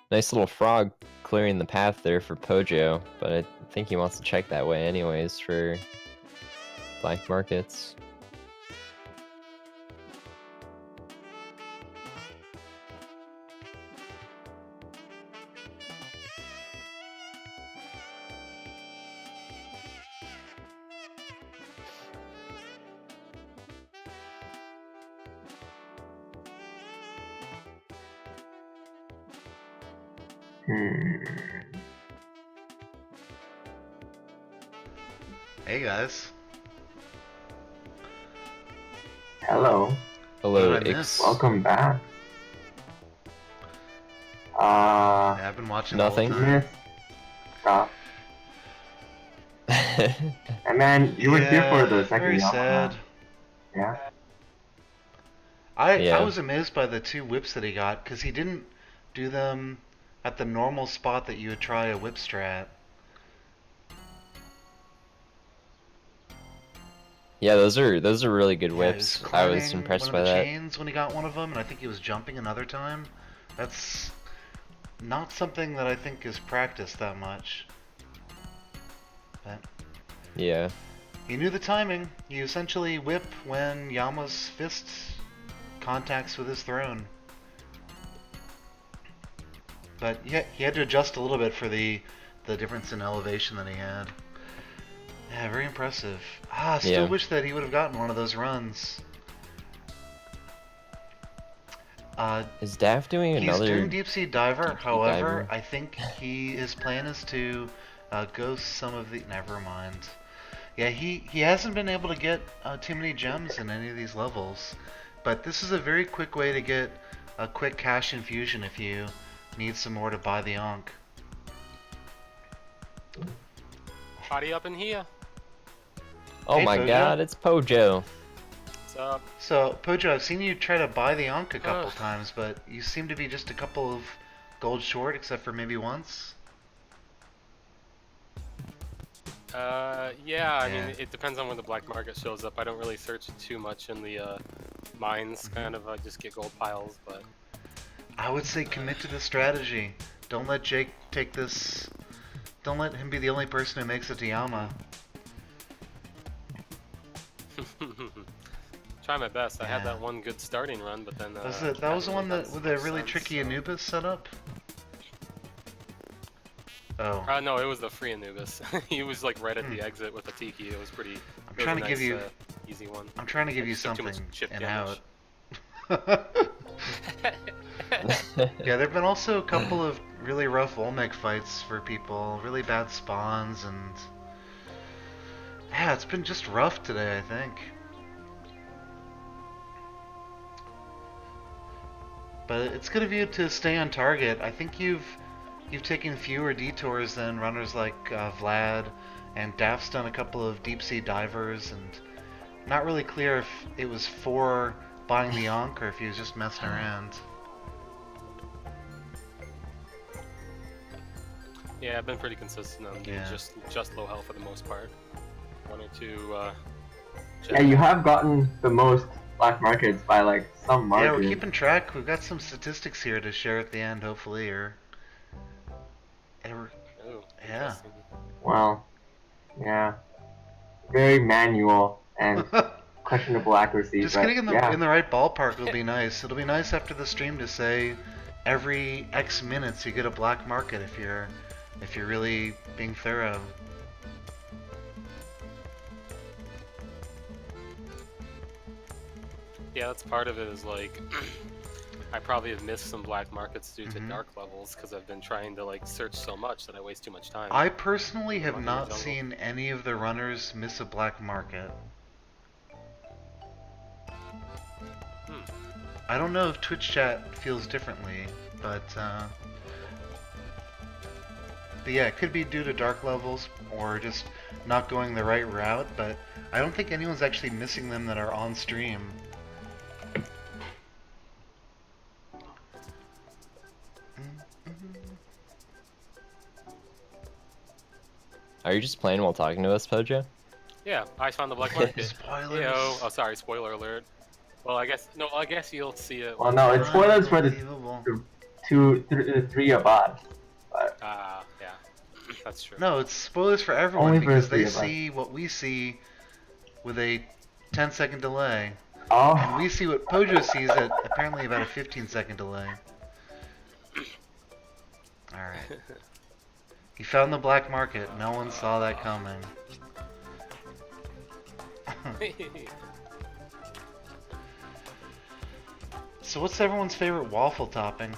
Nice little frog clearing the path there for Pojo, but I think he wants to check that way anyways for black markets. Hey guys. Hello. Hello, What did I Ix. miss? Welcome back. Yeah, I've been watching Nothing. the whole time. Miss Scott. And man, you were here for the second very Yamaha. sad. Yeah. Yeah. I was amazed by the 2 whips that he got because he didn't do them at the normal spot that you would try a whip strat. Yeah, those are really good Yeah, he whips. was I was climbing impressed one by of the that. chains when he got one of them, and I think he was jumping another time. That's not something that I think is practiced that much. But Yeah. he knew the timing. You essentially whip when Yama's fist contacts with his throne. But yeah, he had to adjust a little bit for the difference in elevation that he had. Yeah, very impressive. Still Yeah. wish that he would have gotten one of those runs. Is Daff doing He's another? doing Deep Sea Diver, Deep Sea however, Diver? I think his plan is to ghost some of the... Never mind. Yeah, he hasn't been able to get too many gems in any of these levels. But this is a very quick way to get a quick cash infusion if you need some more to buy the Ankh. Party up in here. Oh Hey, my Pojo. god, it's Pojo. What's up? So, Pojo, I've seen you try to buy the Ankh a couple Ugh. times, but you seem to be just a couple of gold short, except for maybe once. Yeah, I Yeah. mean, it depends on when the black market shows up. I don't really search too much in the mines, kind of. I just get gold piles, but I would say commit to the strategy. Don't let Jake take this. Don't let him be the only person who makes it to Yama. try my best. I had Yeah. that one good starting run, but then That was the hadn't one really that done with the much really since, tricky so- Anubis setup. Oh, No, it was the free Anubis. He was like right at the exit with a Tiki. It was pretty. I'm it was trying a to give nice, you. easy one. I'm trying to give I you just took too much something chip and damage. out. Yeah, there've been also a couple of really rough Olmec fights for people, really bad spawns, and yeah, it's been just rough today, I think. But it's good of you to stay on target. I think you've taken fewer detours than runners like Vlad, and Daft's done a couple of deep sea divers, and not really clear if it was for buying the Ankh or if he was just messing around. Yeah, I've been pretty consistent on Yeah. just low health for the most part. One or two. Yeah, you have gotten the most black markets by like some Yeah, market. we're keeping track. We've got some statistics here to share at the end, hopefully, or... Oh, Yeah. interesting. Well, yeah, very manual and questionable accuracy. Just but getting in the yeah. in the right ballpark will be nice. It'll be nice after the stream to say every X minutes you get a black market if you're really being thorough. Yeah, that's part of it. Is like, I probably have missed some black markets due to Mhm. dark levels because I've been trying to like search so much that I waste too much time. I personally have Walking not the jungle. seen any of the runners miss a black market. I don't know if Twitch chat feels differently, but yeah, it could be due to dark levels or just not going the right route, but I don't think anyone's actually missing them that are on stream. Are you just playing while talking to us, Pojo? Yeah, I found the black market. Spoilers. Yo, oh sorry, spoiler alert. Well, I guess you'll see it. Well, no, it's spoilers for the Unbelievable. three of us. But Yeah, that's true. No, it's spoilers for everyone Only for because three they of us. see what we see with a 10-second delay. And oh, we see what Pojo sees at apparently about a 15-second delay. Alright. He found the black market. No one saw that coming. So what's everyone's favorite waffle topping?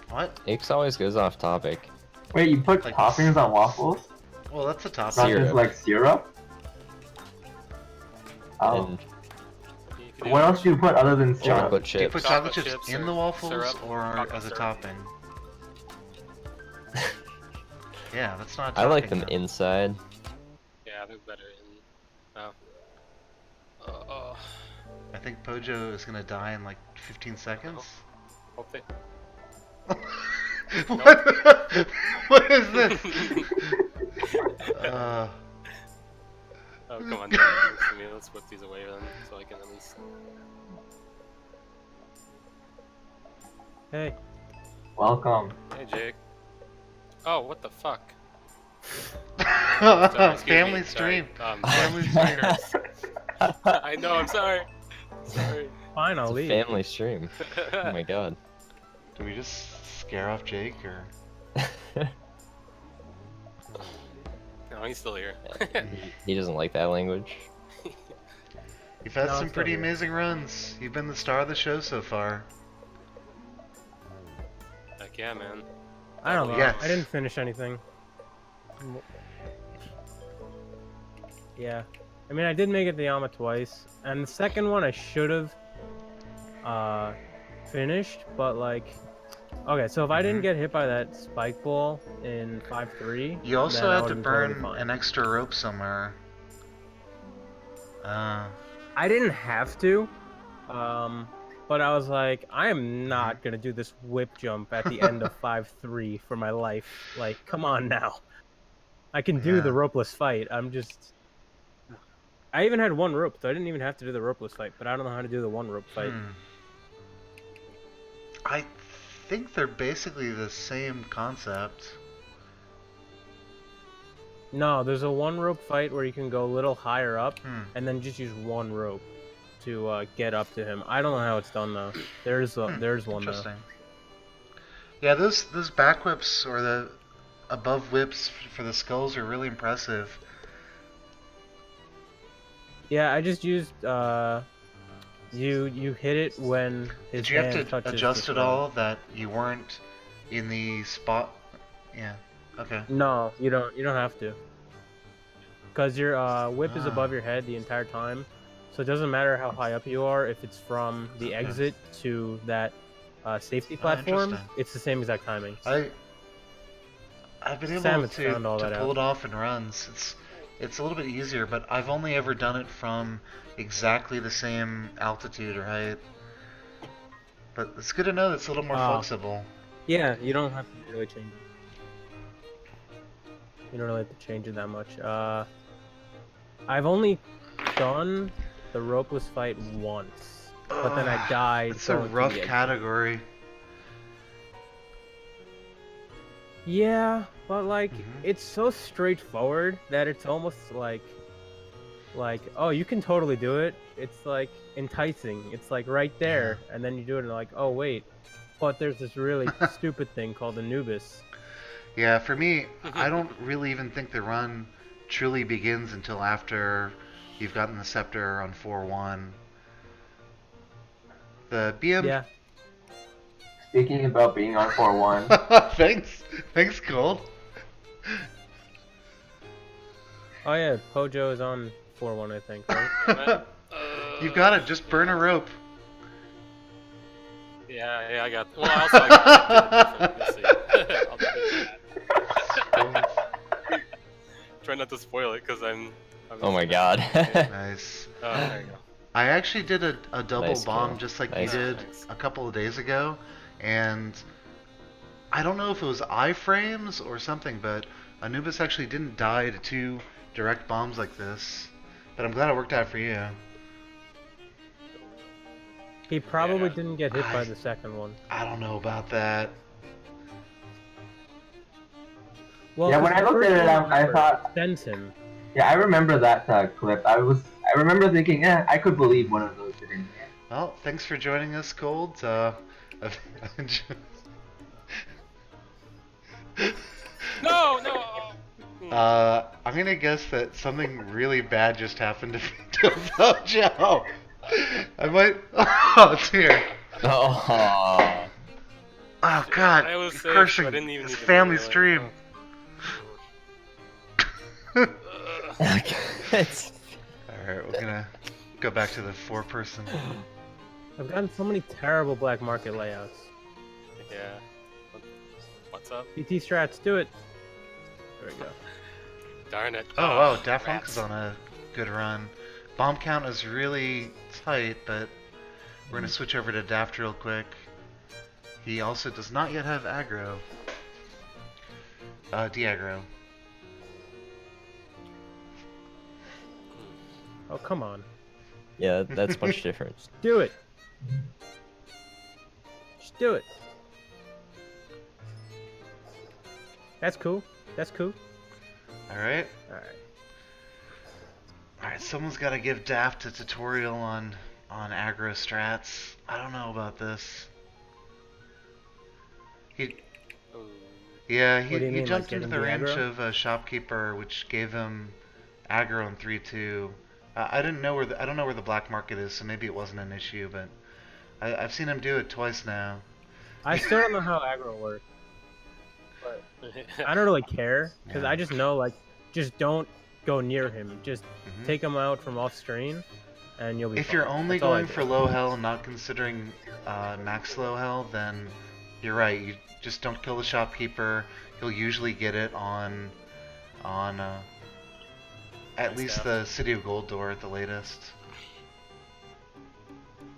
What? Ix always goes off topic. wait, you put Like toppings on waffles? Well, that's a Not topping. Syrup. just like syrup? Oh. And You can do What else do you put other than syrup? chocolate Do you chips. put chocolate Chocolate chips chips in or the waffles syrup, or chocolate as a syrup. topping? Yeah, that's not a I like topping, them though. inside. Yeah, they're better in. Oh. I think Pojo is gonna die in like 15 seconds. Hope they. What? What is this? Oh, come on. Give this to me. Let's whip these away then, so I can at least. Hey, Welcome. Hey, Jake. Oh, what the fuck? Sorry, excuse Family me, sorry. stream. Family stream. I know. I'm sorry. Sorry. fine, I'll It's a leave. family stream. Oh my god. Do we just scare off Jake or? No, he's still here. He doesn't like that language. You've had No, some I'm still pretty here. amazing runs. You've been the star of the show so far. Heck yeah, man. I don't know. Yes. I didn't finish anything. Yeah. I mean, I did make it the Yama twice, and the second one I should have finished, but like, okay, so if I didn't get hit by that spike ball in 5-3, You also then I had to would've been totally burn fine. an extra rope somewhere. I didn't have to, but I was like, I am not gonna do this whip jump at the end of 5-3 for my life. Like, come on now. I can do Yeah. the ropeless fight. I'm just. I even had one rope, so I didn't even have to do the ropeless fight. But I don't know how to do the one rope fight. I think they're basically the same concept. No, there's a one rope fight where you can go a little higher up Hmm. and then just use one rope to get up to him. I don't know how it's done though. There's one though. Interesting. Yeah, those back whips or the above whips for the skulls are really impressive. Yeah, I just used You hit it when his Did you have hand to touches adjust the it ground. all that you weren't in the spot? Yeah. Okay. No, you don't have to. Because your whip is above Ah. your head the entire time, so it doesn't matter how high up you are. If it's from the Okay. exit to that safety Ah, platform, interesting. it's the same exact timing. I've been able Samus found all to that pull out. it off in runs. It's a little bit easier, but I've only ever done it from exactly the same altitude or height. But it's good to know that it's a little more flexible. Yeah, you don't have to really change it. You don't really have to change it that much. I've only done the ropeless fight once, but then I died. It's a going through rough the exit. category. Yeah, but like Mhm. it's so straightforward that it's almost like oh, you can totally do it. It's like enticing. It's like right there, and then you do it and like, oh wait, but there's this really stupid thing called Anubis. Yeah, for me, I don't really even think the run truly begins until after you've gotten the scepter on 4-1. The BM. Yeah, Speaking about being on 4-1, Thanks, Cold. oh yeah, Pojo is on 4-1, I think, right? You've got it. Just burn a rope. Yeah, I got. Well, also I got it different. I'll do that. Try not to spoil it because I'm. Oh my god. Nice. Oh, there you go. I actually did a double Nice bomb kill. just like Nice. you did Thanks. a couple of days ago, and I don't know if it was iframes or something, but Anubis actually didn't die to 2 direct bombs like this. But I'm glad it worked out for you. He probably Yeah. didn't get hit by the second one. I don't know about that. Well, yeah, 'cause when I the looked at first it, one I thought, sends him. yeah, I remember that clip. I remember thinking, I could believe one of those didn't hit. Well, thanks for joining us, Cold. No. I'm gonna guess that something really bad just happened to Dojo. I might. Oh, it's here. Oh. Oh God! I was you're safe, cursing. I didn't even It's need to family relay it. stream. It's- Alright, we're gonna go back to the 4-person. I've gotten so many terrible black market layouts. Yeah. What's up? PT strats, do it. There we go. Darn it. Oh wow, Daft Punk rats. is on a good run. Bomb count is really tight, but we're gonna switch over to Daft real quick. He also does not yet have aggro. De-aggro. Oh, come on. yeah, that's much different. Do it. Just do it. That's cool. That's cool. Alright. Alright. Alright, someone's gotta give Daft a tutorial on aggro strats. I don't know about this. He Ooh. Yeah, What do you he mean, jumped like into getting the the range aggro? of a shopkeeper, which gave him aggro in 3-2. I didn't know I don't know where the black market is, so maybe it wasn't an issue. But I've seen him do it twice now. I still don't know how aggro works. But I don't really care, because Yeah. I just know, like, just don't go near him. Just Mhm. take him out from off screen, and you'll be If fine. you're only That's all I going do. for low hell, not considering max low hell, then you're right. You just don't kill the shopkeeper. He'll usually get it on at least Staff. the City of Gold door at the latest.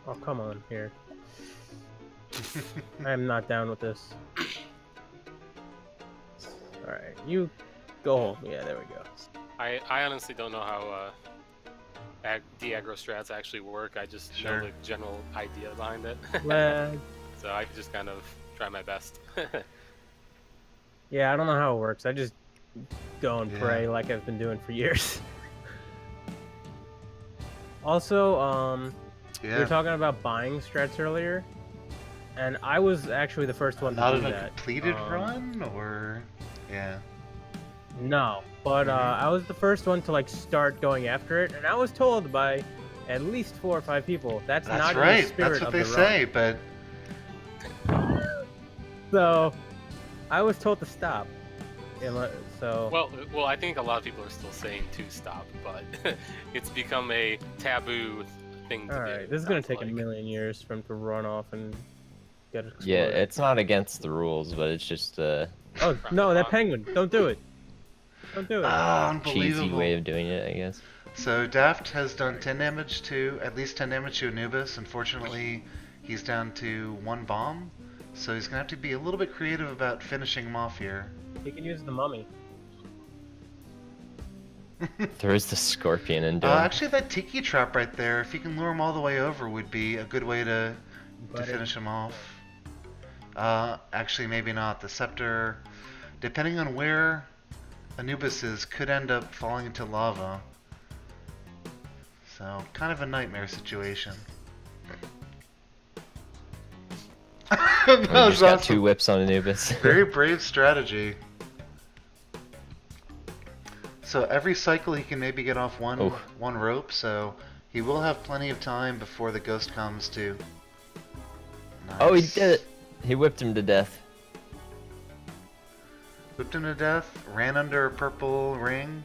Oh, come on, here. I am not down with this. Alright, you go home. Yeah, there we go. I honestly don't know how de-aggro strats actually work. I just Sure. know the general idea behind it. Lag. So I just kind of try my best. Yeah, I don't know how it works. I just go and Yeah. pray like I've been doing for years. Also, we Yeah. were talking about buying strats earlier, and I was actually the first one to Not do in a that. completed run, or yeah. No, but I was the first one to like start going after it, and I was told by at least 4 or 5 people. That's not That's in the right. spirit That's what of they the run. say, but So, I was told to stop. So, Well, I think a lot of people are still saying to stop, but it's become a taboo thing to do. alright, this is gonna sounds take a like. million years for him to run off and get exploded. Yeah, it's not against the rules, but it's just a Oh, no, that penguin. Don't do it. Don't do it. cheesy unbelievable. way of doing it, I guess. So Daft has done 10 damage to, at least 10 damage to Anubis. Unfortunately, he's down to 1 bomb, so he's gonna have to be a little bit creative about finishing him off here. He can use the mummy. Throws the scorpion into him. Actually, that tiki trap right there, if you can lure him all the way over, would be a good way to But finish him off. Actually, maybe not. The scepter, depending on where Anubis is, could end up falling into lava. So, kind of a nightmare situation. That We was just got awesome. 2 whips on Anubis. Very brave strategy. So every cycle he can maybe get off one Oh. one rope, so he will have plenty of time before the ghost comes to. Oh, he Nice. did it! He whipped him to death. Whipped him to death, ran under a purple ring.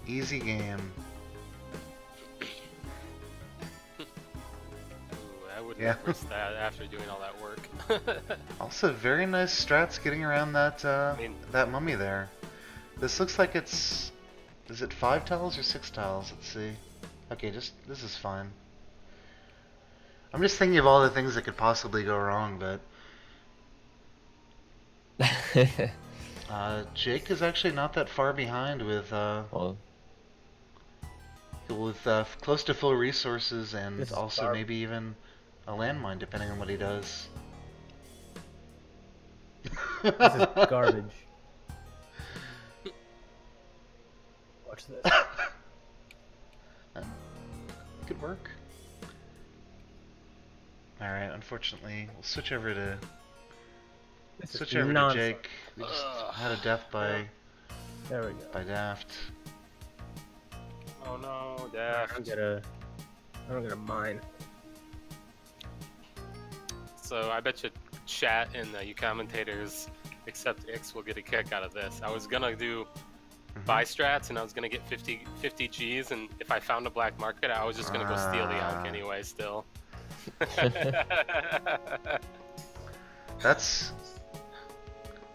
Easy game. Ooh, I wouldn't Yeah. risk that after doing all that work. Also, very nice strats getting around that mean- that mummy there. This looks like it's. Is it 5 tiles or 6 tiles? Let's see. Okay, this is fine. I'm just thinking of all the things that could possibly go wrong, but Jake is actually not that far behind with Well, close to full resources and This is also far- maybe even a landmine depending on what he does. This is garbage. Watch this. Good work. Alright, unfortunately, we'll switch over to This is nonsense. Jake. We just had a death by There we go. Daft. Oh no, I Daft. don't get a mine. So I bet you chat and you commentators, except X, will get a kick out of this. I was gonna do buy strats and I was gonna get 50 Gs, and if I found a black market, I was just gonna go steal the Alk anyway. Still. That's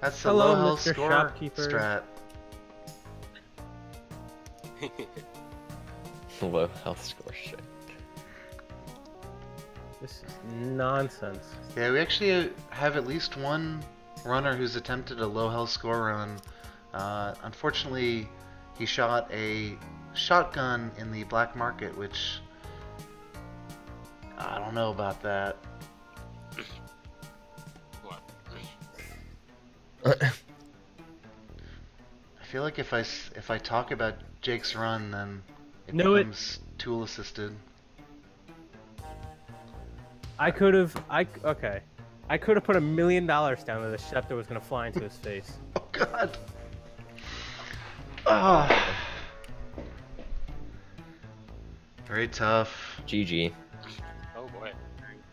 the Hello, low health Mr. score Shopkeeper. strat. low health score shit. This is nonsense. Yeah, we actually have at least one runner who's attempted a low health score run. Unfortunately, he shot a shotgun in the black market, which I don't know about that. What? I feel like if I talk about Jake's run, then it Knew it. becomes tool assisted. I could have put $1 million down that the scepter was gonna fly into his face. Oh God. Ah. Very tough. GG. Oh boy.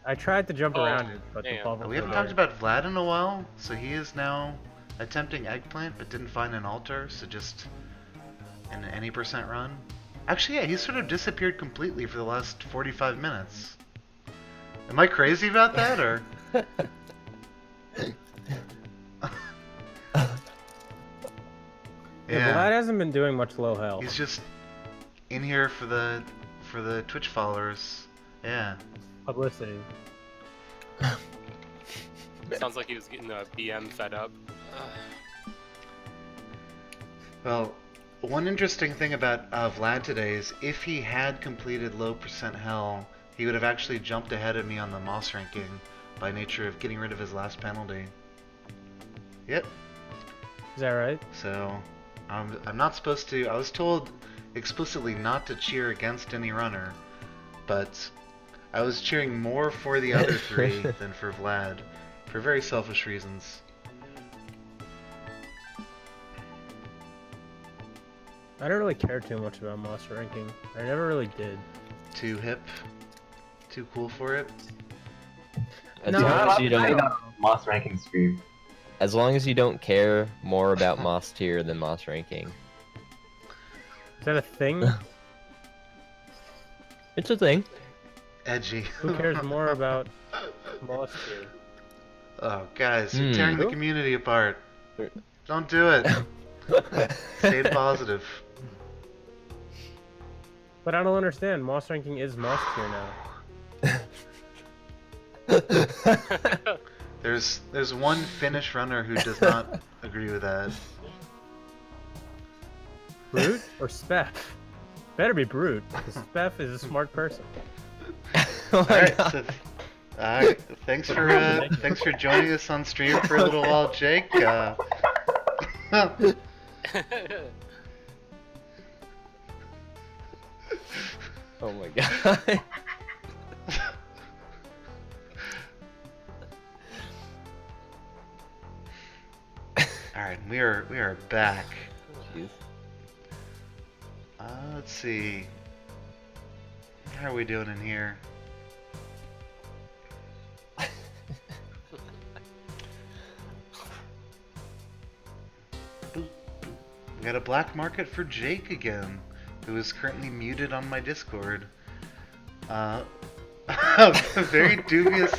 I tried to jump Oh, around it, but the damn. bubble. We haven't talked about Vlad in a while, so he is now attempting eggplant, but didn't find an altar, so just an any percent run. Actually, yeah, he sort of disappeared completely for the last 45 minutes. Am I crazy about that, or? Yeah, Vlad hasn't been doing much low health. He's just in here for the Twitch followers. Yeah. Publicity. Sounds like he was getting a BM fed up. Well, one interesting thing about Vlad today is if he had completed low percent hell, he would have actually jumped ahead of me on the Moss ranking by nature of getting rid of his last penalty. Yep. Is that right? So, I'm not supposed to. I was told explicitly not to cheer against any runner, but I was cheering more for the other three than for Vlad, for very selfish reasons. I don't really care too much about Moss ranking. I never really did. too hip, too cool for it. As No, long You're as you not don't, on Moss ranking stream. as long as you don't care more about Moss tier than Moss ranking. Is that a thing? It's a thing. Edgy. Who cares more about Moss tier? Oh, guys, you're tearing the Who? community apart. Sure. Don't do it. Stay positive. But I don't understand. Moss ranking is Moss tier now. There's one Finnish runner who does not agree with that. Brute or Speff? Better be Brute, because Speff is a smart person. Oh my Alright, God. so thanks for joining us on stream for a little while, Jake. Oh my God. Alright, we are back. Jeez. Let's see. How are we doing in here? We got a black market for Jake again, who is currently muted on my Discord. A very dubious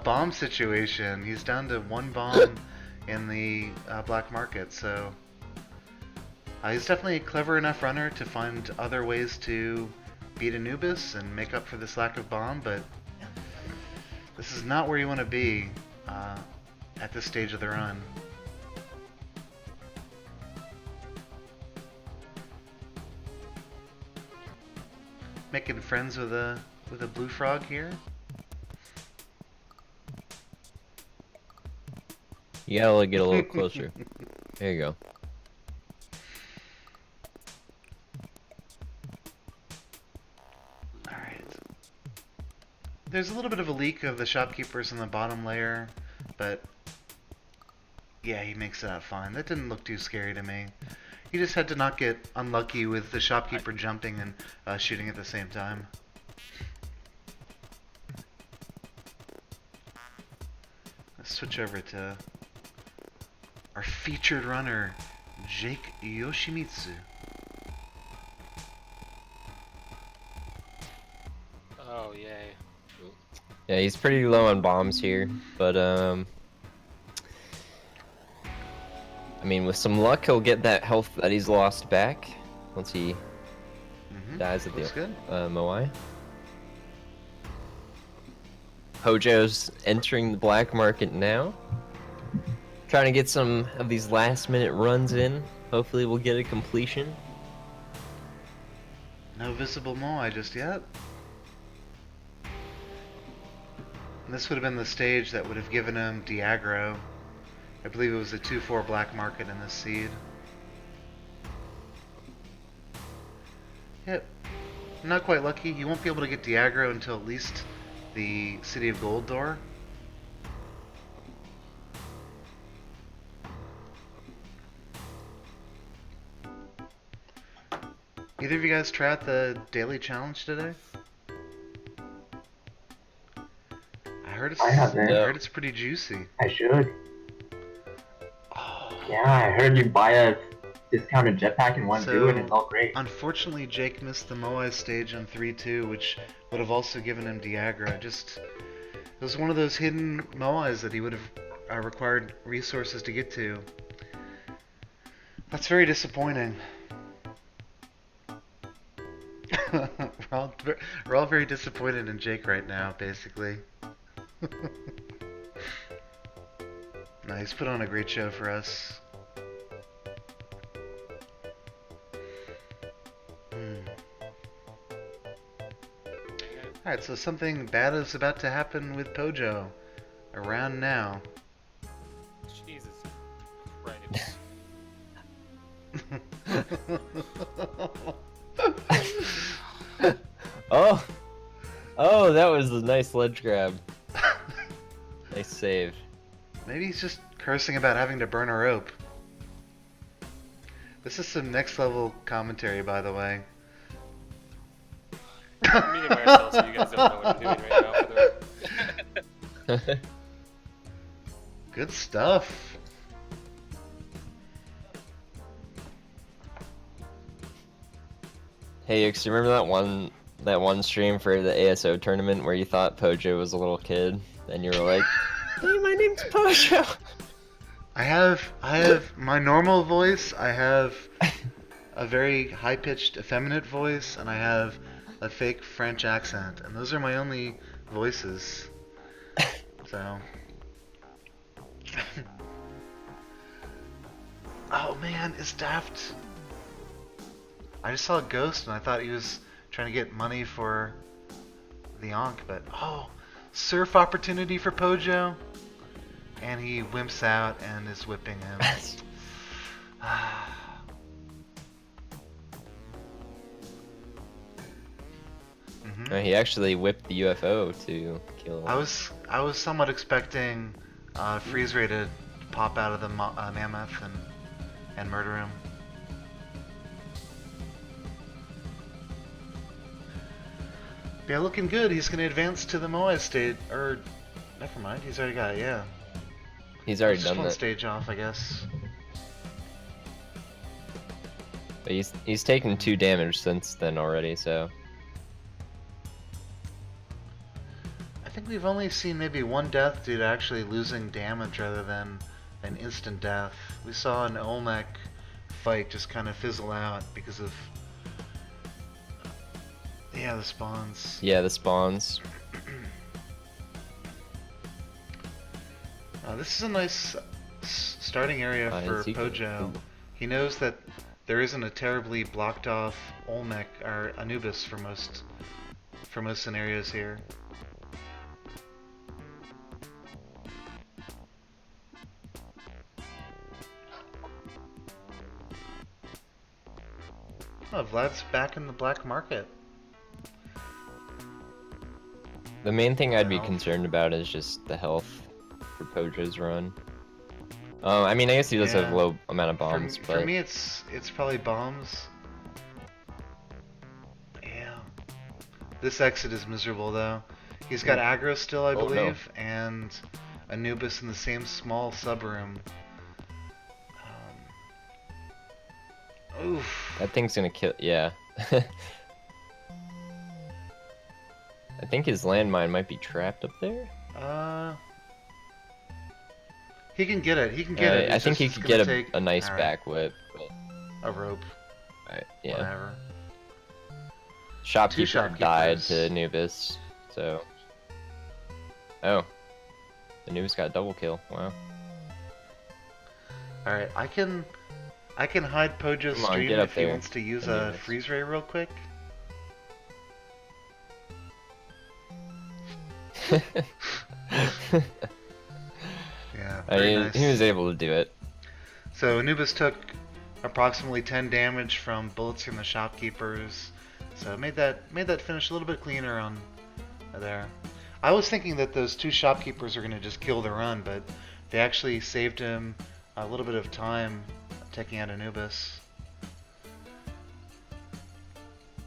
bomb situation. He's down to 1 bomb in the black market, so he's definitely a clever enough runner to find other ways to beat Anubis and make up for this lack of bomb, but this is not where you want to be at this stage of the run. Making friends with a blue frog here. You gotta get a little closer. There you go. Alright. There's a little bit of a leak of the shopkeepers in the bottom layer, but yeah, he makes it out fine. That didn't look too scary to me. He just had to not get unlucky with the shopkeeper jumping and shooting at the same time. Let's switch over to our featured runner, Jake Yoshimitsu. Oh yay. Yeah, he's pretty low on bombs here, but I mean, with some luck, he'll get that health that he's lost back once he dies at Looks the good. Moai. Hojo's entering the black market now. Trying to get some of these last minute runs in. Hopefully we'll get a completion. No visible Moai just yet. And this would have been the stage that would have given him Diagro. I believe it was a 2-4 black market in this seed. Yep. Not quite lucky. You won't be able to get Diagro until at least the City of Gold door. Either of you guys try out the daily challenge today? I haven't. I heard it's pretty juicy. I should. Oh. Yeah, I heard you buy a discounted jetpack in 1-2 So, and it's all great. Unfortunately, Jake missed the Moai stage on 3-2, which would have also given him Diagro. It was one of those hidden Moais that he would have required resources to get to. That's very disappointing. we're all very disappointed in Jake right now, basically. No, he's put on a great show for us. Alright, so something bad is about to happen with Pojo. Around now. Jesus Christ. Oh, that was a nice ledge grab. Nice save. Maybe he's just cursing about having to burn a rope. This is some next level commentary, by the way. I'm meeting myself, so you guys don't know what I'm doing right now. For the... Good stuff. Hey, Ix, you remember that one stream for the ASO tournament where you thought Pojo was a little kid, and you were like, "Hey, my name's Pojo." I have my normal voice. I have a very high-pitched, effeminate voice, and I have a fake French accent, and those are my only voices. So. Oh man, is Daft? I just saw a ghost, and I thought he was trying to get money for the Ankh, but oh, surf opportunity for Pojo, and he wimps out and is whipping him. No, he actually whipped the UFO to kill him. I was somewhat expecting Freeze Ray to pop out of the mammoth and murder him. Yeah, looking good. He's gonna advance to the Moai stage, or never mind. He's already got it. Yeah. He's already Just done one that. stage off, I guess. But he's taken 2 damage since then already, so. I think we've only seen maybe one death due to actually losing damage rather than an instant death. We saw an Olmec fight just kind of fizzle out because of the spawns. Yeah, the spawns. This is a nice starting area for Pojo. He knows that there isn't a terribly blocked off Olmec or Anubis for most scenarios here. Oh, Vlad's back in the black market. The main thing I'd be Well. concerned about is just the health for Pojo's run. I mean, I guess he does have Yeah. low amount of bombs, For but me, it's probably bombs. Yeah. This exit is miserable though. He's got aggro still, I Oh, no. believe, and Anubis in the same small subroom. Oof. that thing's gonna kill. Yeah. I think his landmine might be trapped up there. He can get it. He can get it. I It's think he just could gonna get take- a nice alright, back whip. But, A rope. yeah. Whatever. Shopkeeper died shopkeepers. to Anubis, so. Oh. Anubis got a double kill. Wow. All right, I can hide Pojo's Come on, stream get up if he there, wants to use a Anubis. freeze ray real quick. Yeah, very nice. He was able to do it. So Anubis took approximately 10 damage from bullets from the shopkeepers, so it made that finish a little bit cleaner on there. I was thinking that those 2 shopkeepers are going to just kill the run, but they actually saved him a little bit of time taking out Anubis.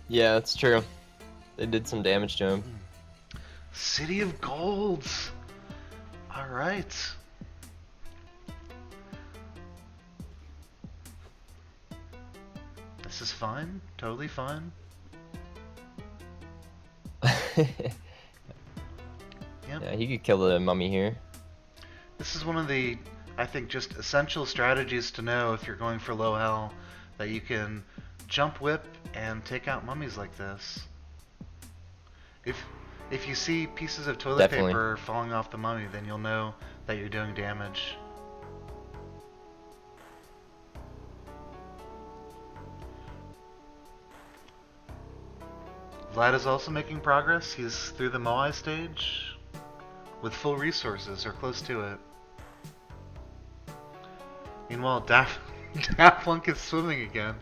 Yeah, that's true. They did some damage to him. City of Golds. All right. This is fine. Totally fine. Yep. Yeah, he could kill the mummy here. This is one of the, I think, just essential strategies to know if you're going for low hell, that you can jump whip and take out mummies like this. If you see pieces of toilet Definitely. paper falling off the mummy, then you'll know that you're doing damage. Vlad is also making progress. He's through the Moai stage with full resources, or close to it. Meanwhile, Daft Punk is swimming again.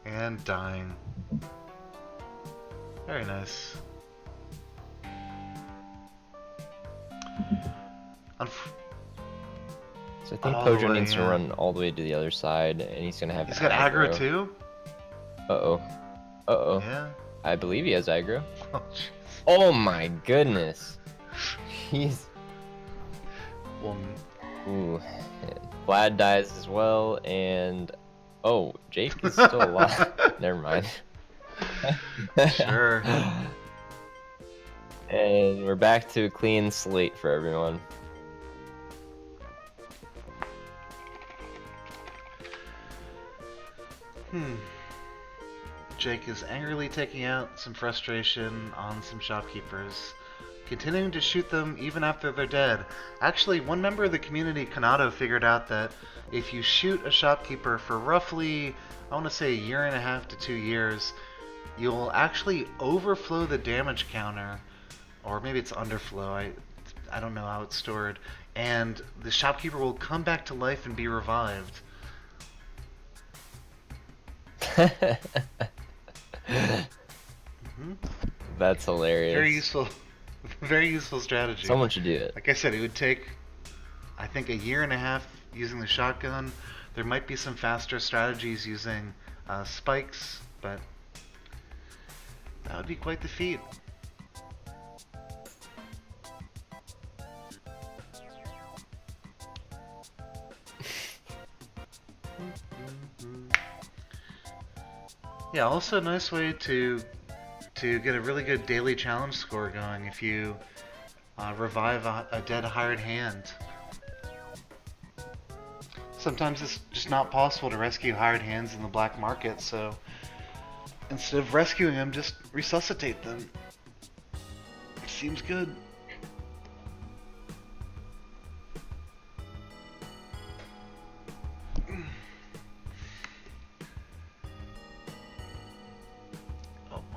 And dying. Very nice. So I think All the Pojo way, needs to yeah. run all the way to the other side, and he's gonna have He's got aggro too? Uh-oh. Uh-oh. Yeah. I believe he has aggro. Oh, jeez. Oh my goodness. He's... Well, Ooh. Vlad dies as well, and... Oh, Jake is still alive. Never mind. sure. And we're back to a clean slate for everyone. Jake is angrily taking out some frustration on some shopkeepers, continuing to shoot them even after they're dead. Actually, one member of the community, Kanado, figured out that if you shoot a shopkeeper for roughly, I want to say, 1.5 to 2 years, you'll actually overflow the damage counter, or maybe it's underflow, I don't know how it's stored, and the shopkeeper will come back to life and be revived. That's hilarious. Very useful strategy. Someone should do it. Like I said, it would take, I think, 1.5 years using the shotgun. There might be some faster strategies using spikes, but that would be quite the feat. Yeah, also a nice way to get a really good daily challenge score going if you revive a dead hired hand. Sometimes it's just not possible to rescue hired hands in the black market, so instead of rescuing them, just resuscitate them. Seems good.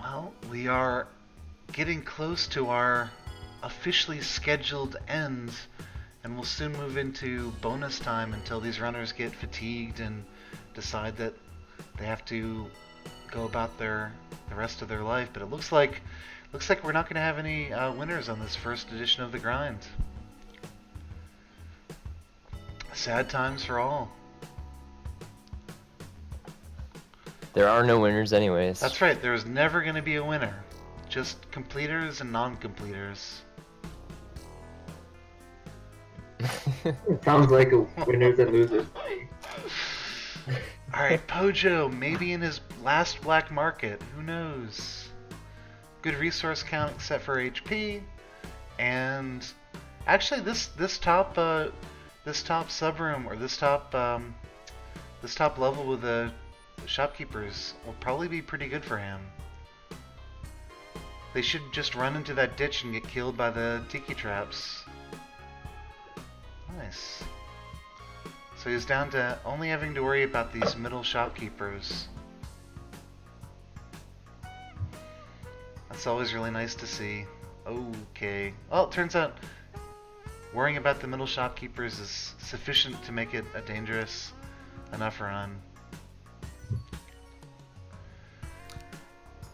Well, we are getting close to our officially scheduled end, and we'll soon move into bonus time until these runners get fatigued and decide that they have to go about the rest of their life. But it looks like we're not going to have any winners on this first edition of the grind. Sad times for all. There are no winners anyways. That's right, there's never going to be a winner. Just completers and non-completers. It sounds like a winners and losers fight. Alright, Pojo, maybe in his last black market, who knows? Good resource count except for HP, and actually this top subroom, or this top level with the shopkeepers will probably be pretty good for him. They should just run into that ditch and get killed by the tiki traps. Nice. So he's down to only having to worry about these middle shopkeepers. That's always really nice to see. Okay. Well, it turns out worrying about the middle shopkeepers is sufficient to make it a dangerous enough run.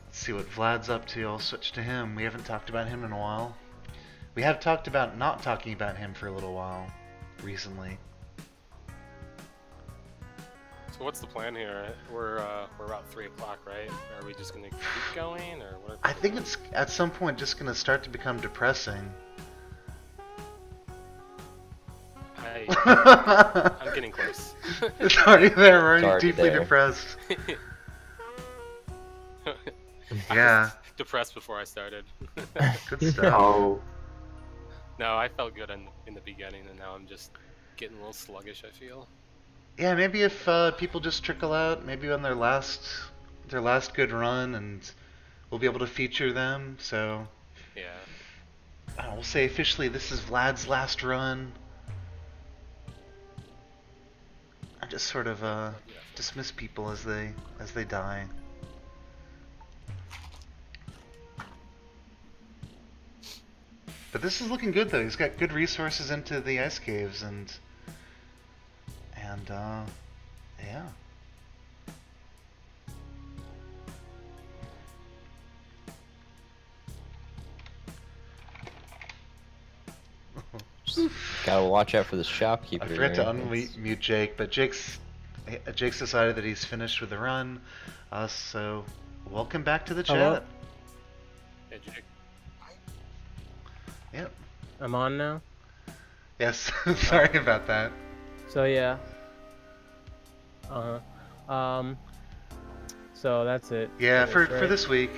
Let's see what Vlad's up to. I'll switch to him. We haven't talked about him in a while. We have talked about not talking about him for a little while recently. So what's the plan here? We're about 3 o'clock, right? Are we just gonna keep going, or what? I think it's at some point just going to start to become depressing. I'm getting close. It's already there. We're It's already already deeply there. depressed. I Yeah, was depressed before I started. good stuff. Oh, No, I felt good in the beginning, and now I'm just getting a little sluggish, I feel. Yeah, maybe if people just trickle out, maybe on their last good run, and we'll be able to feature them. So Yeah. we'll say officially this is Vlad's last run. I just sort of dismiss people as they die. But this is looking good though. He's got good resources into the ice caves and yeah. Just gotta watch out for the shopkeeper. I forgot to there. unmute Jake, but Jake's decided that he's finished with the run. So welcome back to the Hello? chat. Hey, Jake. Yep. I'm on now. Yes. Sorry about that. So yeah. So that's it. Yeah, That for is right. this week.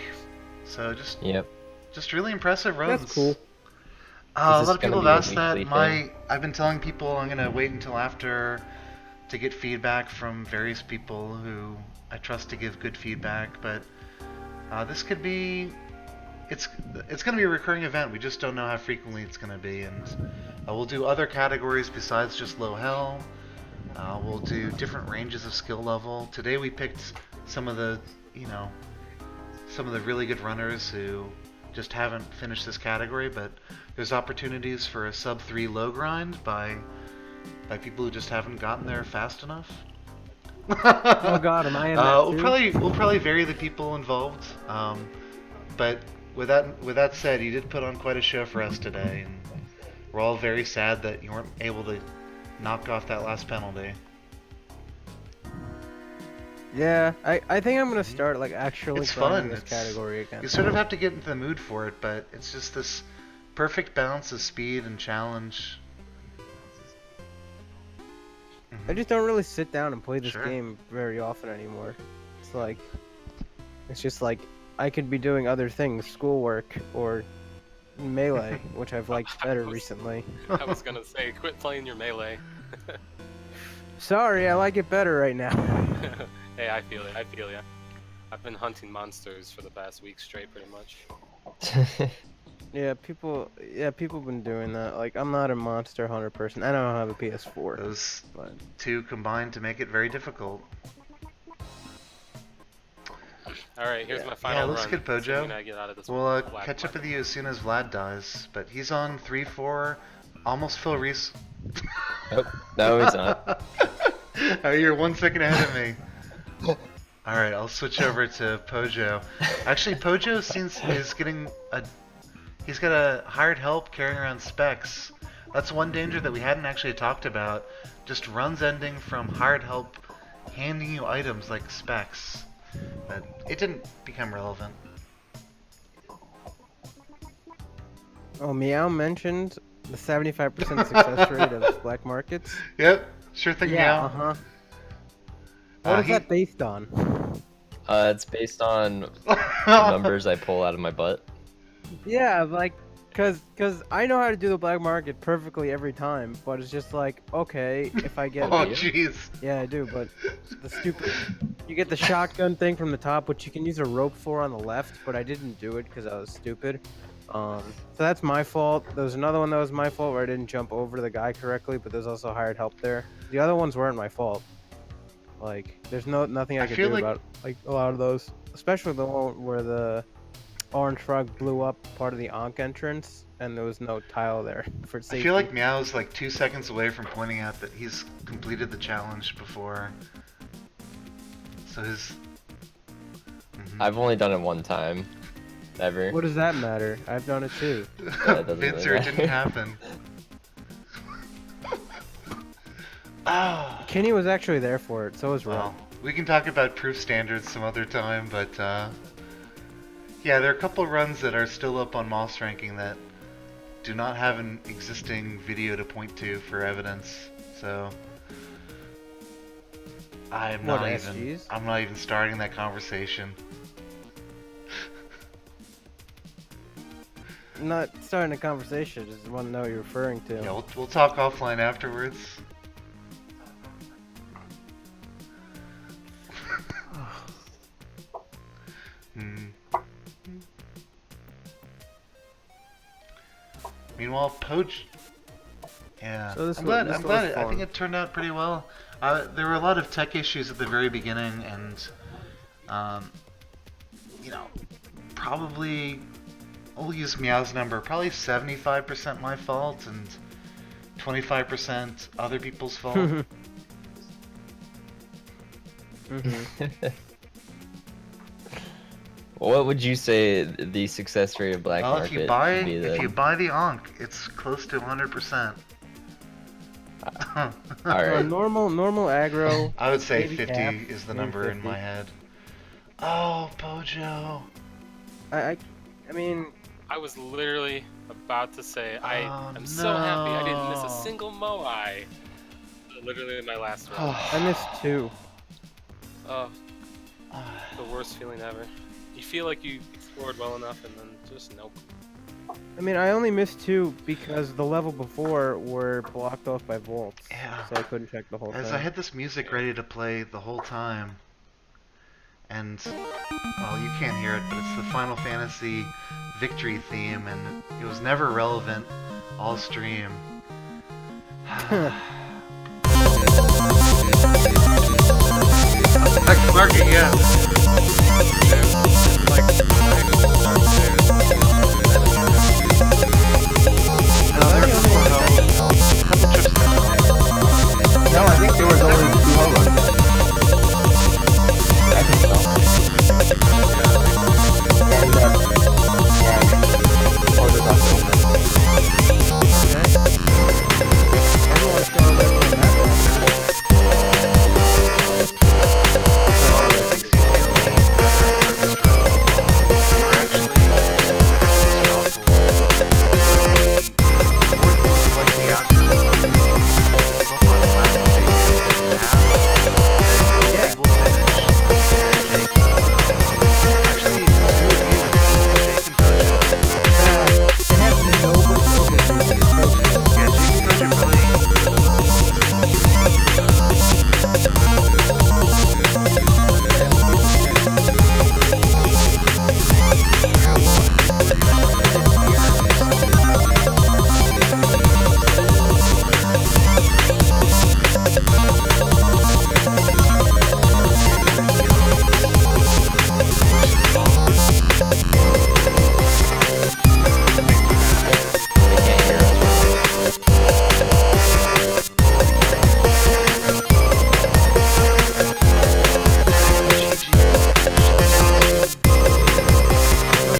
So Yep. just really impressive runs. That's cool. A this lot of gonna people be a have asked that. weekly I've been telling people I'm gonna wait until after to get feedback from various people who I trust to give good feedback. But this could be, it's gonna be a recurring event. We just don't know how frequently it's gonna be, and we'll do other categories besides just low hell. We'll do different ranges of skill level. Today we picked some of the, some of the really good runners who just haven't finished this category, but there's opportunities for a sub 3 low grind by people who just haven't gotten there fast enough. Oh god, am I in that too? We'll probably vary the people involved. But with that said, you did put on quite a show for us today, and we're all very sad that you weren't able to knock off that last penalty. Yeah, I think I'm gonna start like actually It's grinding fun. this category again. You sort of have to get into the mood for it, but it's just this perfect balance of speed and challenge. I just don't really sit down and play this Sure. game very often anymore. It's just like I could be doing other things, schoolwork or Melee, which I've liked better recently. I was gonna say, quit playing your melee. Sorry, I like it better right now. Hey, I feel it. I feel ya. I've been hunting monsters for the past week straight, pretty much. Yeah, people have been doing that. Like, I'm not a Monster Hunter person. I don't have a PS4. Those But two combine to make it very difficult. All right, here's Yeah. my final looks run. good, Pojo. assuming I get out of this We'll black catch up market. with you as soon as Vlad dies, but he's on 3-4, almost full res. Nope. No, it's not. Oh, you're 1 second ahead of me. Alright, I'll switch over to Pojo. Actually, Pojo he's got a hired help carrying around specs. That's one danger that we hadn't actually talked about. Just runs ending from hired help handing you items like specs. But it didn't become relevant. oh, Meow mentioned the 75% success rate of black markets. Yep, sure thing, Yeah, Meow. uh-huh. What is he- that based on? It's based on numbers I pull out of my butt. Yeah, like, cause I know how to do the black market perfectly every time, but it's just like, okay, if I get, Oh, jeez. yeah, I do, but the stupid, you get the shotgun thing from the top, which you can use a rope for on the left, but I didn't do it because I was stupid. So that's my fault. There was another one that was my fault where I didn't jump over the guy correctly, but there's also hired help there. The other ones weren't my fault. Like, there's nothing I could feel do like- about like a lot of those, especially the one where the orange frog blew up part of the Ankh entrance and there was no tile there for safety. I feel like Meow's like 2 seconds away from pointing out that he's completed the challenge before. So his... Mhm. I've only done it one time, ever. What does that matter? I've done it too. Yeah, it doesn't Vince, really it didn't matter. happen. Ah, Kenny was actually there for it, so was Ron. well, we can talk about proof standards some other time, but yeah, there are a couple runs that are still up on Moss ranking that do not have an existing video to point to for evidence. So I'm What, not SGs? I'm not even starting that conversation. I'm not starting a conversation, just want to know what you're referring to. Yeah, we'll talk offline afterwards. Hmm. Meanwhile, Poach. Yeah, So this I'm was- glad. this I'm glad. was I think fun. it turned out pretty well. There were a lot of tech issues at the very beginning, and you know, probably I'll use Meow's number. Probably 75% my fault and 25% other people's fault. Mhm. What would you say the success rate of Black Well, Market if you would be buy the Ankh, it's close to 100%. Alright. Normal aggro. I would say Maybe 50 half, is the maybe number in 50. my head. Oh, Bojo. I mean, I was literally about to say, Oh, I'm so happy I didn't miss no. a single Moai. Literally my last run. I missed 2. Oh, the worst feeling ever. You feel like you explored well enough, and then just nope. I mean, I only missed 2 because the level before were blocked off by vaults. Yeah. So I couldn't check the whole As thing. I had this music ready to play the whole time, and, well, you can't hear it, but it's the Final Fantasy victory theme, and it was never relevant all stream. X market, yes.